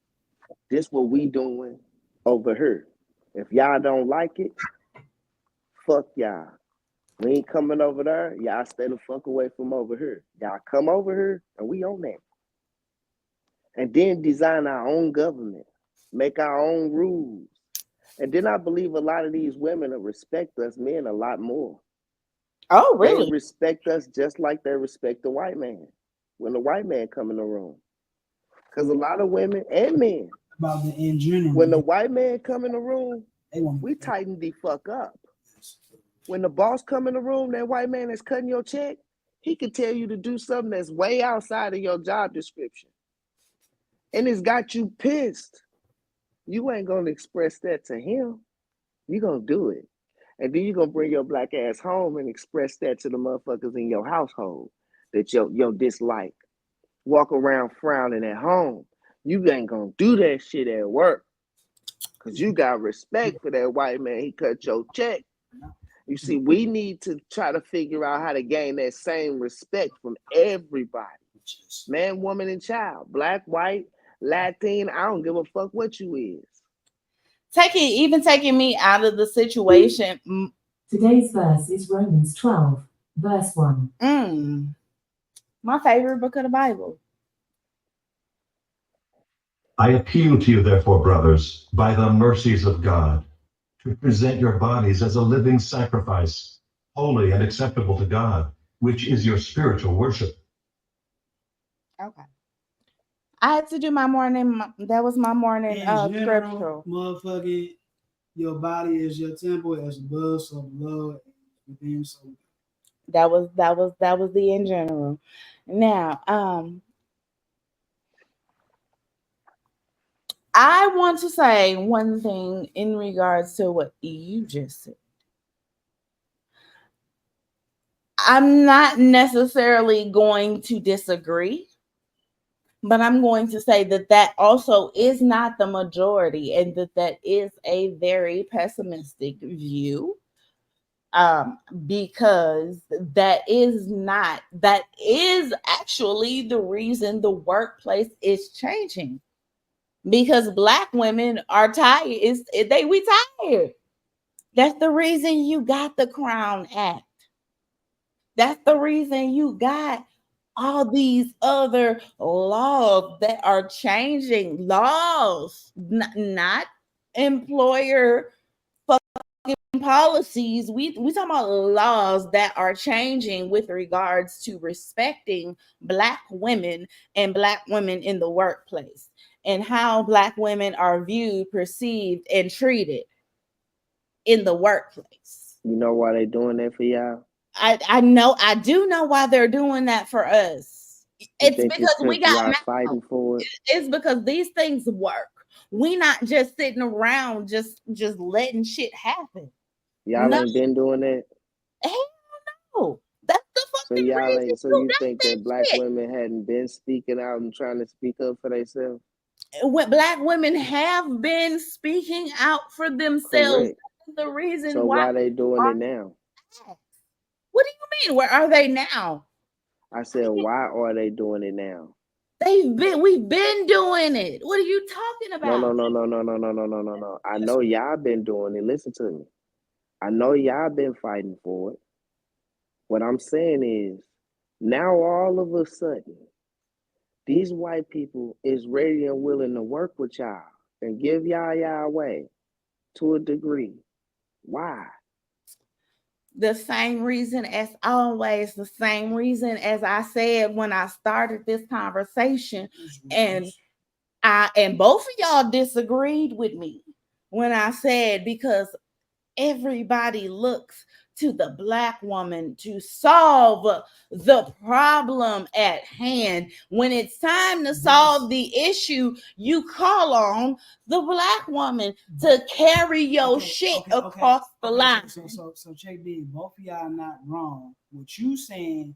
This what we doing over here. If y'all don't like it, fuck y'all. We ain't coming over there. Y'all stay the fuck away from over here. Y'all come over here and we on that. And then design our own government. Make our own rules. And then I believe a lot of these women will respect us men a lot more.
Oh, really?
They respect us just like they respect the white man when the white man come in the room. Because a lot of women and men,
in general,
when the white man come in the room, we tighten the fuck up. When the boss come in the room, that white man that's cutting your check, he could tell you to do something that's way outside of your job description. And it's got you pissed. You ain't going to express that to him. You're going to do it. And then you're going to bring your black ass home and express that to the motherfuckers in your household that your dislike. Walk around frowning at home. You ain't going to do that shit at work. Because you got respect for that white man. He cut your check. You see, we need to try to figure out how to gain that same respect from everybody. Man, woman, and child. Black, white, Latin, I don't give a fuck what you is.
Taking me out of the situation.
Today's verse is Romans 12, verse 1.
My favorite book of the Bible.
I appeal to you, therefore, brothers, by the mercies of God, to present your bodies as a living sacrifice, holy and acceptable to God, which is your spiritual worship.
Okay. I had to do my morning. That was my morning scriptural.
Motherfucking, your body is your temple, as above, so below, within, so.
That was the in general. Now, I want to say one thing in regards to what you just said. I'm not necessarily going to disagree, but I'm going to say that also is not the majority, and that is a very pessimistic view. Because that is actually the reason the workplace is changing. Because Black women are tired. We tired. That's the reason you got the Crown Act. That's the reason you got all these other laws that are changing. Laws, not employer policies. We talking about laws that are changing with regards to respecting Black women and Black women in the workplace, and how Black women are viewed, perceived, and treated in the workplace.
You know why they doing that for y'all?
I do know why they're doing that for us. It's because we got
y'all fighting for it.
It's because these things work. We not just sitting around just letting shit happen.
Y'all ain't been doing that?
Hell no. That's the fucking reason.
So you think that Black women hadn't been speaking out and trying to speak up for themselves?
When Black women have been speaking out for themselves. That's the reason
so why they doing it now?
What do you mean? Where are they now?
I said, why are they doing it now?
We've been doing it. What are you talking about?
No. I know y'all been doing it. Listen to me. I know y'all been fighting for it. What I'm saying is, now all of a sudden, these white people is ready and willing to work with y'all and give y'all way to a degree. Why?
The same reason as always, the same reason as I said when I started this conversation, and both of y'all disagreed with me when I said, because everybody looks to the Black woman to solve the problem at hand. When it's time to solve the issue, you call on the Black woman to carry your shit across the line.
So check this. Both of y'all not wrong. What you saying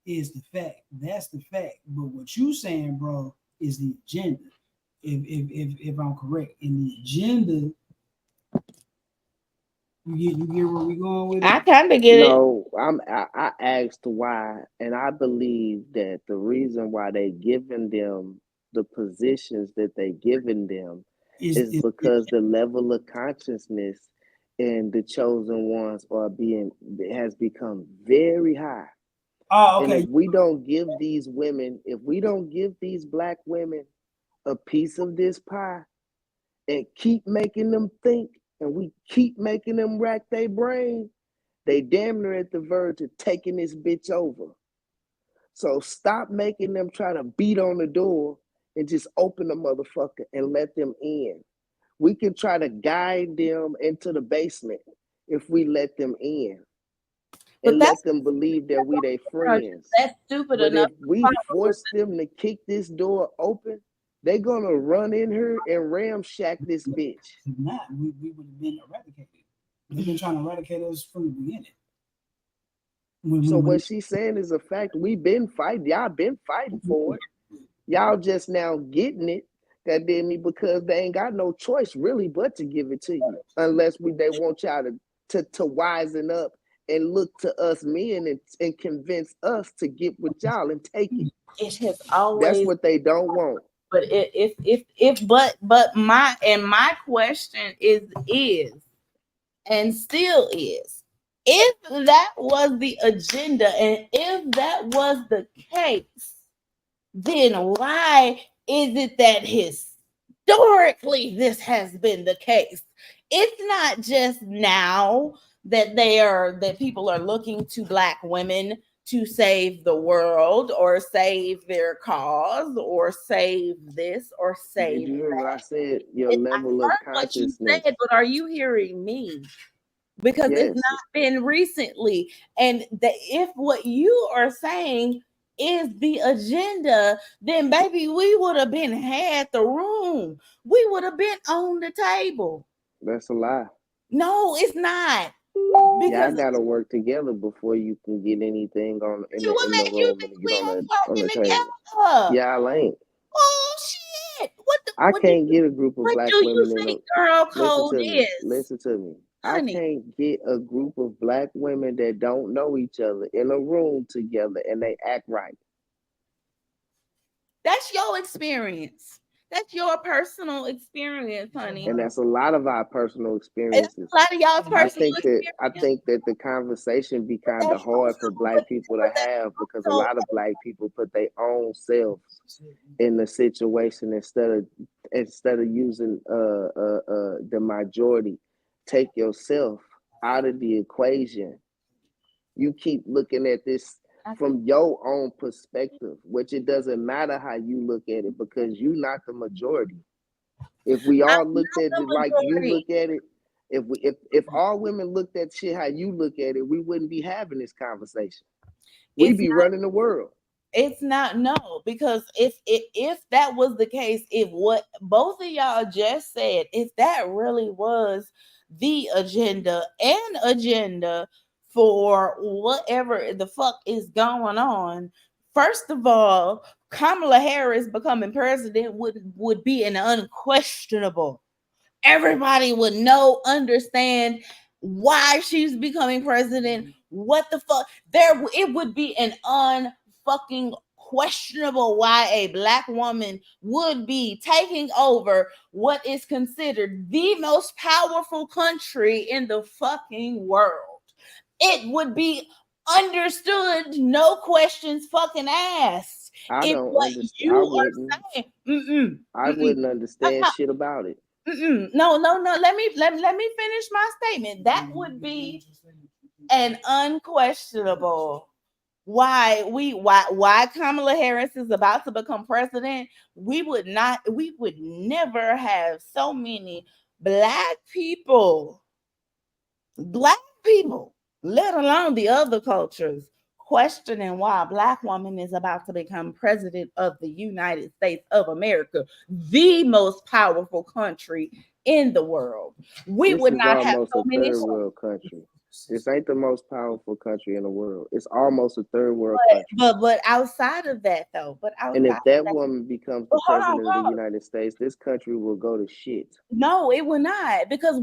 is the fact. That's the fact. But what you saying, bro, is the agenda. If I'm correct, in the agenda. You get where we going with it?
I kind of get it.
No, I asked why, and I believe that the reason why they giving them the positions that they giving them is because the level of consciousness in the chosen ones has become very high.
Oh, okay.
And if we don't give these Black women a piece of this pie and keep making them think, and we keep making them rack their brain, they damn near at the verge of taking this bitch over. So stop making them try to beat on the door and just open the motherfucker and let them in. We can try to guide them into the basement if we let them in. And let them believe that we their friends.
That's stupid
but
enough.
If we force them to kick this door open, they're gonna run in here and ramshack this bitch.
If not, we would have been eradicated. They've been trying to eradicate us from the beginning.
What she's saying is a fact. We've been fighting. Y'all been fighting for it. Y'all just now getting it, goddamn me, because they ain't got no choice really but to give it to you, unless they want y'all to wisen up and look to us men and convince us to get with y'all and take it.
It has always.
That's what they don't want.
But my question is and still is, if that was the agenda and if that was the case, then why is it that historically this has been the case? It's not just now that people are looking to Black women to save the world or save their cause or save this or save
Did you hear what I said? Your
I
level of
heard what you
consciousness.
said, but are you hearing me? Because
Yes.
it's not been recently. And if what you are saying is the agenda, then baby, we would have been had the room. We would have been on the table.
That's a lie.
No, it's not.
Y'all
Because
gotta work together before you can get anything on in the
you
room
think
and
we
get
ain't
on the
working
table.
together?
Y'all ain't.
Oh shit!
I can't get a group of
What
Black
do you
women in
think
a
girl
listen
code
to me.
is?
Listen to me. I
Honey.
can't get a group of Black women that don't know each other in a room together and they act right.
That's your experience. That's your personal experience, honey.
And that's a lot of our personal
It's
experiences.
a lot of y'all's personal
I think that the conversation be kind of hard for Black people to have because a lot of Black people put their own selves in the situation instead of using the majority. Take yourself out of the equation. You keep looking at this from your own perspective, which it doesn't matter how you look at it because you're not the majority. If we all looked at it like you look at it, if all women looked at shit how you look at it, we wouldn't be having this conversation. We'd be running the world.
It's not, no, because if that was the case, if what both of y'all just said, if that really was the agenda for whatever the fuck is going on, first of all, Kamala Harris becoming president would be an unquestionable. Everybody would understand why she's becoming president. What the fuck? It would be an unfucking questionable why a Black woman would be taking over what is considered the most powerful country in the fucking world. It would be understood, no questions fucking asked.
I
If
don't
what
understand.
you are saying,
I wouldn't understand shit about it.
No. Let me finish my statement. That would be an unquestionable why Kamala Harris is about to become president. We would never have so many black people, let alone the other cultures, questioning why a Black woman is about to become president of the United States of America, the most powerful country in the world. We would not have so many
third world country. This ain't the most powerful country in the world. It's almost a third world country.
But outside of that, though,
and if that woman becomes the president of the United States, this country will go to shit.
No, it will not, because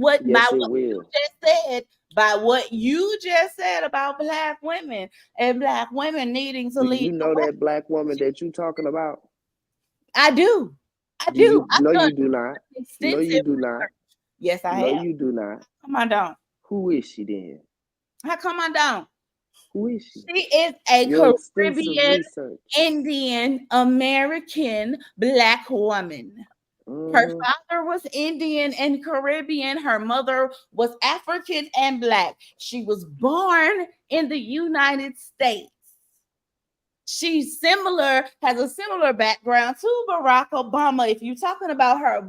by what you just said about Black women and Black women needing to lead.
You know that Black woman that you talking about?
I do.
No, you do not. No, you do not.
Yes, I have.
No, you do not.
Come on down.
Who is she then?
How come on down?
Who is she?
She is a Caribbean, Indian, American Black woman. Her father was Indian and Caribbean. Her mother was African and Black. She was born in the United States. She has a similar background to Barack Obama. If you're talking about her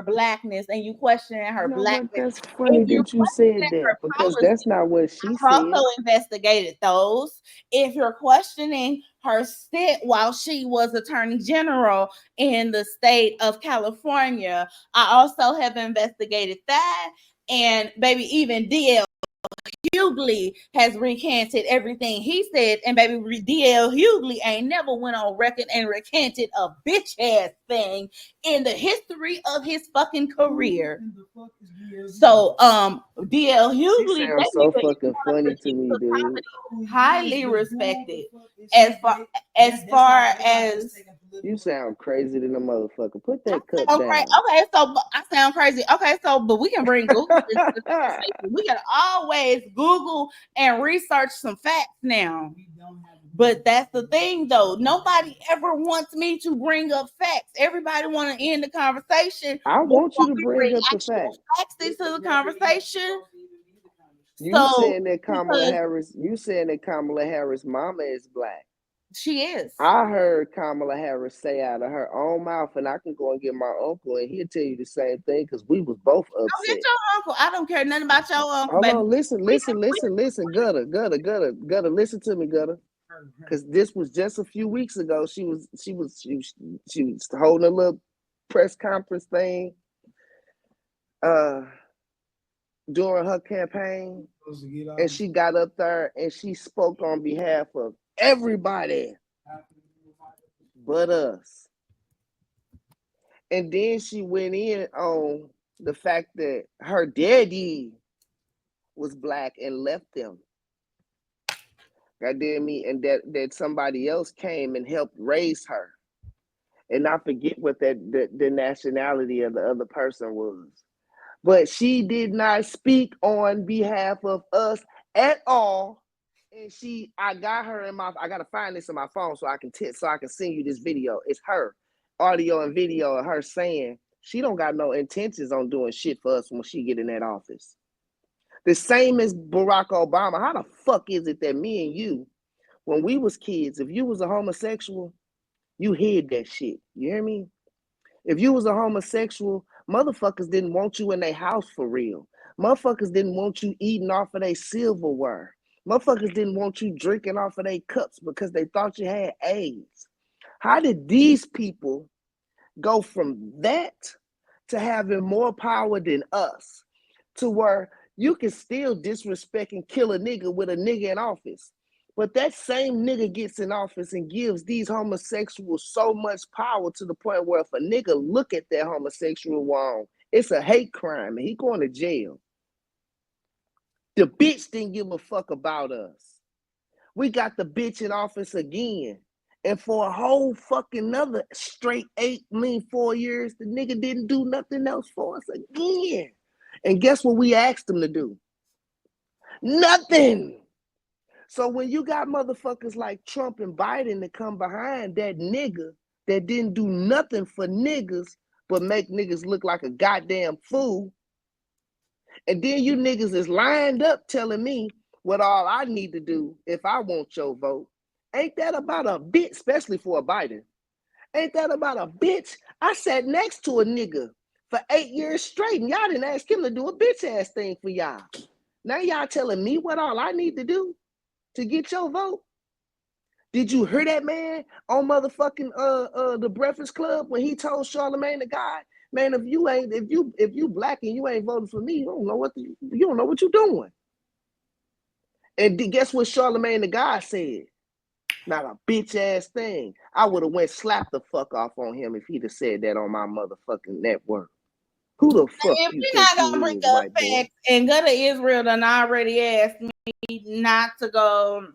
blackness and you questioning her blackness,
that's funny that you said that because that's not what she said.
I've also investigated those. If you're questioning her stint while she was Attorney General in the state of California, I also have investigated that. And baby, even D.L. Hughley has recanted everything he said, and baby, D.L. Hughley ain't never went on record and recanted a bitch ass thing in the history of his fucking career. So, D.L. Hughley
sounds so fucking funny to me, dude.
Highly respected as far as
You sound crazy than a motherfucker. Put that cup
Okay,
down.
okay, so I sound crazy. Okay, so but we can bring Google into the conversation. We can always Google and research some facts now. But that's the thing, though. Nobody ever wants me to bring up facts. Everybody want to end the conversation.
I want you to bring up the
actual
facts.
into the conversation.
You saying that Kamala Harris' mama is black.
She is.
I heard Kamala Harris say out of her own mouth, and I can go and get my uncle, and he'll tell you the same thing because we was both upset.
Go get your uncle. I don't care nothing about your uncle.
Hold
baby.
on, listen. Gutter, listen to me, Gutter. Because this was just a few weeks ago. She was holding a little press conference thing during her campaign, and she got up there and she spoke on behalf of everybody but us. And then she went in on the fact that her daddy was black and left them. Goddamn me, and that somebody else came and helped raise her. And I forget what the nationality of the other person was. But she did not speak on behalf of us at all. And I got her I gotta find this in my phone so I can send you this video. It's her audio and video of her saying she don't got no intentions on doing shit for us when she get in that office. The same as Barack Obama. How the fuck is it that me and you, when we was kids, if you was a homosexual, you hid that shit. You hear me? If you was a homosexual, motherfuckers didn't want you in their house for real. Motherfuckers didn't want you eating off of their silverware. Motherfuckers didn't want you drinking off of their cups because they thought you had AIDS. How did these people go from that to having more power than us to where you can still disrespect and kill a nigga with a nigga in office? But that same nigga gets in office and gives these homosexuals so much power to the point where if a nigga look at that homosexual wrong, it's a hate crime and he going to jail. The bitch didn't give a fuck about us. We got the bitch in office again. And for a whole fucking another straight 4 years, the nigga didn't do nothing else for us again. And guess what we asked him to do? Nothing. So when you got motherfuckers like Trump and Biden to come behind that nigga that didn't do nothing for niggas but make niggas look like a goddamn fool, and then you niggas is lined up telling me what all I need to do if I want your vote, ain't that about a bitch, especially for a Biden? Ain't that about a bitch? I sat next to a nigga for 8 years straight and y'all didn't ask him to do a bitch ass thing for y'all. Now y'all telling me what all I need to do to get your vote? Did you hear that man on motherfucking the Breakfast Club when he told Charlamagne the God, man, if you black and you ain't voting for me, you don't know what you're doing. And guess what Charlamagne the God said? Not a bitch ass thing. I would have went slap the fuck off on him if he'd have said that on my motherfucking network. Who the fuck
If
you
we're
think
not gonna
you
bring
is,
up
white boy?
facts, and go to Israel done already asked me not to go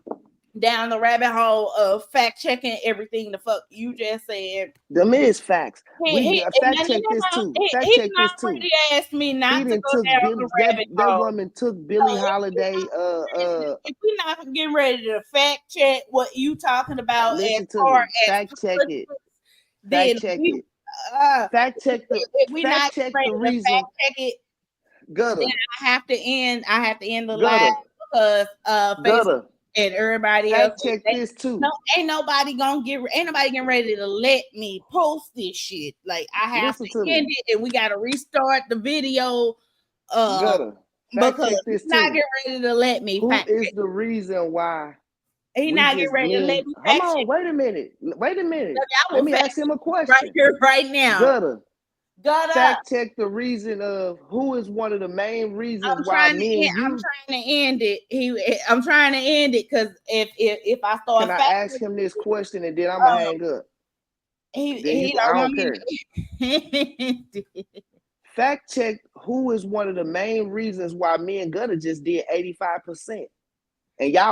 down the rabbit hole of fact checking everything the fuck you just said.
Them is facts. Fact check this too. Fact check this too.
He asked me not to go
took
down
Billy,
the rabbit
that
hole.
woman took Billie Holiday.
If we're not getting ready to fact check what you talking about
Listen
as
to
far
me.
as
Fact check it.
then
Fact check
we,
it. Fact check the.
if we
Fact
not
check
ready
the
to
reason.
fact check it,
Gutter.
then I have to end the
Gutter.
live because Facebook
Gutter.
and everybody
Fact
else.
check this too.
No, ain't nobody getting ready to let me post this shit. Like I have
Listen
to
to
end
me.
it and we gotta restart the video.
Gutter. Fact
Because
check this
he's not
too.
getting ready to let me
Who
fact
is
check.
the reason why?
He not getting ready to let me
Hold
fact
on,
check.
wait a minute.
I
Let
will
me
fact
ask him a
right
question.
here, right now.
Gutter.
Got up.
Fact check the reason of who is one of the main reasons why me and you.
I'm trying to end it. I'm trying to end it because if I start,
Can I ask him this question and then I'm gonna hang up?
He
I
don't
don't
want
care.
me to.
Fact check who is one of the main reasons why me and Gutter just did 85%, and y'all